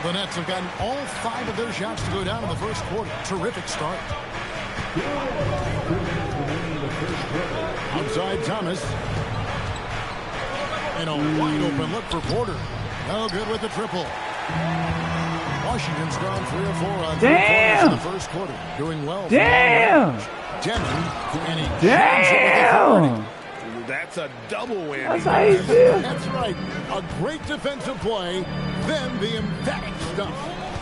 The Nets have gotten all five of their shots to go down in the first quarter. Terrific start. Outside Thomas. And a wide open look for Porter. No good with the triple. Washington's gone 3 or 4 on 3 points in the first quarter. Doing well. Damn. Demon. And he Damn. That's a double win. That's how you feel. That's right. A great defensive play, then the emphatic stuff.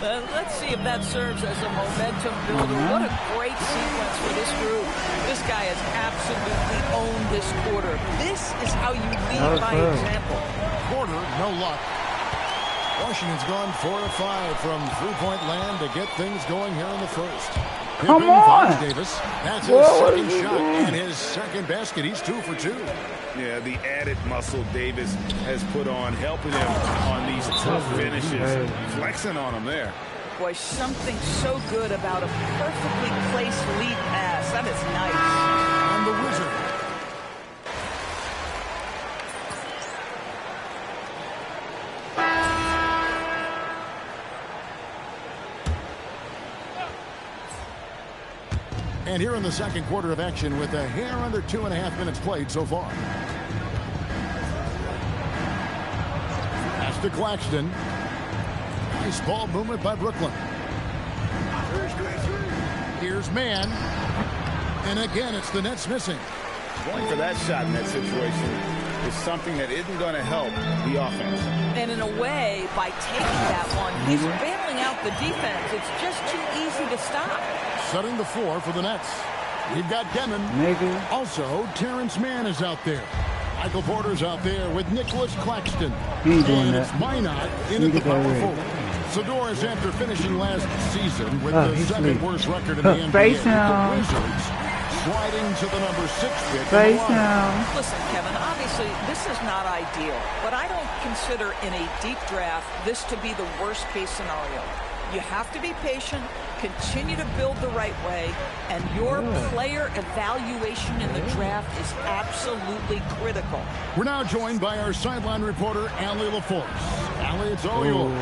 Let's see if that serves as a momentum builder. What a great sequence for this group. This guy has absolutely owned this quarter. This is how you lead by example. Quarter, no luck. Washington's gone 4 of 5 from three-point land to get things going here in the first. Come on. Davis. That's his second shot and his second basket. He's 2 for 2. Yeah, the added muscle Davis has put on, helping him on these tough finishes. Flexing on him there. Boy, something so good about a perfectly placed lead pass. That is nice. And the Wizard. And here in the second quarter of action with a hair under 2.5 minutes played so far. Pass to Claxton. Nice ball movement by Brooklyn. Here's Mann. And again, it's the Nets missing. Going for that shot in that situation is something that isn't going to help the offense. And in a way, by taking that one, he's bailing out the defense. It's just too easy to stop. Setting the floor for the Nets. We've got Demon. Also, Terrence Mann is out there. Michael Porter's out there with Nicholas Claxton. And it's Minot in at the power forward. Sador's, after finishing last season with the second worst record in the NBA, the Wizards sliding to the number 6 pick. Listen, Kevin, obviously this is not ideal, but I don't consider in a deep draft this to be the worst case scenario. You have to be patient, continue to build the right way, and your player evaluation in the draft is absolutely critical. We're now joined by our sideline reporter, Allie LaForce. Allie, it's all yours.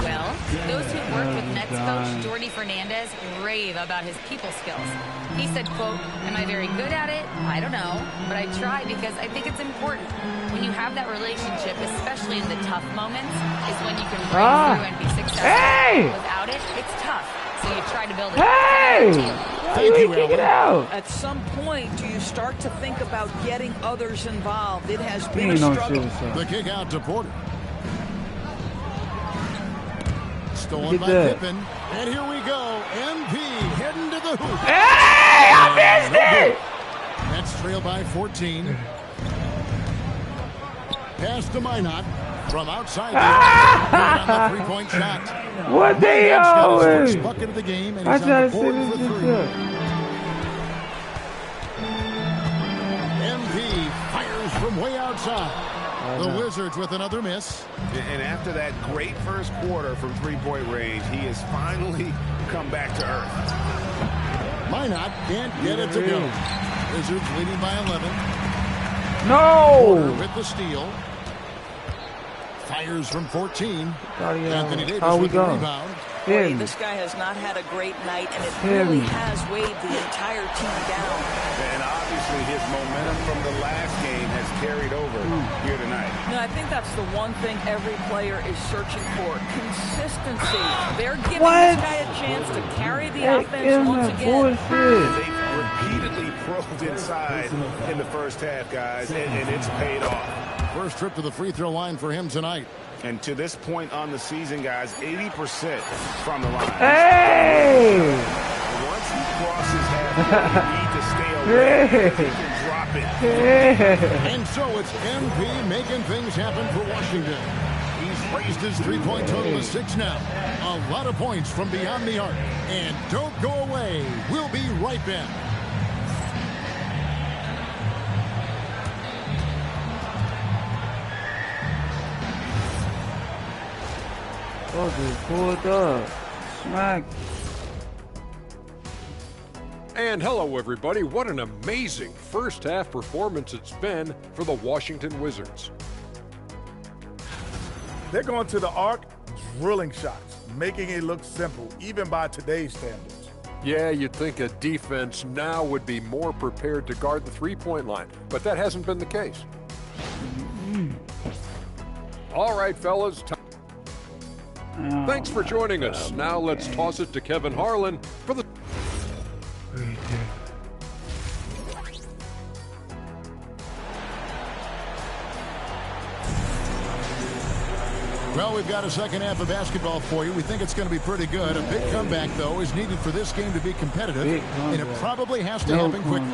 Well, those who worked with Nets coach Jordy Fernandez rave about his people skills. He said, quote, "Am I very good at it? I don't know, but I try because I think it's important. When you have that relationship, especially in the tough moments, is when you can break through and be successful. Without it, it's tough. So you try to build it. Thank you, Allie. At some point, do you start to think about getting others involved? It has been a struggle. The kick out to Porter. Stolen by Pippen. And here we go. MP heading to the hoop. Hey, I missed it! Nets trail by 14. Pass to Minot from outside on the three-point shot. What they always? Bucket of the game, and he's on the board for 3. MP fires from way outside. The Wizards with another miss. And after that great first quarter from three-point range, he has finally come back to earth. Minot can't get it to go. Wizards leading by 11. No! Porter with the steal. Fires from 14. Anthony Davis with the rebound. Boy, this guy has not had a great night, and it really has weighed the entire team down. And obviously his momentum from the last game has carried over here tonight. No, I think that's the one thing every player is searching for. Consistency. They're giving this guy a chance to carry the offense once again. They've repeatedly probed inside in the first half, guys, and it's paid off. First trip to the free throw line for him tonight. And to this point on the season, guys, 80% from the line. Hey! Once he crosses half, you need to stay away. He can drop it. And so it's MP making things happen for Washington. He's raised his three-point total to 6 now. A lot of points from beyond the arc. And don't go away. We'll be right back. Oh, dude, pulled up. Smack. And hello, everybody. What an amazing first half performance it's been for the Washington Wizards. They're going to the arc, drilling shots, making it look simple, even by today's standards. Yeah, you'd think a defense now would be more prepared to guard the three-point line, but that hasn't been the case. All right, fellas. Thanks for joining us. Now let's toss it to Kevin Harlan for the... Well, we've got a second half of basketball for you. We think it's going to be pretty good. A big comeback, though, is needed for this game to be competitive, and it probably has to happen quickly.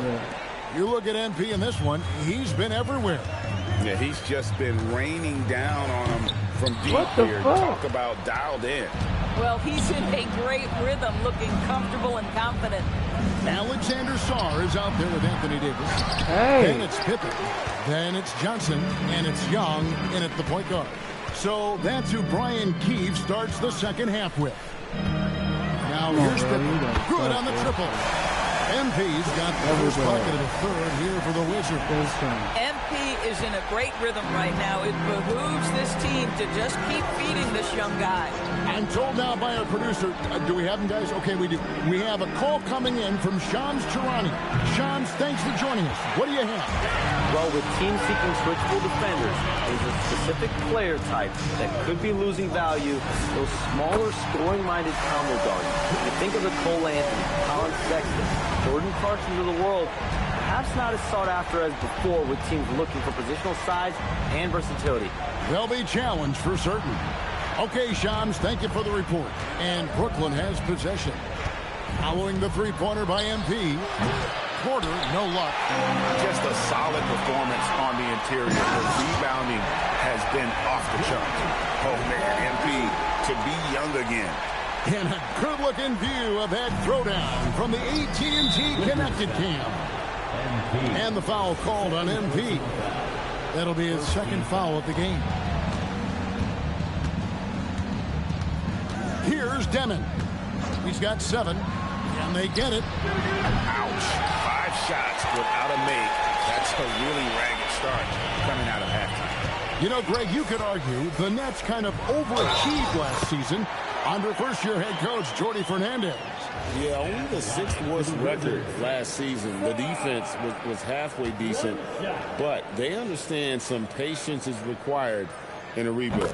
You look at MP in this one, he's been everywhere. Yeah, he's just been raining down on him from deep here. Talk about dialed in. Well, he's in a great rhythm, looking comfortable and confident. Alexander Sarr is out there with Anthony Davis. Hey. Then it's Pippen. Then it's Johnson. And it's Young in at the point guard. So that's who Brian Keefe starts the second half with. Now here's Pippen. Good on the triple. MP's got the first bucket of the third here for the Wizards. MP is in a great rhythm right now. It behooves this team to just keep feeding this young guy. I'm told now by our producer, do we have him, guys? Okay, we do. We have a call coming in from Shams Charani. Shams, thanks for joining us. What do you have? Well, with teams seeking switchable defenders, there's a specific player type that could be losing value, those smaller, scoring-minded combo guards. You think of the Cole Anthony, Colin Sexton, Jordan Clarkson of the world, perhaps not as sought after as before with teams looking for positional size and versatility. They'll be challenged for certain. Okay, Shams, thank you for the report. And Brooklyn has possession. Following the three-pointer by MP. Porter, no luck. Just a solid performance on the interior. The rebounding has been off the charts. Oh, man, MP to be young again. And a good-looking view of that throwdown from the AT&T Connected Cam. And the foul called on MP. That'll be his second foul of the game. Here's Demon. He's got 7, and they get it. Ouch. 5 shots without a make. That's a really ragged start coming out of halftime. You know, Greg, you could argue the Nets kind of overachieved last season under first-year head coach Jordi Fernandez. Yeah, only the 6th worst record last season. The defense was halfway decent, but they understand some patience is required in a rebuild.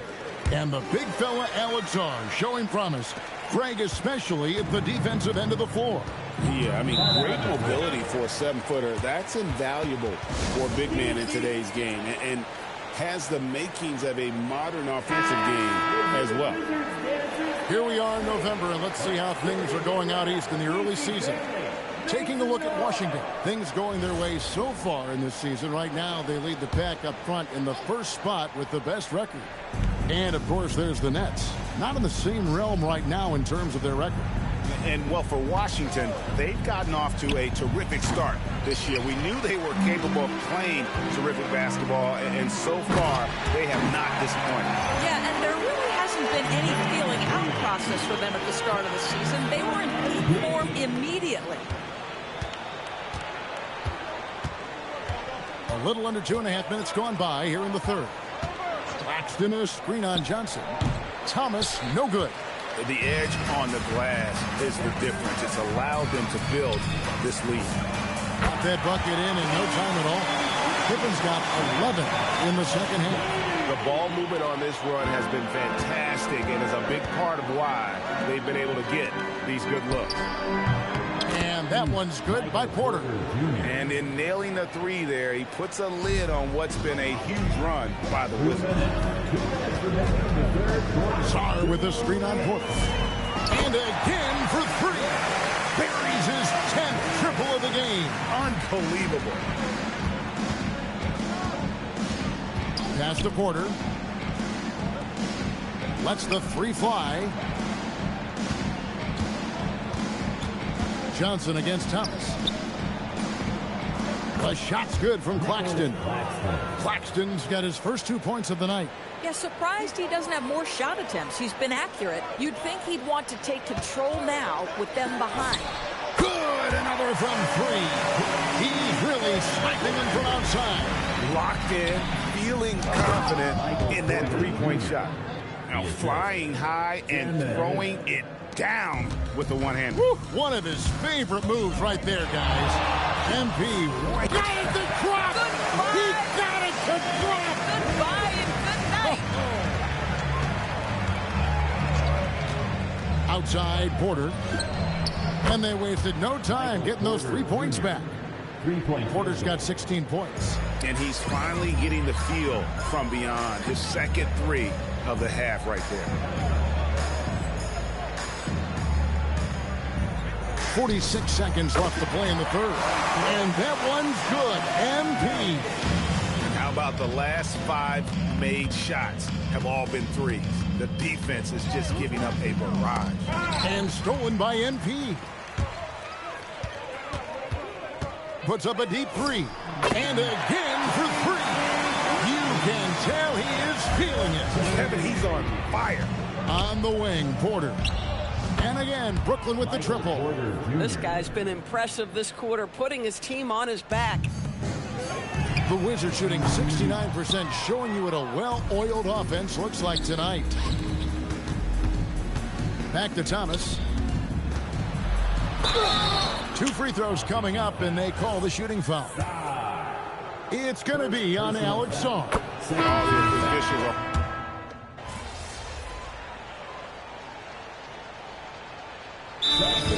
And the big fella Alex Sarr showing promise. Greg, especially at the defensive end of the floor. Yeah, I mean, great mobility for a 7-footer. That's invaluable for a big man in today's game, and has the makings of a modern offensive game as well. Here we are in November, and let's see how things are going out east in the early season. Taking a look at Washington. Things going their way so far in this season. Right now, they lead the pack up front in the first spot with the best record. And, of course, there's the Nets. Not in the same realm right now in terms of their record. And, well, for Washington, they've gotten off to a terrific start this year. We knew they were capable of playing terrific basketball, and so far, they have not disappointed. Yeah, and there really hasn't been any feeling out process for them at the start of the season. They were in peak form immediately. A little under 2.5 minutes gone by here in the third. Claxton a screen on Johnson. Thomas, no good. The edge on the glass is the difference. It's allowed them to build this lead. Got that bucket in no time at all. Pippen's got 11 in the second half. The ball movement on this run has been fantastic and is a big part of why they've been able to get these good looks. And that one's good by Porter. And in nailing the 3 there, he puts a lid on what's been a huge run by the Wizards. Sarr with the screen on Porter. And again for 3. Buries his 10th triple of the game. Unbelievable. Pass to Porter. Lets the 3 fly. Johnson against Thomas. The shot's good from Claxton. Claxton's got his first 2 points of the night. Yeah, surprised he doesn't have more shot attempts. He's been accurate. You'd think he'd want to take control now with them behind. Good, another from 3. He's really sniping them from outside. Locked in, feeling confident in that 3-point shot. Now flying high and throwing it down with the one hand. One of his favorite moves right there, guys. MP got it to drop. He got it to drop. Goodbye and good night. Outside Porter. And they wasted no time getting those 3 points back. Porter's got 16 points. And he's finally getting the feel from beyond. His second 3 of the half right there. 46 seconds left to play in the third. And that one's good. MP. And how about the last 5 made shots have all been 3s. The defense is just giving up a barrage. And stolen by MP. puts up a deep three. And again for three. You can tell he is feeling it. Kevin, he's on fire. On the wing, Porter. And again, Brooklyn with the triple. This guy's been impressive this quarter, putting his team on his back. The Wizards shooting 69%, showing you what a well-oiled offense looks like tonight. Back to Thomas. 2 free throws coming up, and they call the shooting foul. It's going to be on Alex Song.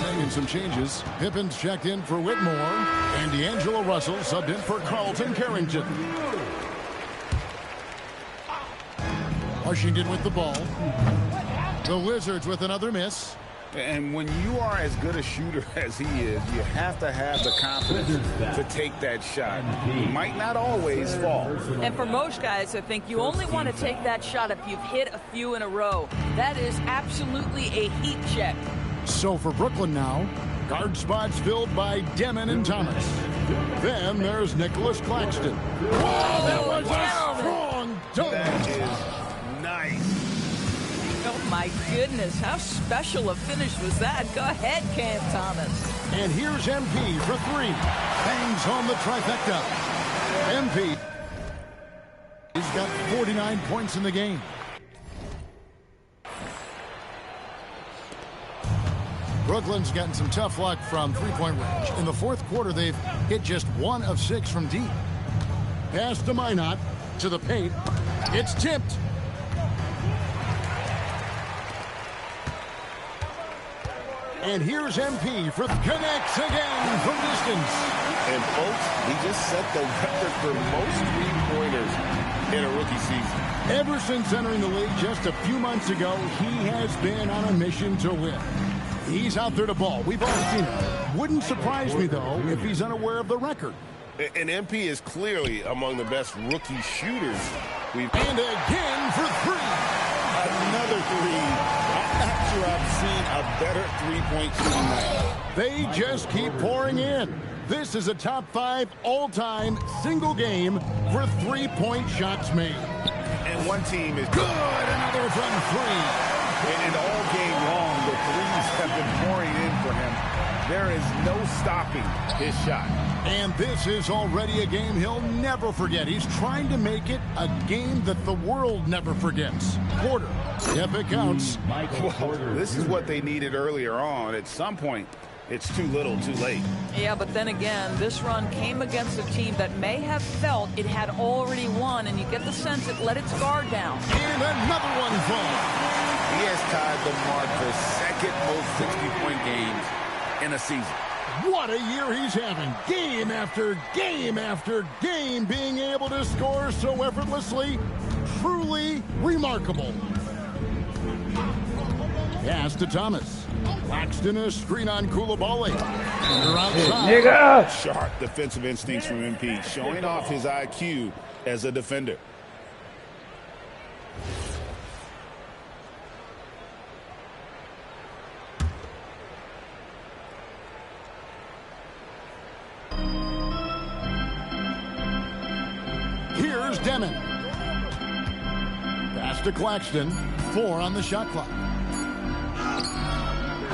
Making some changes. Pippin's checked in for Whitmore, and D'Angelo Russell subbed in for Carlton Carrington. Washington with the ball. The Wizards with another miss. And when you are as good a shooter as he is, you have to have the confidence to take that shot. It might not always fall. And for most guys, I think you only want to take that shot if you've hit a few in a row. That is absolutely a heat check. So for Brooklyn now, guard spots filled by Demon and Thomas. Then there's Nicholas Claxton. Wow, that was a strong dunk. That is nice. Oh my goodness, how special a finish was that? Go ahead, Cam Thomas. And here's MP for three. Bangs home the trifecta. MP. He's got 49 points in the game. Brooklyn's gotten some tough luck from three-point range. In the fourth quarter, they've hit just 1 of 6 from deep. Pass to Minot, to the paint. It's tipped. And here's MP for connects again from distance. And folks, he just set the record for most three-pointers in a rookie season. Ever since entering the league just a few months ago, he has been on a mission to win. He's out there to ball. We've all seen it. Wouldn't surprise me, though, if he's unaware of the record. And MP is clearly among the best rookie shooters we've... And again for three. Another three. I'm not sure I've seen a better three-point shooting night. They just keep pouring in. This is a top 5 all-time single game for three-point shots made. And one team is... Good! Another from three. And all game long, the threes have been pouring in for him. There is no stopping his shot. And this is already a game he'll never forget. He's trying to make it a game that the world never forgets. Porter, if it counts. Well, this is what they needed earlier on. At some point, it's too little, too late. Yeah, but then again, this run came against a team that may have felt it had already won, and you get the sense it let its guard down. And another one falls. He has tied the mark for second most 60-point games in a season. What a year he's having. Game after game after game, being able to score so effortlessly. Truly remarkable. Pass to Thomas. Claxton a screen on Koulibaly. Under outside. Sharp defensive instincts from MP, showing off his IQ as a defender. Here's Demon. Pass to Claxton. 4 on the shot clock.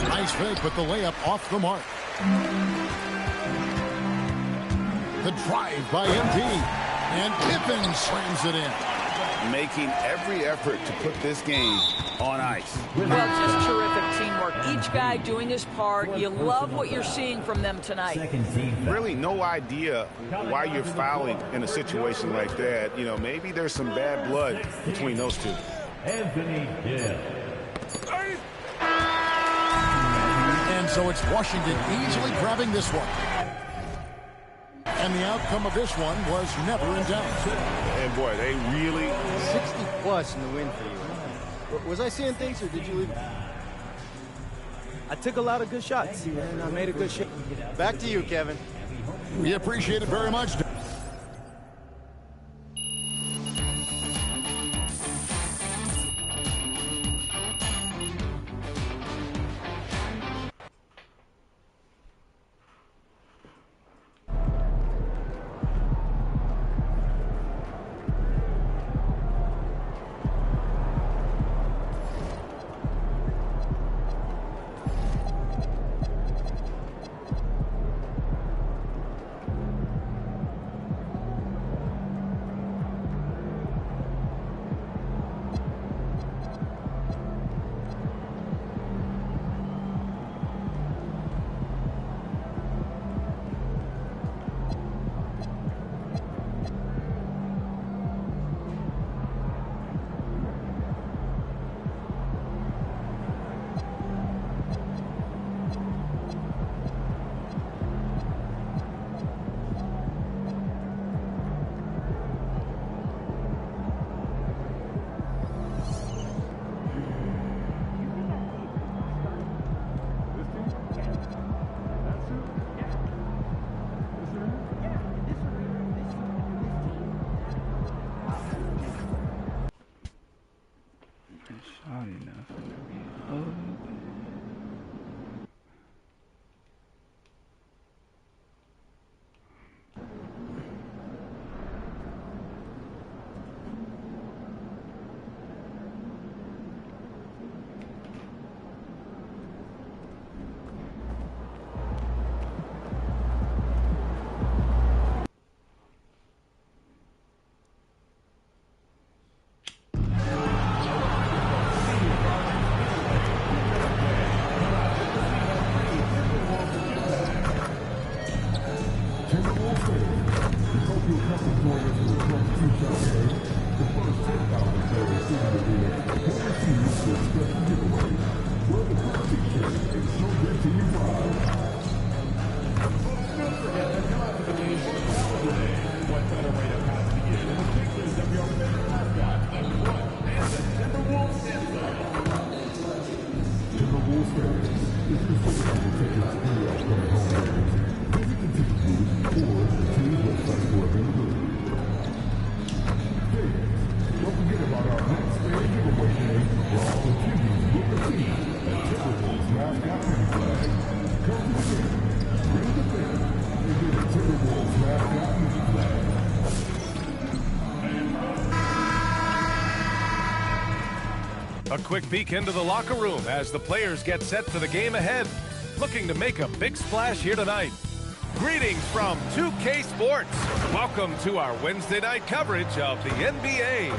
Nice fake, but the layup off the mark. The drive by MP. And Pippen slams it in. Making every effort to put this game on ice. Well, just terrific teamwork. Each guy doing his part. You love what you're seeing from them tonight. Really no idea why you're fouling in a situation like that. You know, maybe there's some bad blood between those two. Anthony Gill. And so it's Washington easily grabbing this one. And the outcome of this one was never in doubt. And boy, they really... 60 plus in the win for you. Was I seeing things, or did you leave? I took a lot of good shots, and I made a good shot. Back to you, Kevin. We appreciate it very much. A quick peek into the locker room as the players get set for the game ahead. Looking to make a big splash here tonight. Greetings from 2K Sports. Welcome to our Wednesday night coverage of the NBA.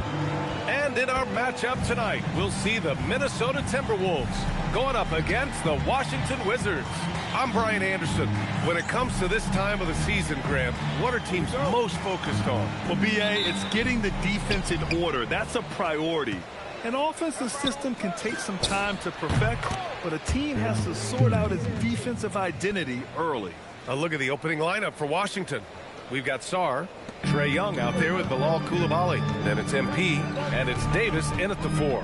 And in our matchup tonight, we'll see the Minnesota Timberwolves going up against the Washington Wizards. I'm Brian Anderson. When it comes to this time of the season, Graham, what are teams most focused on? Well, B.A., it's getting the defense in order. That's a priority. An offensive system can take some time to perfect, but a team has to sort out its defensive identity early. A look at the opening lineup for Washington. We've got Sarr, Trae Young out there with Bilal Coulibaly. Then it's MP, and it's Davis in at the 4.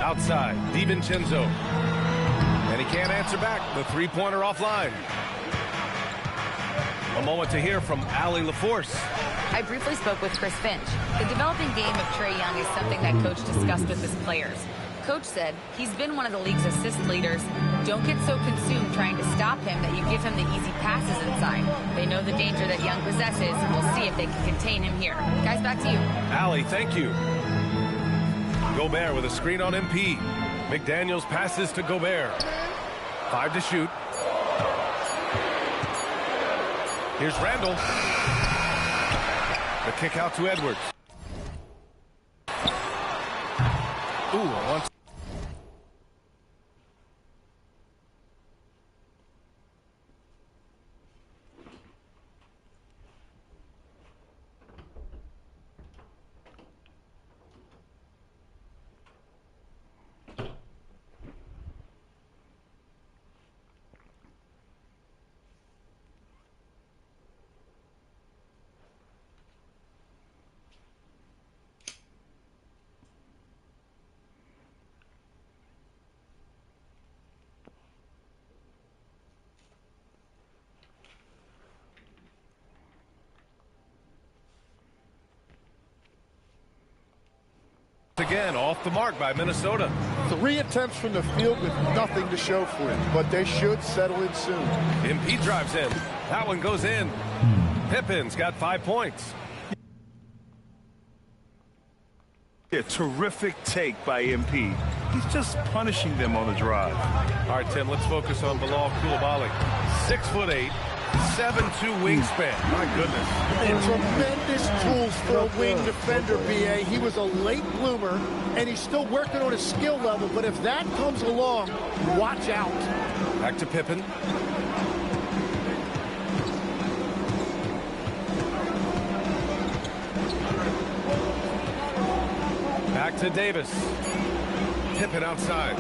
Outside, DiVincenzo. And he can't answer back. The three-pointer offline. A moment to hear from Allie LaForce. I briefly spoke with Chris Finch. The developing game of Trae Young is something that Coach discussed with his players. Coach said he's been one of the league's assist leaders. Don't get so consumed trying to stop him that you give him the easy passes inside. They know the danger that Young possesses. We'll see if they can contain him here. Guys, back to you. Allie, thank you. Gobert with a screen on MP. McDaniels passes to Gobert. 5 to shoot. Here's Randall. The kick out to Edwards. Ooh, one. Again, off the mark by Minnesota. 3 attempts from the field with nothing to show for it, but they should settle in soon. MP drives in. That one goes in. Pippen's got 5 points. A terrific take by MP. He's just punishing them on the drive. All right, Tim, let's focus on Bilal Coulibaly. 6'8", 7'2" wingspan. My goodness. And tremendous tools for a wing defender, B.A. He was a late bloomer, and he's still working on his skill level, but if that comes along, watch out. Back to Pippen. Back to Davis. Pippen outside.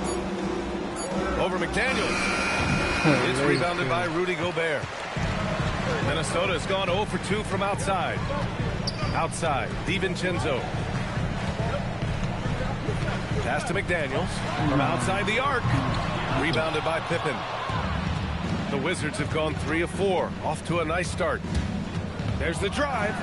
Over McDaniels. It's rebounded by Rudy Gobert. Minnesota has gone 0 for 2 from outside. Outside, DiVincenzo. Pass to McDaniels. From outside the arc. Rebounded by Pippen. The Wizards have gone 3 of 4. Off to a nice start. There's the drive.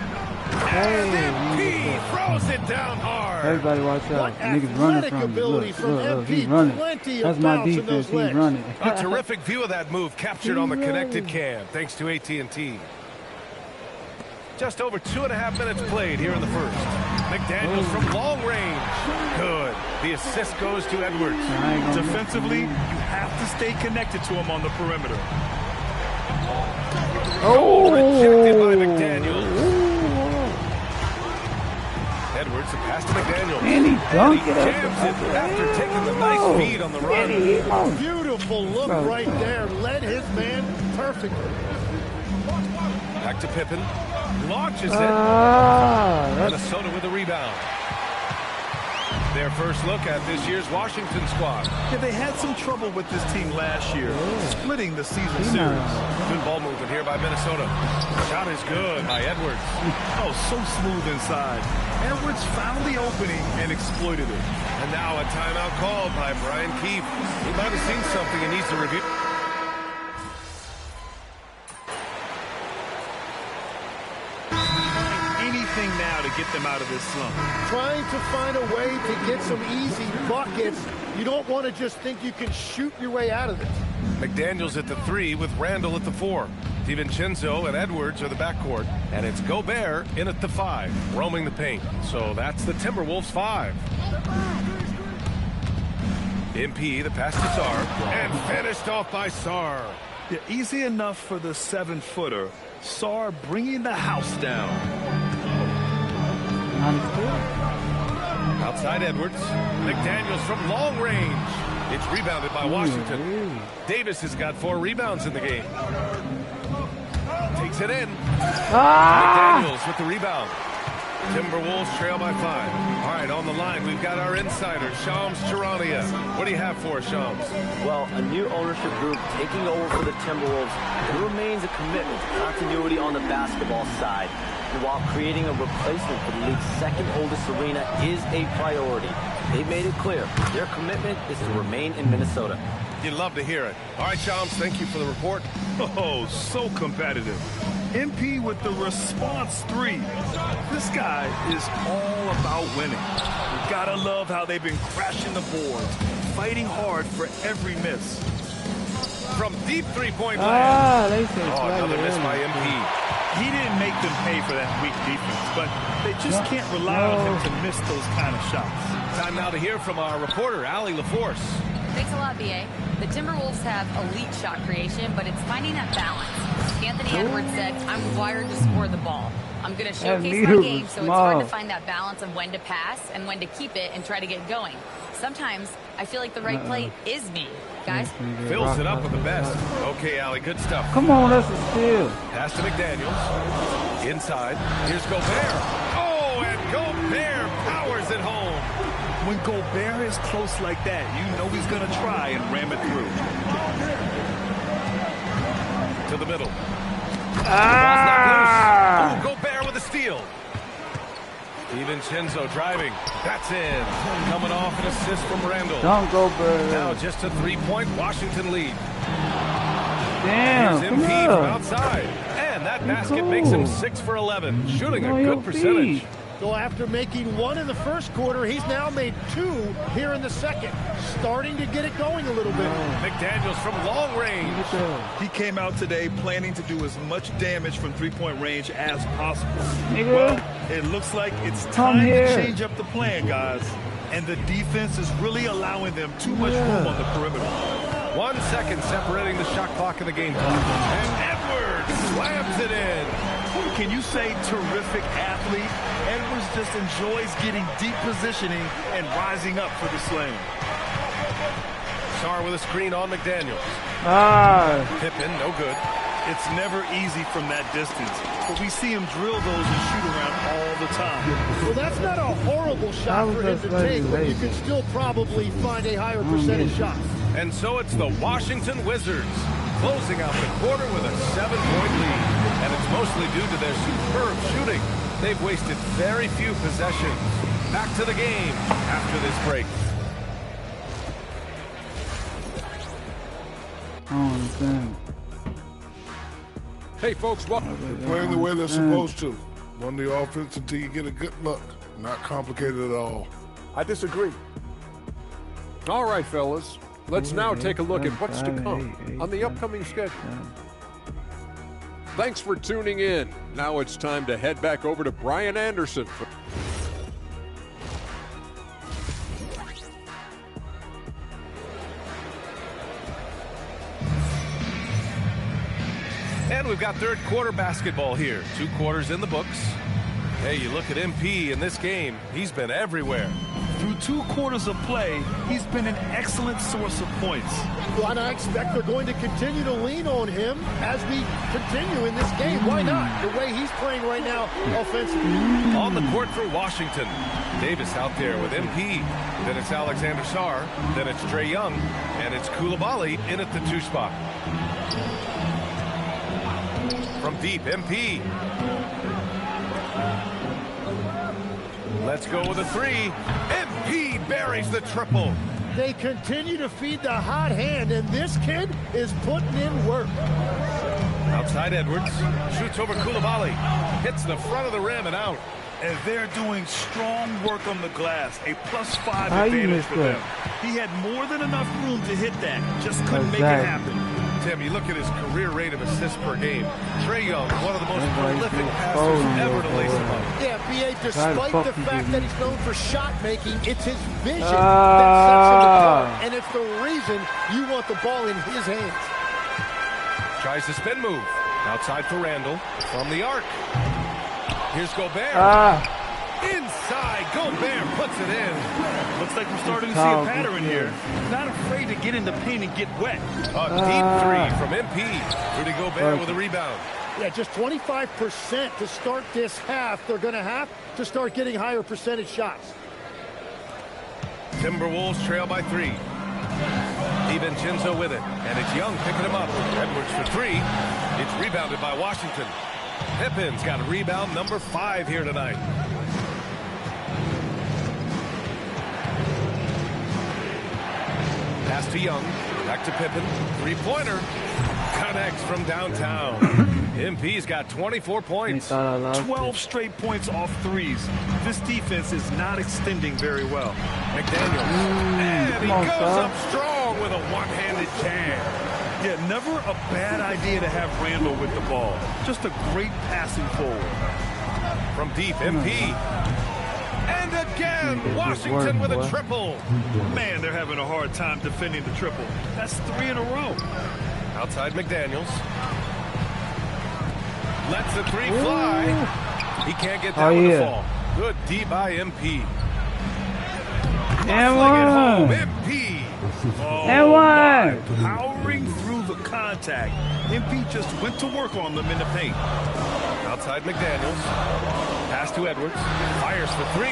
And MP throws it down hard. Everybody watch out. Niggas running from you. Look, he's running. That's my defense. He's running. A terrific view of that move captured on the connected cam, thanks to AT&T. Just over 2.5 minutes played here in the first. McDaniels from long range. Good. The assist goes to Edwards. Defensively, you have to stay connected to him on the perimeter. Oh, rejected by McDaniels. Edwards, a pass to McDaniels. And he dunked it after taking the nice feed on the run. Beautiful look right there. Led his man perfectly. Back to Pippen. Launches it. Minnesota with a rebound. Their first look at this year's Washington squad. Yeah, they had some trouble with this team last year, splitting the season series. Good ball movement here by Minnesota. Shot is good by Edwards. Oh, so smooth inside. Edwards found the opening and exploited it. And now a timeout called by Brian Keefe. He might have seen something he needs to review. Anything now to get them out of this slump. Trying to find a way to get some easy buckets. You don't want to just think you can shoot your way out of it. McDaniels at the 3 with Randall at the 4. DiVincenzo and Edwards are the backcourt. And it's Gobert in at the 5, roaming the paint. So that's the Timberwolves 5. MP, the pass to Sarr, and finished off by Sarr. Yeah, easy enough for the 7-footer. Sarr bringing the house down. Outside Edwards. McDaniels from long range. It's rebounded by Washington. Davis has got 4 rebounds in the game. Takes it in. McDaniels with the rebound. Timberwolves trail by 5. All right, on the line, we've got our insider, Shams Charania. What do you have for us, Shams? Well, a new ownership group taking over for the Timberwolves. It remains a commitment to continuity on the basketball side. And while creating a replacement for the league's second oldest arena is a priority, they've made it clear their commitment is to remain in Minnesota. You'd love to hear it. All right, Shams, thank you for the report. Oh, so competitive. MP with the response 3. This guy is all about winning. You gotta love how they've been crashing the boards, fighting hard for every miss. From deep three-point land. Another miss by MP. He didn't make them pay for that weak defense, but they just can't rely on him to miss those kind of shots. Time now to hear from our reporter, Allie LaForce. Thanks a lot, BA. The Timberwolves have elite shot creation, but it's finding that balance. Anthony Edwards said, I'm wired to score the ball. I'm going to showcase my game, so it's hard to find that balance of when to pass and when to keep it and try to get going. Sometimes I feel like the right play is me. Guys? Fills it up with the best. Okay, Allie, good stuff. Come on, that's a steal. Pass to McDaniels. Inside. Here's Gobert. Oh, and Gobert powers it home. When Gobert is close like that, you know he's going to try and ram it through. To the middle. Ball's not loose. Ooh, Gobert with a steal. DiVincenzo driving. That's in. Coming off an assist from Randall. Don't go, Gobert. Now just a 3-point Washington lead. Damn. Here's MP from outside. And that basket makes him 6 for 11. Shooting a good percentage. So after making 1 in the first quarter, he's now made 2 here in the second. Starting to get it going a little bit. McDaniels from long range. He came out today planning to do as much damage from 3-point range as possible. Well, it looks like it's time to change up the plan, guys. And the defense is really allowing them too much room on the perimeter. 1 second separating the shot clock in the game clock. And Edwards slams it in. Can you say terrific athlete? Edwards just enjoys getting deep positioning and rising up for the slam. Sarr with a screen on McDaniels. Pippen, no good. It's never easy from that distance, but we see him drill those and shoot around all the time. Well, that's not a horrible shot for him to take, but you can still probably find a higher percentage shot. And so it's the Washington Wizards closing out the quarter with a 7-point lead. And it's mostly due to their superb shooting. They've wasted very few possessions. Back to the game after this break. Hey, folks, they're playing the way they're supposed to. Run the offense until you get a good look. Not complicated at all. I disagree. All right, fellas. Let's now take a look at what's to come on the upcoming schedule. Thanks for tuning in. Now it's time to head back over to Brian Anderson. And we've got third quarter basketball here. 2 quarters in the books. Hey, you look at MP in this game. He's been everywhere. Through 2 quarters of play, he's been an excellent source of points. Well, and I expect they're going to continue to lean on him as we continue in this game. Why not? The way he's playing right now offensively. On the court for Washington. Davis out there with MP. Then it's Alexander Sarr. Then it's Trae Young. And it's Coulibaly in at the 2 spot. From deep, MP. Let's go with a 3. MP buries the triple. They continue to feed the hot hand, and this kid is putting in work. Outside Edwards. Shoots over Coulibaly. Hits the front of the rim and out. And they're doing strong work on the glass. A +5 advantage for them. He had more than enough room to hit that. Just couldn't make it happen. Tim, you look at his career rate of assists per game. Trae Young, one of the most prolific passers ever to lace him up. Yeah, B.A., despite the fact that he's known for shot making, it's his vision that sets him apart. And it's the reason you want the ball in his hands. Tries the spin move. Outside for Randall. From the arc. Here's Gobert. Inside, Gobert puts it in. Looks like we're starting to see a pattern here. Not afraid to get in the paint and get wet. A deep 3 from MP. Rudy Gobert with a rebound. Yeah, just 25% to start this half. They're going to have to start getting higher percentage shots. Timberwolves trail by 3. DiVincenzo with it. And it's Young picking him up. Edwards for 3. It's rebounded by Washington. Pippen's got a rebound number 5 here tonight. Pass to Young. Back to Pippen. 3-pointer. Connects from downtown. MP's got 24 points. 12 straight points off 3s. This defense is not extending very well. McDaniels. And he goes up strong with a one-handed jam. Yeah, never a bad idea to have Randall with the ball. Just a great passing forward. From deep, MP. And again, Washington with a triple. Man, they're having a hard time defending the triple. That's 3 in a row. Outside McDaniels. Lets the 3 fly. He can't get down with the fall. Good D by MP. And one. MP. And one. Powering through the contact. MP just went to work on them in the paint. Outside McDaniels. Pass to Edwards. Fires for 3.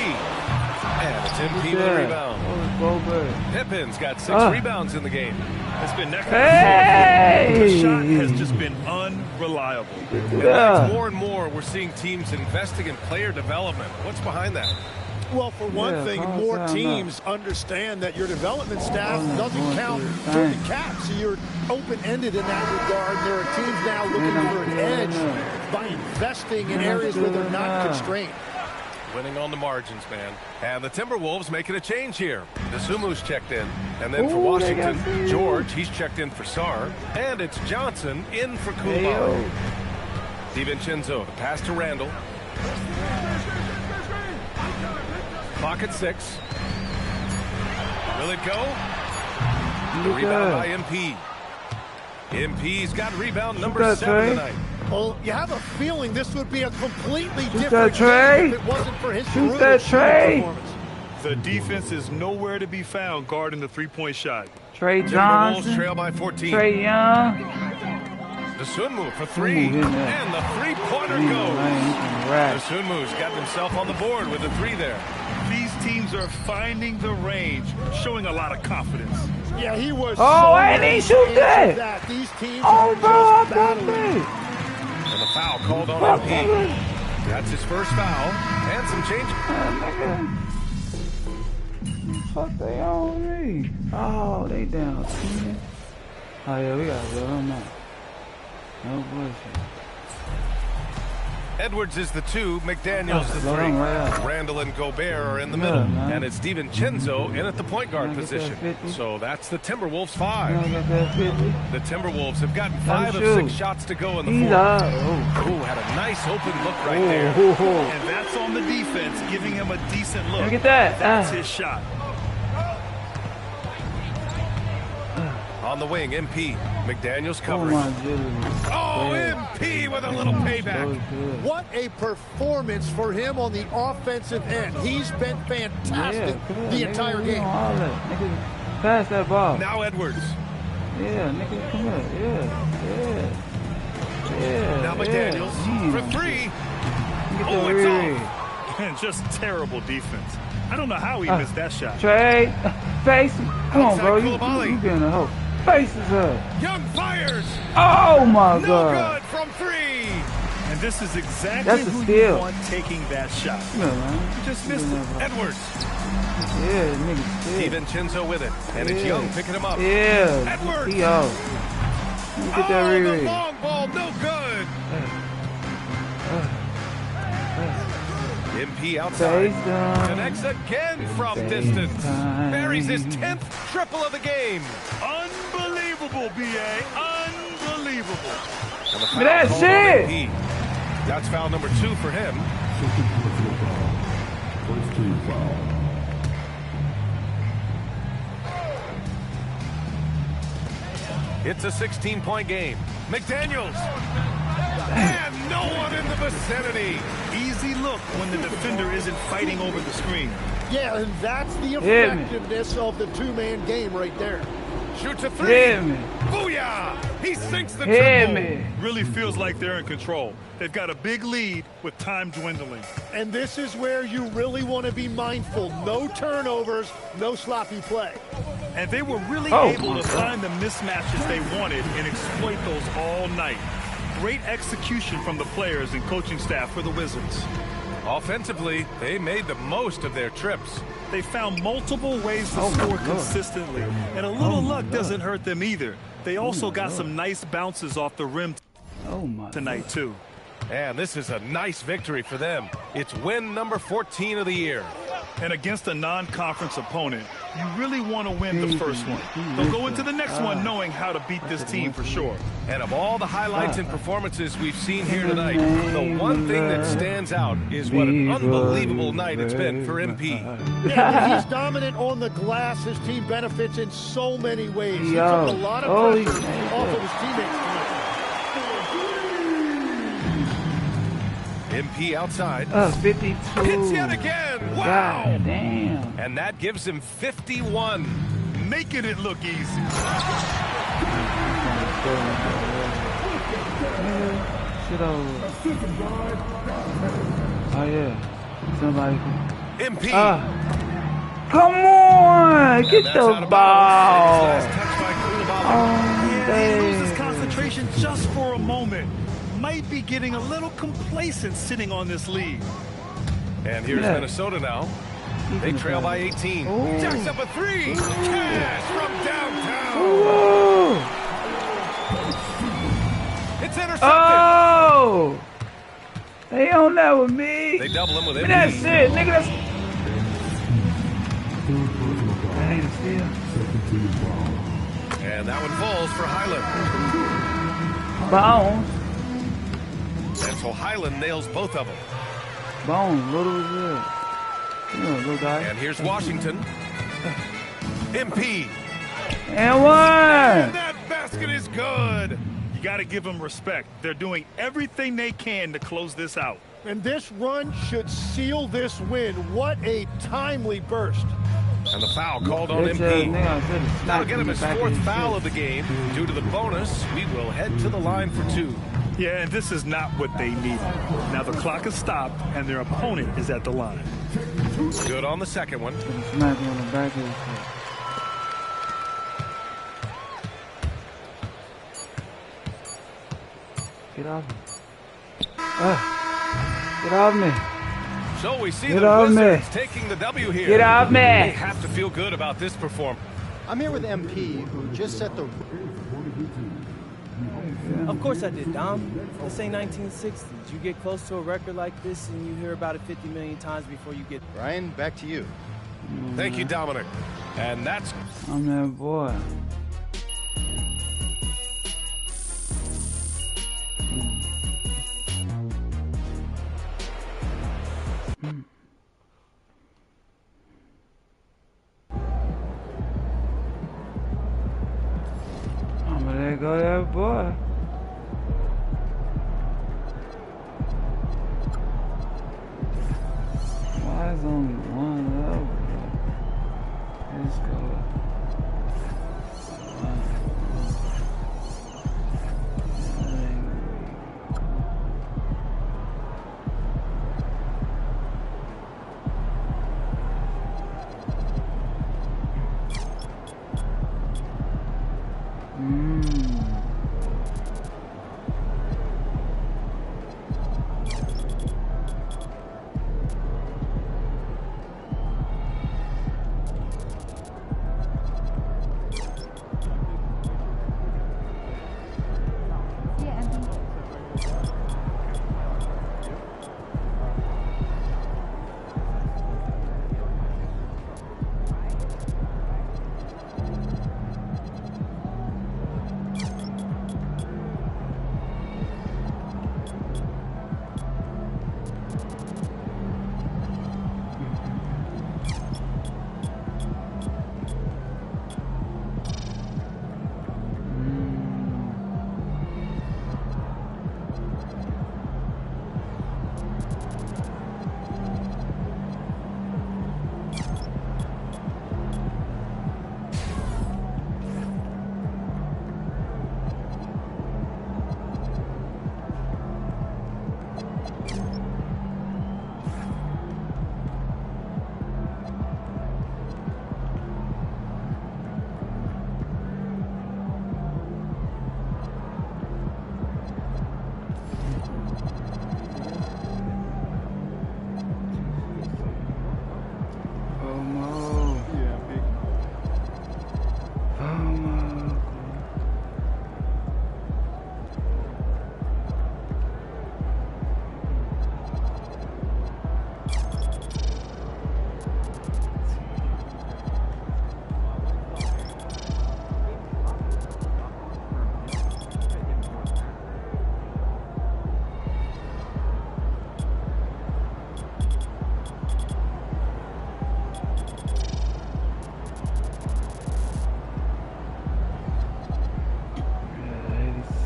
And it's MP with a rebound. Pippen's got 6 rebounds in the game. It's been neck and forth. The shot has just been unreliable. And more and more, we're seeing teams investing in player development. What's behind that? Well, for one thing, more teams understand that your development staff doesn't count for the cap, so you're open-ended in that regard. There are teams now looking for an edge by investing in areas where they're not constrained. Winning on the margins, man. And the Timberwolves making a change here. DeSumu's checked in. And then for Washington, George, he's checked in for Sarr. And it's Johnson in for Coulibaly. DiVincenzo, the pass to Randall. Clock at 6. Will it go? The rebound by MP. MP's got rebound number 7 tonight. Well, you have a feeling this would be a completely different game if it wasn't for his performance. The defense is nowhere to be found guarding the three-point shot. Trae Johnson. Trail by 14. Trae Young. DeSumo for 3. And the three-pointer goes. DeSumu's got himself on the board with a 3 there. These teams are finding the range, showing a lot of confidence. Yeah, he was. Oh, and he shoot that. These teams are just battling. And the foul called on MP. That's his first foul. And some change. Fuck they on me. Oh, they down 10. Oh, yeah, we got to go on now. No bullshit. Edwards is the 2, McDaniels the 3. Randall and Gobert are in the middle. And it's DiVincenzo in at the point guard position. So that's the Timberwolves 5. The Timberwolves have gotten 5 of 6 shots to go in the fourth. Oh, had a nice open look right there. And that's on the defense, giving him a decent look. Look at that. That's his shot. On the wing, MP. McDaniels covering. Oh, MP with a little payback. What a performance for him on the offensive end. He's been fantastic the entire game. Nigga, pass that ball. Now Edwards. Yeah, nigga, come here. Yeah. Now McDaniels for three. Oh, it's off. And just terrible defense. I don't know how he missed that shot. Trey, face him. Come on, bro. You getting a hoe. Faces her. Young fires. Oh, my God. No good from three. And this is exactly who you want taking that shot. Yeah, man. You just missed it. Edwards. Yeah, nigga. DiVincenzo with it. And it's Young picking him up. Yeah. Edwards. Yo. Get that the long ball, no good. MP outside. Connects again from distance. Buries his 10th triple of the game. Unbelievable, B.A. Unbelievable. That's it. MP. That's foul number 2 for him. First team foul. It's a 16-point game. McDaniels. And no one in the vicinity. Easy look when the defender isn't fighting over the screen. Yeah, and that's the effectiveness of the two-man game right there. Shoots a three. Booyah! He sinks the triple. Really feels like they're in control. They've got a big lead with time dwindling. And this is where you really want to be mindful. No turnovers, no sloppy play. And they were really able to find the mismatches they wanted and exploit those all night. Great execution from the players and coaching staff for the Wizards. Offensively, they made the most of their trips. They found multiple ways to score consistently, and a little luck doesn't hurt them either. They also got some nice bounces off the rim tonight, too. And this is a nice victory for them. It's win number 14 of the year. And against a non-conference opponent, you really want to win the first one. They'll go into the next one knowing how to beat this team for sure. And of all the highlights and performances we've seen here tonight, the one thing that stands out is what an unbelievable night it's been for MP. Yeah, he's dominant on the glass. His team benefits in so many ways. He took a lot of pressure off of his teammates tonight. MP outside. 52. Hits yet again. Wow. God damn. And that gives him 51. Making it look easy. Shit over. Oh, yeah. Somebody. MP. Come on. Get the ball. He loses concentration just for a moment. Might be getting a little complacent sitting on this lead. And here's Minnesota now. They trail by 18. Jacks up a three. Cash from downtown. It's intercepted. Oh! They on that with me. They double him with MP. That's it, nigga. That's... That ain't a steal. And that one falls for Highland. Bones. And so Highland nails both of them. Bones, little as well. Little guy. And here's Washington. MP. And one. And that basket is good. You got to give them respect. They're doing everything they can to close this out. And this run should seal this win. What a timely burst. And the foul called on MP. That'll get him his 4th foul of the game. Due to the bonus, we will head to the line for 2. Yeah, and this is not what they needed. Now the clock is stopped, and their opponent is at the line. Good on the second one. Smack on the back of his head. Get off me. Get off me. So we see the Wizards taking the W here. Get off me. They have to feel good about this performance. I'm here with MP, who just set the... Of course I did, Dom. This ain't 1960s. You get close to a record like this and you hear about it 50 million times before you get... Ryan, back to you. Thank you, Dominic. And that's... I'm that boy. I'm gonna let go that boy. It's only one level. Let's go.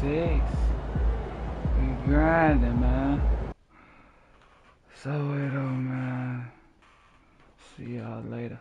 We grinding, man. So it on, man. See y'all later.